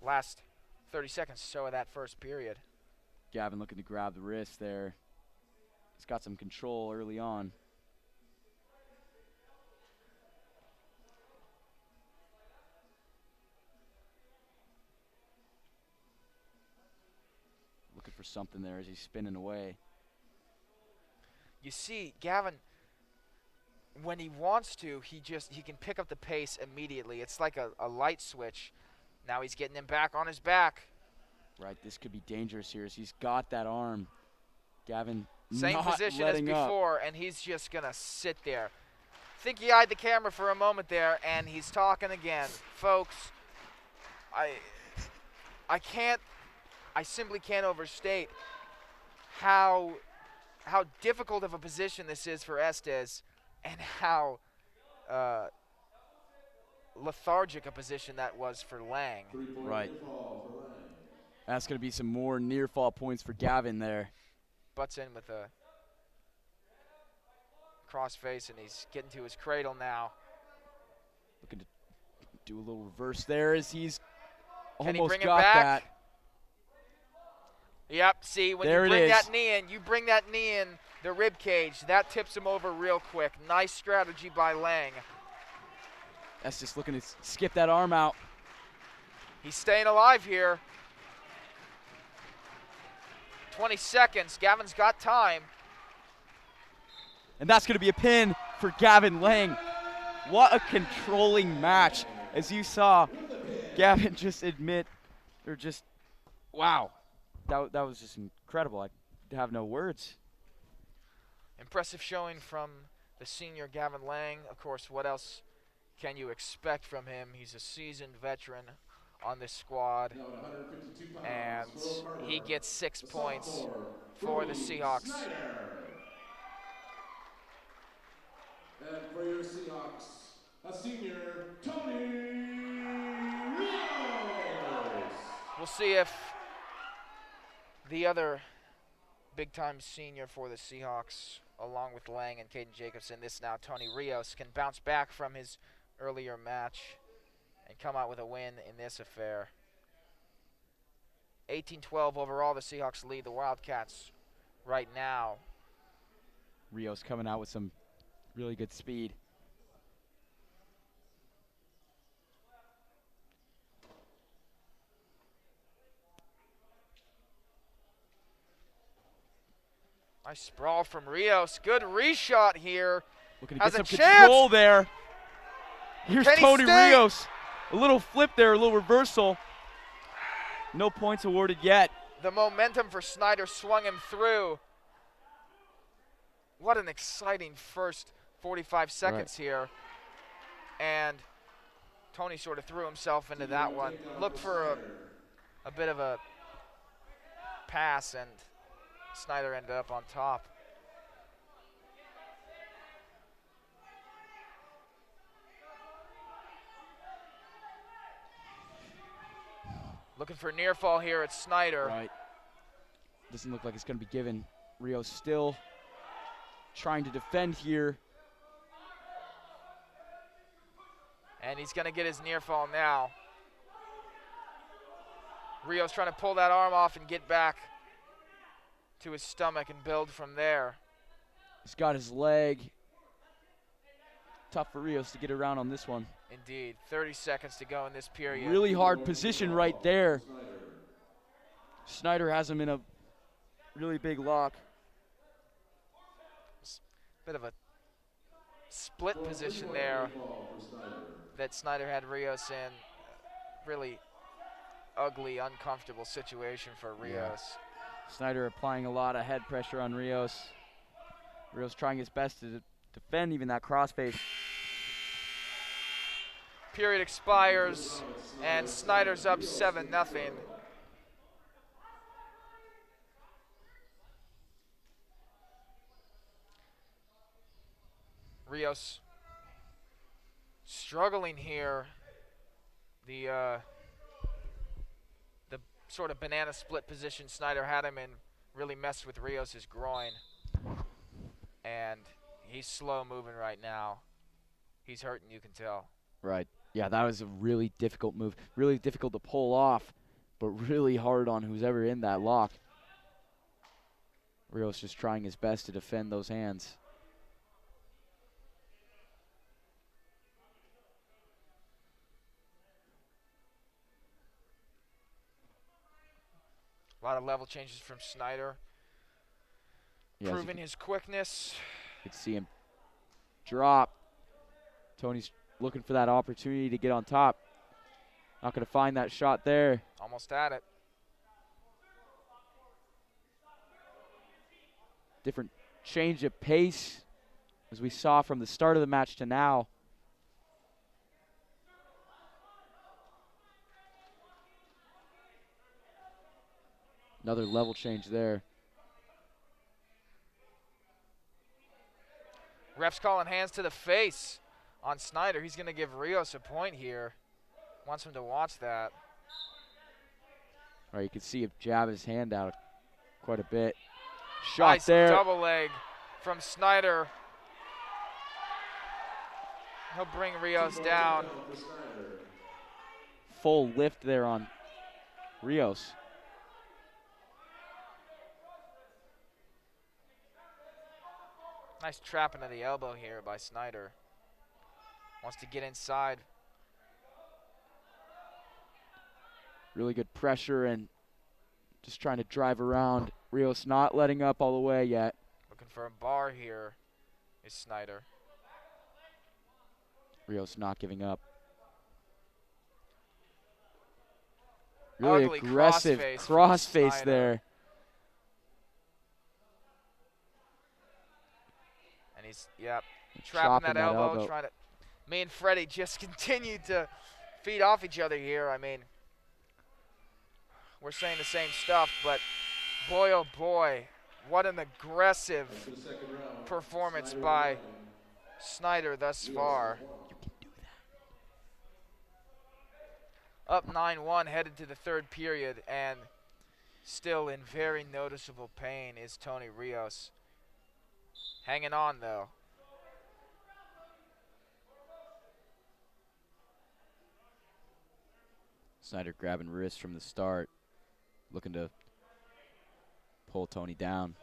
last 30 seconds or so of that first period. Gavin looking to grab the wrist there. He's got some control early on. Looking for something there as he's spinning away. You see, Gavin, when he wants to, he can pick up the pace immediately. It's like a light switch. Now he's getting him back on his back. Right, this could be dangerous here as he's got that arm. Gavin Same not position as letting before, and he's just going to sit there. I think he eyed the camera for a moment there, and he's talking again. Folks, I simply can't overstate how difficult of a position this is for Estes and how lethargic a position that was for Lang. Right. That's going to be some more near fall points for Gavin there. Butts in with a cross face, and he's getting to his cradle now. Looking to do a little reverse there as he's Can he almost bring it got back? that. Yep, see, when There you it bring is. that knee in, the rib cage, that tips him over real quick. Nice strategy by Lang. That's just looking to skip that arm out. He's staying alive here. 20 seconds. Gavin's got time. And that's going to be a pin for Gavin Lang. What a controlling match. As you saw, Gavin just wow. That was just incredible. I have no words. Impressive showing from the senior Gavin Lang. Of course, what else can you expect from him? He's a seasoned veteran on this squad. And he gets 6 points for the Seahawks. And for your Seahawks, a senior, Tony Rios. We'll see if the other big-time senior for the Seahawks, along with Lang and Caden Jacobson, this now Tony Rios, can bounce back from his earlier match and come out with a win in this affair. 18-12 overall, the Seahawks lead the Wildcats right now. Rios coming out with some really good speed. Nice sprawl from Rios. Good reshot here. Looking to Has get a some chance. control there. Here's Can he Tony stay? Rios. A little flip there, a little reversal. No points awarded yet. The momentum for Snyder swung him through. What an exciting first 45 seconds here. And Tony sort of threw himself into that one. Looked for a bit of a pass, and Snyder ended up on top. Looking for near fall here at Snyder. Right. Doesn't look like it's going to be given. Rios still trying to defend here. And he's going to get his near fall now. Rios trying to pull that arm off and get back to his stomach and build from there. He's got his leg. Tough for Rios to get around on this one. Indeed. 30 seconds to go in this period. Really hard position right there. Snyder has him in a really big lock. Bit of a split position there that Snyder had Rios in. Really ugly, uncomfortable situation for Rios. Yeah. Snyder applying a lot of head pressure on Rios. Rios trying his best to defend even that crossface. Period expires, and Snyder's up 7-0. Rios struggling here. The sort of banana split position Snyder had him in really messed with Rios' groin. And he's slow moving right now. He's hurting, you can tell. Right. Yeah, that was a really difficult move. Really difficult to pull off, but really hard on who's ever in that lock. Rios just trying his best to defend those hands. A lot of level changes from Snyder. Yeah, proving his quickness. You can see him drop. Tony's looking for that opportunity to get on top. Not going to find that shot there. Almost at it. Different change of pace as we saw from the start of the match to now. Another level change there. Ref's calling hands to the face on Snyder. He's going to give Rios a point here. Wants him to watch that. All right, you can see him jab his hand out quite a bit. Shot nice there. Double leg from Snyder. He'll bring Rios down. Full lift there on Rios. Nice trap into the elbow here by Snyder. Wants to get inside. Really good pressure and just trying to drive around. Rios not letting up all the way yet. Looking for a bar here is Snyder. Rios not giving up. Really Ugly aggressive crossface there. And he's, trapping Chopping that elbow. Trying to. Me and Freddie just continued to feed off each other here. I mean, we're saying the same stuff, but boy, oh boy, what an aggressive performance by Snyder thus far. Up 9-1, headed to the third period, and still in very noticeable pain is Tony Rios. Hanging on, though. Snyder grabbing wrist from the start, looking to pull Tony down.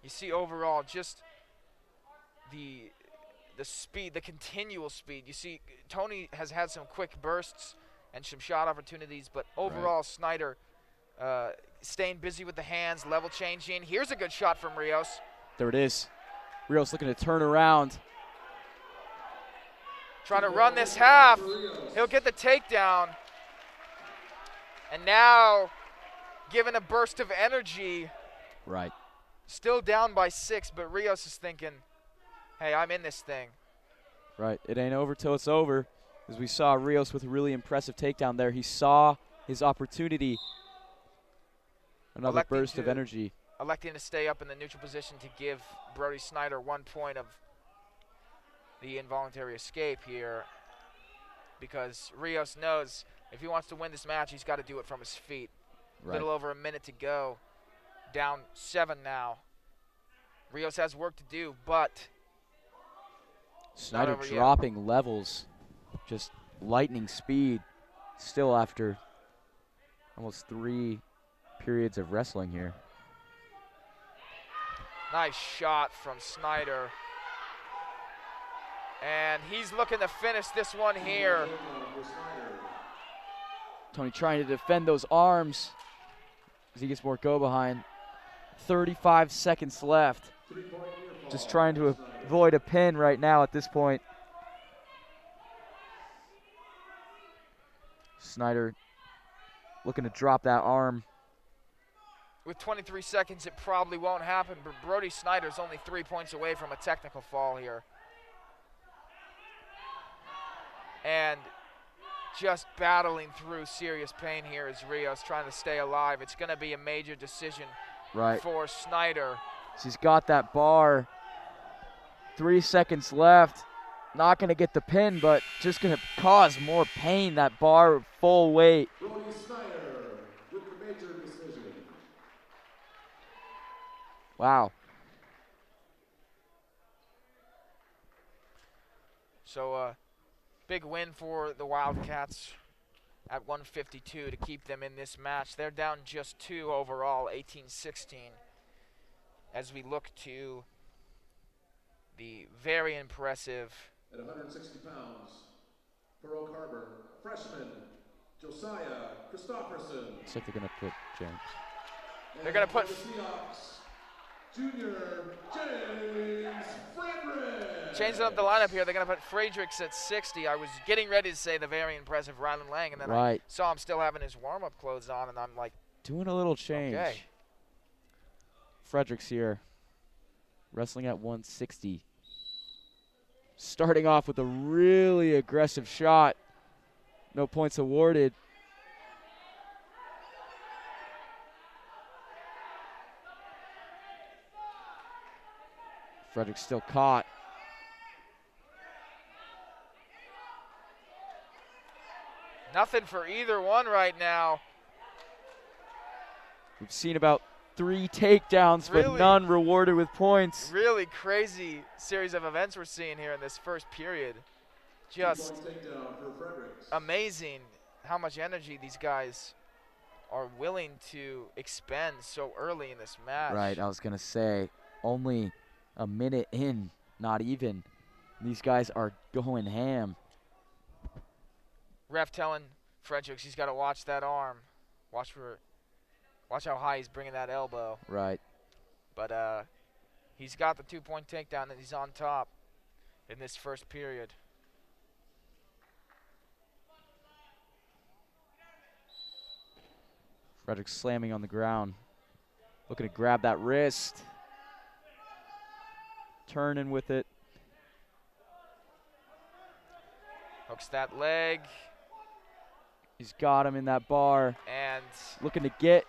You see overall just the speed, the continual speed. You see Tony has had some quick bursts and some shot opportunities, but overall Snyder staying busy with the hands, level changing. Here's a good shot from Rios. There it is. Rios looking to turn around. trying to run this half. He'll get the takedown. And now, given a burst of energy. Right. Still down by 6, but Rios is thinking, hey, I'm in this thing. Right. It ain't over till it's over. As we saw Rios with a really impressive takedown there. He saw his opportunity. Another burst of energy. Electing to stay up in the neutral position to give Brody Snyder 1 point of the involuntary escape here, because Rios knows if he wants to win this match, he's got to do it from his feet. Right. Little over a minute to go. Down 7 now. Rios has work to do, but Snyder dropping levels, just lightning speed, still after almost 3 periods of wrestling here. Nice shot from Snyder. And he's looking to finish this one here. Tony trying to defend those arms as he gets more go behind. 35 seconds left. Just trying to avoid a pin right now at this point. Snyder looking to drop that arm. With 23 seconds, it probably won't happen, but Brody Snyder's only 3 points away from a technical fall here. And just battling through serious pain here is Rios trying to stay alive. It's going to be a major decision for Snyder. He's got that bar. 3 seconds left. Not going to get the pin, but just going to cause more pain. That bar full weight. Brody Snyder with the major decision. Wow. So big win for the Wildcats at 152 to keep them in this match. They're down just 2 overall, 18-16. As we look to the very impressive. At 160 pounds, for Oak Harbor, freshman Josiah Christopherson. Looks like they're going to put James. They're going to put the Seahawks, Junior James Frederick. Changing up the lineup here, they're going to put Friedrichs at 60. I was getting ready to say the very impressive Rylan Lang, and then I saw him still having his warm-up clothes on, and I'm like, doing a little change. Okay. Fredericks here, wrestling at 160. Starting off with a really aggressive shot. No points awarded. Fredericks still caught. Nothing for either one right now. We've seen about 3 takedowns, but none rewarded with points. Really crazy series of events we're seeing here in this first period. Just amazing how much energy these guys are willing to expend so early in this match. Right, I was going to say, only a minute in, not even. These guys are going ham. Ref telling Fredericks he's got to watch that arm. Watch how high he's bringing that elbow. Right. But he's got the 2-point takedown, and he's on top in this first period. Fredericks slamming on the ground. Looking to grab that wrist. Turning with it. Hooks that leg. He's got him in that bar. And looking to get.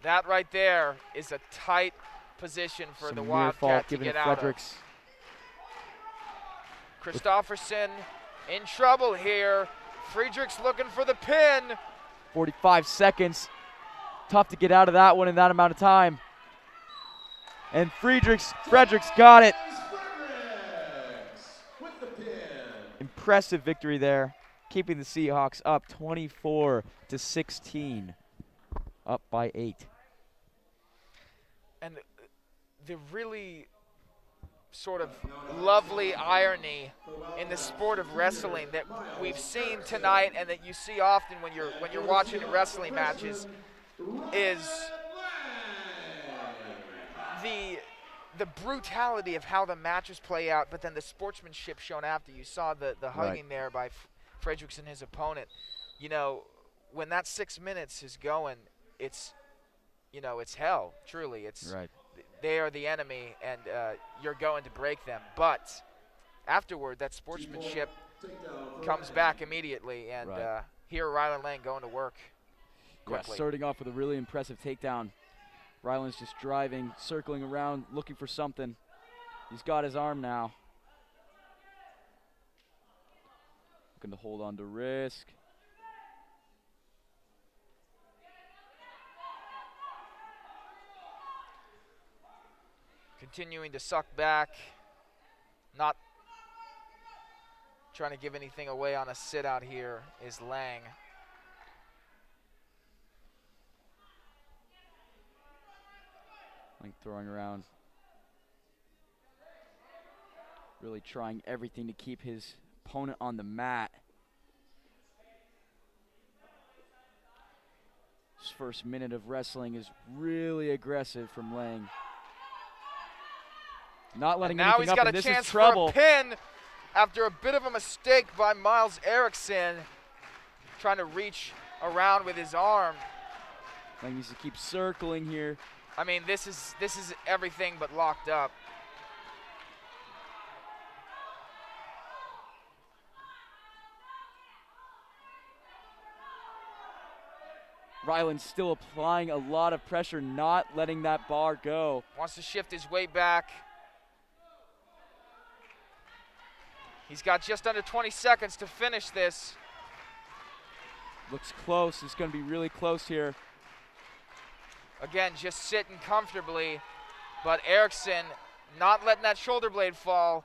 That right there is a tight position for the Wildcat to get out of. Christopherson in trouble here. Friedrichs looking for the pin. 45 seconds. Tough to get out of that one in that amount of time. And Fredericks got it. Impressive victory there, keeping the Seahawks up 24-16, up by 8. And the really sort of lovely irony in the sport of wrestling that we've seen tonight, and that you see often when you're watching wrestling matches, is the brutality of how the matches play out, but then the sportsmanship shown after. You saw the hugging there by Fredericks and his opponent. You know, when that 6 minutes is going, it's, you know, it's hell. Truly, it's they are the enemy, and you're going to break them. But afterward, that sportsmanship comes back immediately, and here Ryland Lang going to work quickly. Yeah, starting off with a really impressive takedown. Ryland's just driving, circling around, looking for something. He's got his arm now. Looking to hold on to risk. Continuing to suck back, not trying to give anything away on a sit out here is Lang. Lang throwing around. Really trying everything to keep his opponent on the mat. This first minute of wrestling is really aggressive from Lang. Not letting now anything he's got up, a and chance this is trouble. for a pin after a bit of a mistake by Miles Erickson, trying to reach around with his arm. Lang needs to keep circling here. I mean, this is everything but locked up. Ryland's still applying a lot of pressure, not letting that bar go. Wants to shift his weight back. He's got just under 20 seconds to finish this. Looks close. It's going to be really close here. Again, just sitting comfortably, but Erickson not letting that shoulder blade fall.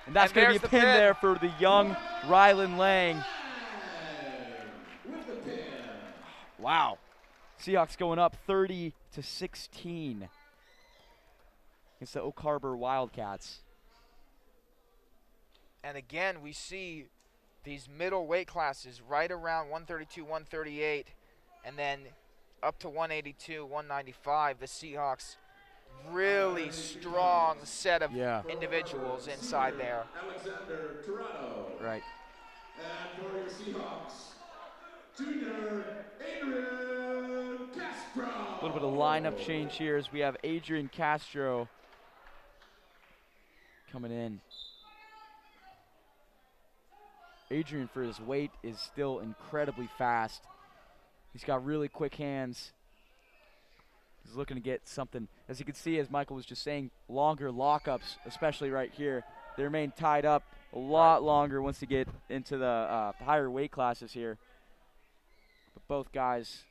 And that's going to be a pin there for the young Ryland Lang. Wow. Seahawks going up 30-16 against the Oak Harbor Wildcats. And again, we see these middle weight classes right around 132, 138, and then up to 182, 195. The Seahawks, really strong set of individuals inside there. Alexander Toronto. Right. And for your Seahawks, Junior Adrian Castro. A little bit of lineup change here as we have Adrian Castro coming in. Adrian, for his weight, is still incredibly fast. He's got really quick hands. He's looking to get something. As you can see, as Michael was just saying, longer lockups, especially right here. They remain tied up a lot longer once you get into the higher weight classes here. But both guys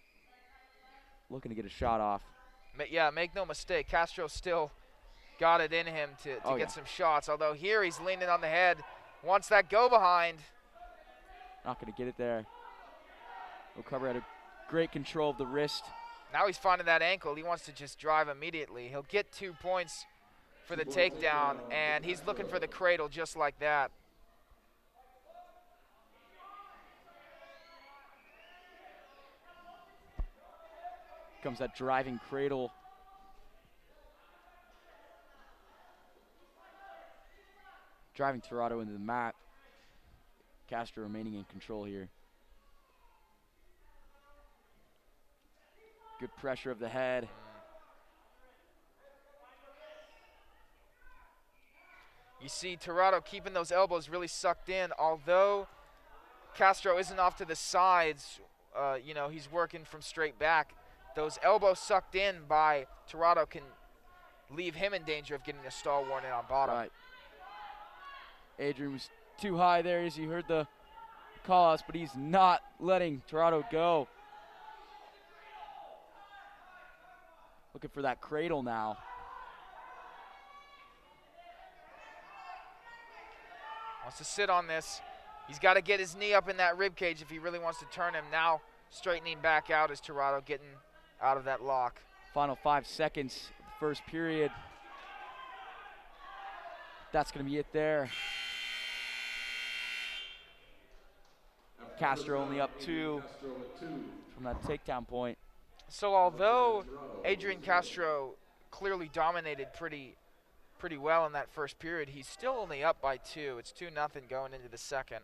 looking to get a shot off. Yeah, make no mistake, Castro still got it in him to get some shots, although here he's leaning on the head. Wants that go behind. Not going to get it there. O'Cover had a great control of the wrist. Now he's finding that ankle. He wants to just drive immediately. He'll get 2 points for the takedown, and he's looking for the cradle just like that. Comes that driving cradle. Driving Toronto into the mat. Castro remaining in control here. Good pressure of the head. You see Toronto keeping those elbows really sucked in, although Castro isn't off to the sides. You know, he's working from straight back. Those elbows sucked in by Toronto can leave him in danger of getting a stall warning on bottom. Right. Adrian was too high there as you heard the call-outs, but he's not letting Toronto go. Looking for that cradle now. Wants to sit on this. He's got to get his knee up in that rib cage if he really wants to turn him. Now straightening back out as Toronto getting out of that lock. Final 5 seconds of the first period. That's going to be it there. Castro only up 2 from that takedown point. So although Adrian Castro clearly dominated pretty well in that first period. He's still only up by 2. It's 2-0 going into the second.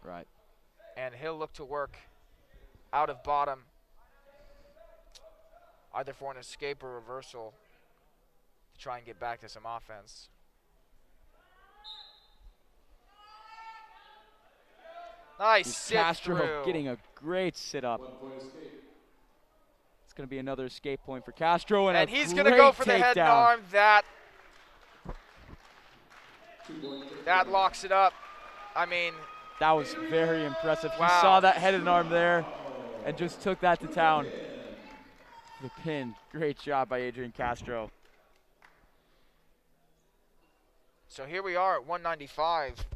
Right. And he'll look to work out of bottom, either for an escape or reversal, to try and get back to some offense. Nice sit Castro through. getting a great sit up. It's going to be another escape point for Castro, and he's going to to go for the head and arm. That locks it up. I mean, that was very impressive. Wow. He saw that head and arm there and just took that to town. The pin. Great job by Adrian Castro. So here we are at 195.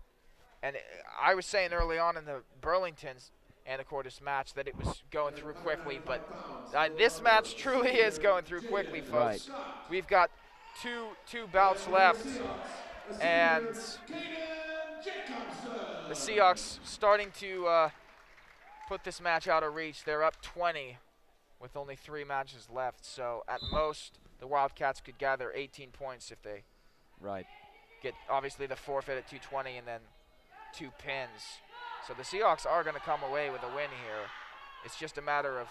And I was saying early on in the Burlington's Anacortes match that it was going through quickly, but this match truly is going through quickly, folks. Right. We've got two bouts left, and the Seahawks starting to put this match out of reach. They're up 20 with only 3 matches left, so at most the Wildcats could gather 18 points if they get, obviously, the forfeit at 220 and then 2 pins. So the Seahawks are going to come away with a win here. It's just a matter of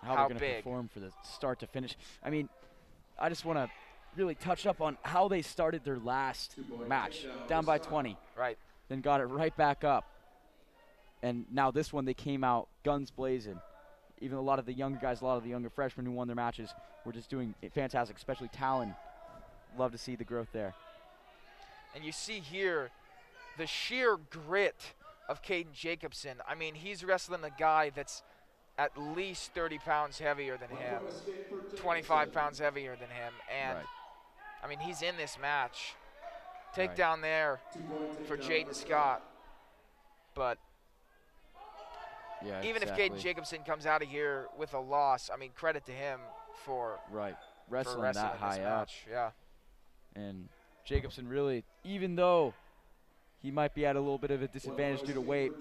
how they're going to perform for the start to finish. I mean, I just want to really touch up on how they started their last match, down by 20. Right. Then got it right back up. And now this one, they came out guns blazing. Even a lot of the younger guys, a lot of the younger freshmen who won their matches were just doing fantastic, especially Talon. Love to see the growth there. And you see here the sheer grit of Caden Jacobson. I mean, he's wrestling a guy that's at least 30 pounds heavier than him, 25 pounds heavier than him. And, I mean, he's in this match. Take down there for Jaden Scott. But even if Caden Jacobson comes out of here with a loss, I mean, credit to him for wrestling that high up. Match. Yeah. And Jacobson really, even though he might be at a little bit of a disadvantage due to weight,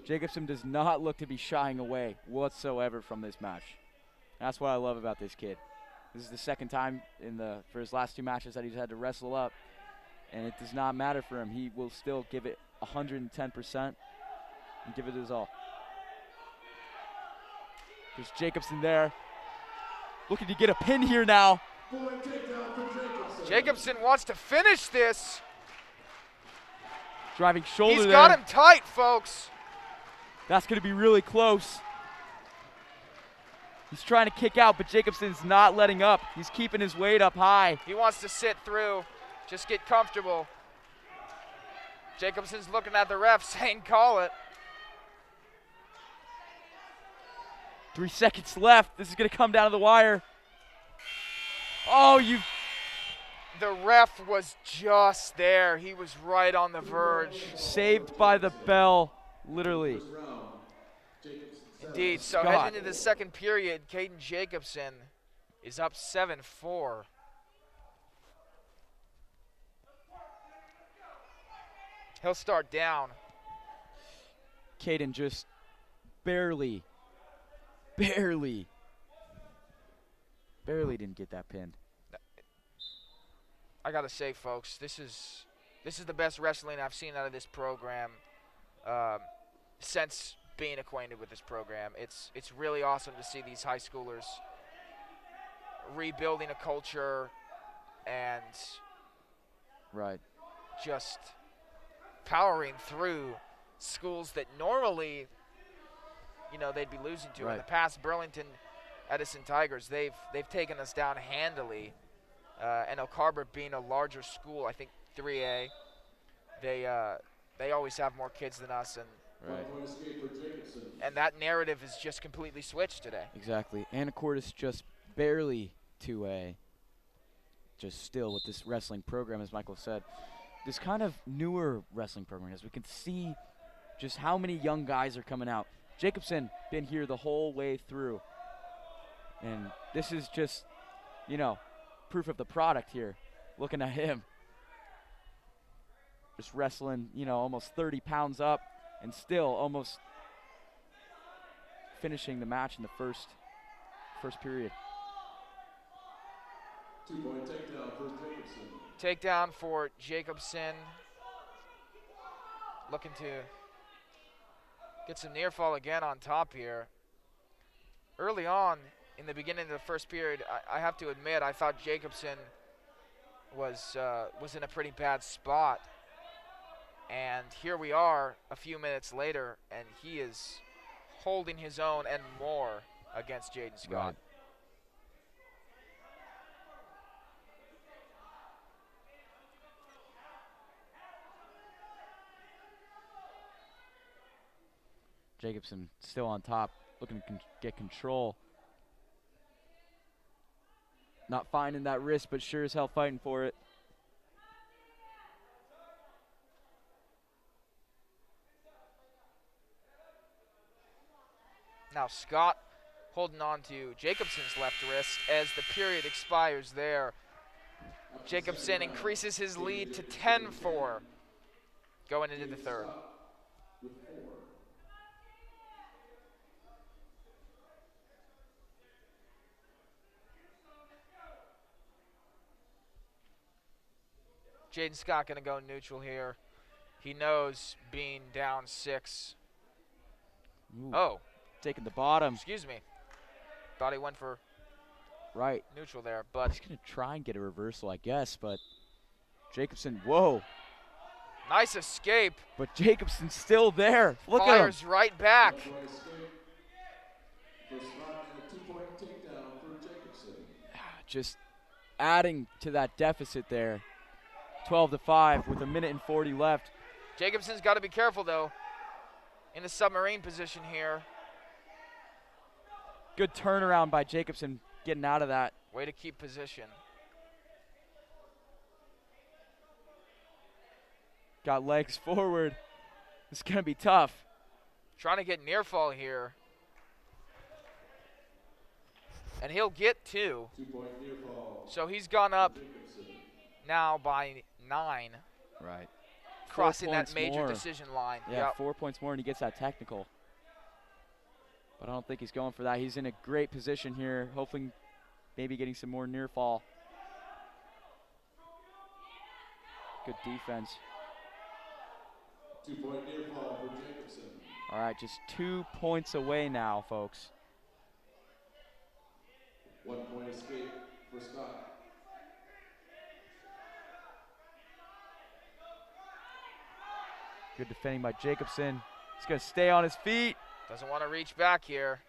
Jacobson does not look to be shying away whatsoever from this match. That's what I love about this kid. This is the second time for his last 2 matches that he's had to wrestle up, and it does not matter for him. He will still give it 110% and give it his all. There's Jacobson there, looking to get a pin here now. Jacobson wants to finish this. Driving shoulder there. He's got him tight, folks. That's going to be really close. He's trying to kick out, but Jacobson's not letting up. He's keeping his weight up high. He wants to sit through, just get comfortable. Jacobson's looking at the ref saying, call it. 3 seconds left. This is going to come down to the wire. Oh, the ref was just there. He was right on the verge. Saved by the bell, literally. Indeed. So heading into the second period, Caden Jacobson is up 7-4. He'll start down. Caden just barely didn't get that pinned. I gotta say, folks, this is the best wrestling I've seen out of this program since being acquainted with this program. It's really awesome to see these high schoolers rebuilding a culture and just powering through schools that normally, they'd be losing to. In the past, Burlington Edison Tigers, they've taken us down handily. And Oak Harbor being a larger school, I think 3A, they always have more kids than us, and that narrative is just completely switched today. Exactly. Anacortes just barely 2A. Just still with this wrestling program, as Michael said, this kind of newer wrestling program, as we can see just how many young guys are coming out. Jacobson been here the whole way through, and this is just, proof of the product here. Looking at him. Just wrestling, almost 30 pounds up and still almost finishing the match in the first period. 2-point takedown for Jacobson. Takedown for Jacobson. Looking to get some near fall again on top here. Early on in the beginning of the first period, I have to admit, I thought Jacobson was in a pretty bad spot. And here we are a few minutes later, and he is holding his own and more against Jaden Scott. Right. Jacobson still on top, looking to get control. Not finding that wrist, but sure as hell fighting for it. Now Scott holding on to Jacobson's left wrist as the period expires there. Jacobson increases his lead to 10-4 going into the third. Jaden Scott going to go neutral here. He knows being down 6. Ooh, Oh, taking the bottom. excuse me. Thought he went for Right. neutral there, but He's going to try and get a reversal, I guess, but Jacobson, whoa. nice escape. But Jacobson's still there. Look at him. Fires right back. One-point escape for Scott and a 2-point takedown for Jacobson. Just adding to that deficit there. 12-5 with 1:40 left. Jacobson's got to be careful, though, in the submarine position here. Good turnaround by Jacobson getting out of that. Way to keep position. Got legs forward. It's going to be tough. Trying to get near fall here. And he'll get 2. 2-point near fall. So he's gone up Jacobson. now by 9, Right. crossing that points major more. decision line. Yeah, Yep. 4 points more and he gets that technical. But I don't think he's going for that. He's in a great position here, hoping maybe getting some more near fall. Good defense. 2-point near fall for Jacobson. All right, just 2 points away now, folks. 1-point escape for Scott. Good defending by Jacobson. He's going to stay on his feet. Doesn't want to reach back here.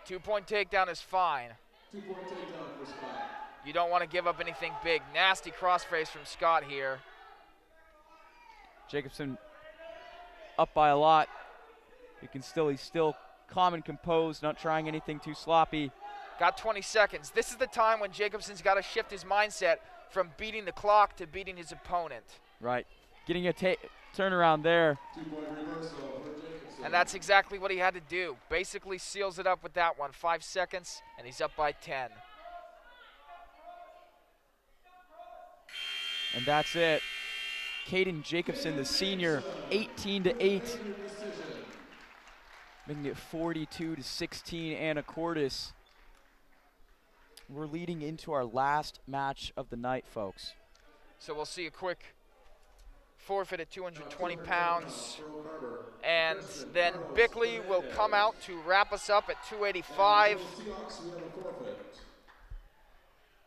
2-point takedown is fine. 2-point takedown for Scott. You don't want to give up anything big. Nasty crossface from Scott here. Jacobson up by a lot. He's still calm and composed, not trying anything too sloppy. Got 20 seconds. This is the time when Jacobson's got to shift his mindset from beating the clock to beating his opponent. Right. Getting a turnaround there. 2-point reversal for Jacobson. And that's exactly what he had to do. Basically seals it up with that one. 5 seconds, and he's up by 10. And that's it. Caden Jacobson, the senior, 18-8. Making it 42-16, Anacortes. We're leading into our last match of the night, folks. So we'll see a quick forfeit at 220 pounds. And then Bickley will come out to wrap us up at 285. Seahawks, we have a forfeit.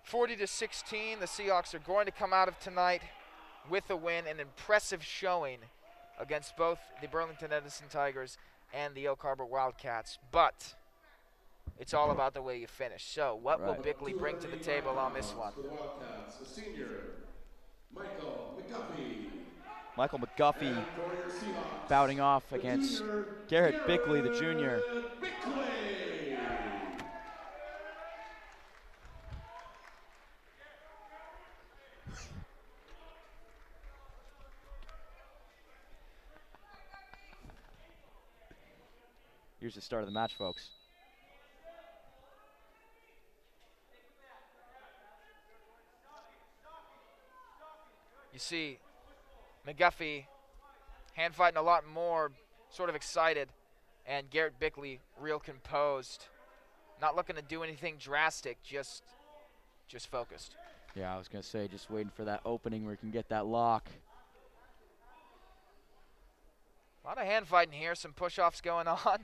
40-16, the Seahawks are going to come out of tonight with a win, an impressive showing against both the Burlington Edison Tigers and the Elk Harbor Wildcats. But it's all about the way you finish. So what will Bickley bring to the table on this one? For the Wildcats, the senior, Michael McGuffey. Michael McGuffey And for your Seahawks, bouting off the against junior, Garrett Bickley, the junior. Bickley. Here's the start of the match, folks. You see McGuffey hand fighting a lot more, sort of excited, and Garrett Bickley real composed. Not looking to do anything drastic, just just focused. Yeah, I was going to say, just waiting for that opening where he can get that lock. A lot of hand fighting here, some push-offs going on.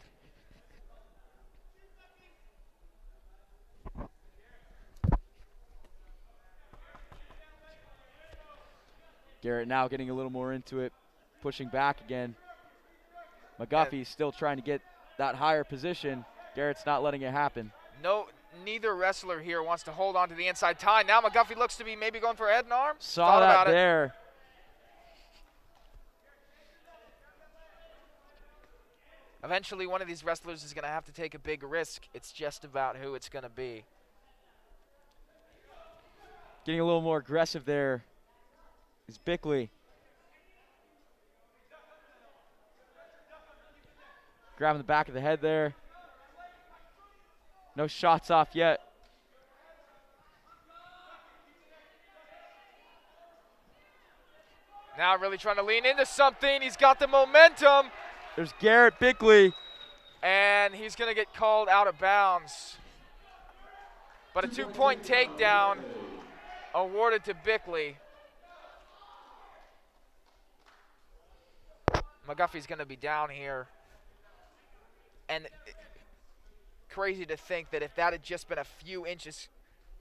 Garrett now getting a little more into it, pushing back again. McGuffey's still trying to get that higher position. Garrett's not letting it happen. Neither wrestler here wants to hold on to the inside tie. Now McGuffey looks to be maybe going for a head and arm. Saw that there. Eventually, one of these wrestlers is going to have to take a big risk. It's just about who it's going to be. Getting a little more aggressive there is Bickley. Grabbing the back of the head there. No shots off yet. Now really trying to lean into something. He's got the momentum. There's Garrett Bickley. And he's going to get called out of bounds. But a 2-point takedown awarded to Bickley. McGuffey's going to be down here. And crazy to think that if that had just been a few inches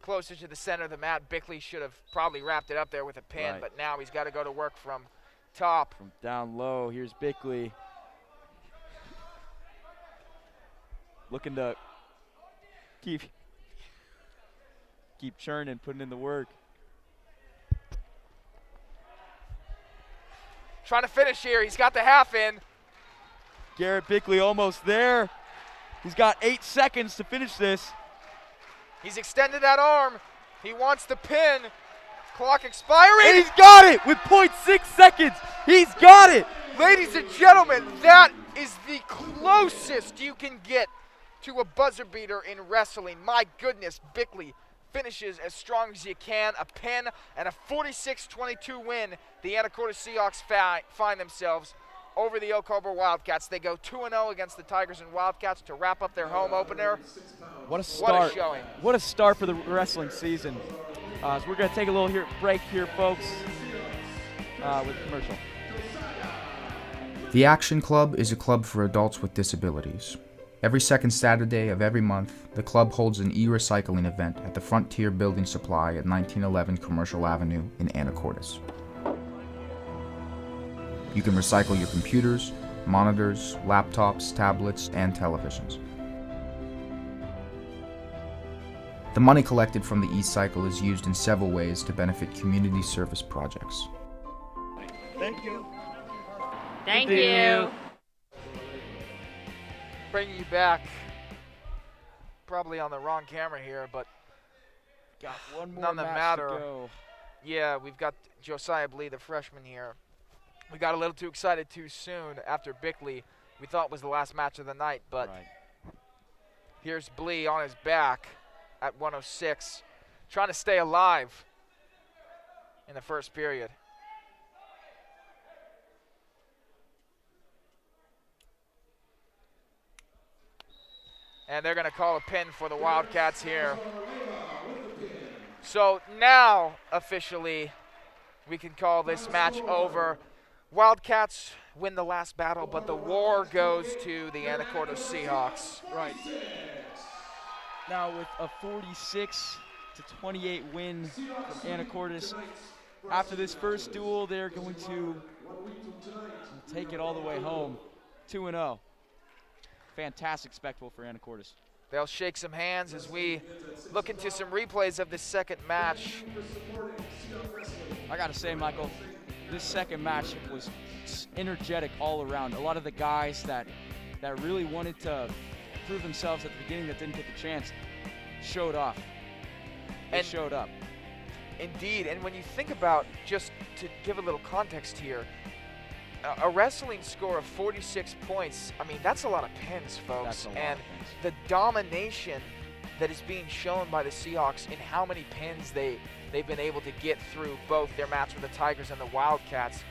closer to the center of the mat, Bickley should have probably wrapped it up there with a pin. Right. But now he's got to go to work from top. From down low, here's Bickley. Looking to keep churning, putting in the work. Trying to finish here. He's got the half in. Garrett Bickley almost there. He's got 8 seconds to finish this. He's extended that arm. He wants the pin. Clock expiring. And he's got it with 0.6 seconds. He's got it. Ladies and gentlemen, that is the closest you can get to a buzzer beater in wrestling. My goodness, Bickley finishes as strong as you can. A pin and a 46-22 win. The Anacortes Seahawks find themselves over the Oak Harbor Wildcats. They go 2-0 against the Tigers and Wildcats to wrap up their home opener. What a start. What a showing. What a start for the wrestling season. So we're going to take a little break here, folks, with a commercial. The Action Club is a club for adults with disabilities. Every second Saturday of every month, the club holds an e-recycling event at the Frontier Building Supply at 1911 Commercial Avenue in Anacortes. You can recycle your computers, monitors, laptops, tablets, and televisions. The money collected from the e-cycle is used in several ways to benefit community service projects. Thank you. Thank you. Bringing you back, probably on the wrong camera here, but Got one more none that match matter. to go. Yeah, we've got Josiah Blee, the freshman here. We got a little too excited too soon after Bickley. We thought was the last match of the night, but Right. here's Blee on his back at 106, trying to stay alive in the first period. And they're going to call a pin for the Wildcats here. So now, officially, we can call this match over. Wildcats win the last battle, but the war goes to the Anacortes Seahawks. Right. Now with a 46-28 win from Anacortes, after this first duel, they're going to take it all the way home, 2-0. Fantastic spectacle for Anacortes. They'll shake some hands as we look into some replays of this second match. I gotta say, Michael, this second match was energetic all around. A lot of the guys that really wanted to prove themselves at the beginning that didn't get the chance showed off. They showed up. Indeed, and when you think about, just to give a little context here, a wrestling score of 46 points, I mean, that's a lot of pins, folks. That's a lot and of pins. the domination that is being shown by the Seahawks in how many pins they've been able to get through both their match with the Tigers and the Wildcats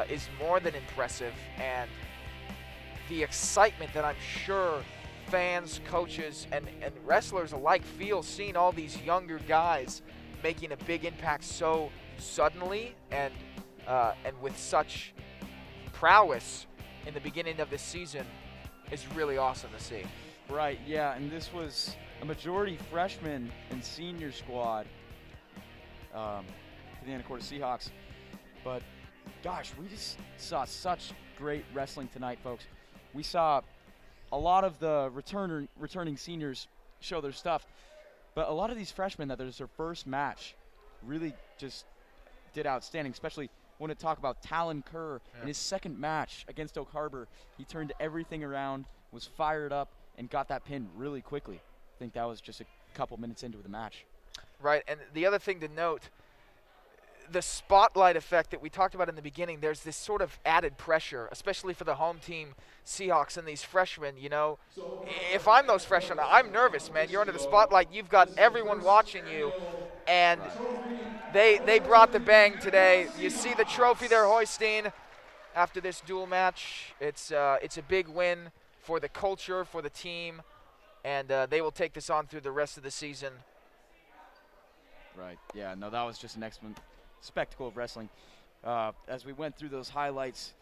is more than impressive. And the excitement that I'm sure fans, coaches, and wrestlers alike feel seeing all these younger guys making a big impact so suddenly and with such prowess in the beginning of this season is really awesome to see. Right, yeah, and this was a majority freshman and senior squad for the Anacortes Seahawks. But gosh, we just saw such great wrestling tonight, folks. We saw a lot of the returning seniors show their stuff, but a lot of these freshmen that there's their first match really just did outstanding, especially when to talk about Talon Kerr in his second match against Oak Harbor. He turned everything around, was fired up, and got that pin really quickly. I think that was just a couple minutes into the match. Right, and the other thing to note, the spotlight effect that we talked about in the beginning, there's this sort of added pressure, especially for the home team Seahawks and these freshmen. You know, if I'm those freshmen, I'm nervous, man. You're under the spotlight. You've got everyone watching you, and they brought the bang today. You see the trophy they're hoisting after this dual match. It's a big win for the culture, for the team, and they will take this on through the rest of the season. Right, yeah, no, that was just an excellent spectacle of wrestling. As we went through those highlights,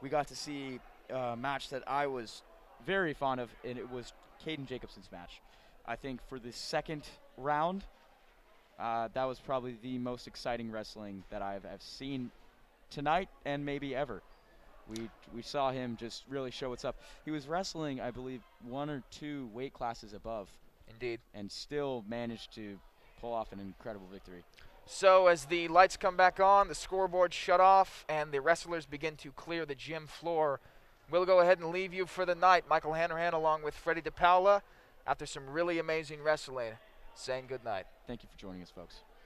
we got to see a match that I was very fond of, and it was Caden Jacobson's match. I think for the second round, that was probably the most exciting wrestling that I've seen tonight and maybe ever. We saw him just really show what's up. He was wrestling, I believe, 1 or 2 weight classes above. Indeed. And still managed to pull off an incredible victory. So as the lights come back on, the scoreboard shut off, and the wrestlers begin to clear the gym floor, we'll go ahead and leave you for the night. Michael Hanrahan along with Freddie DePaula, after some really amazing wrestling, saying good night. Thank you for joining us, folks.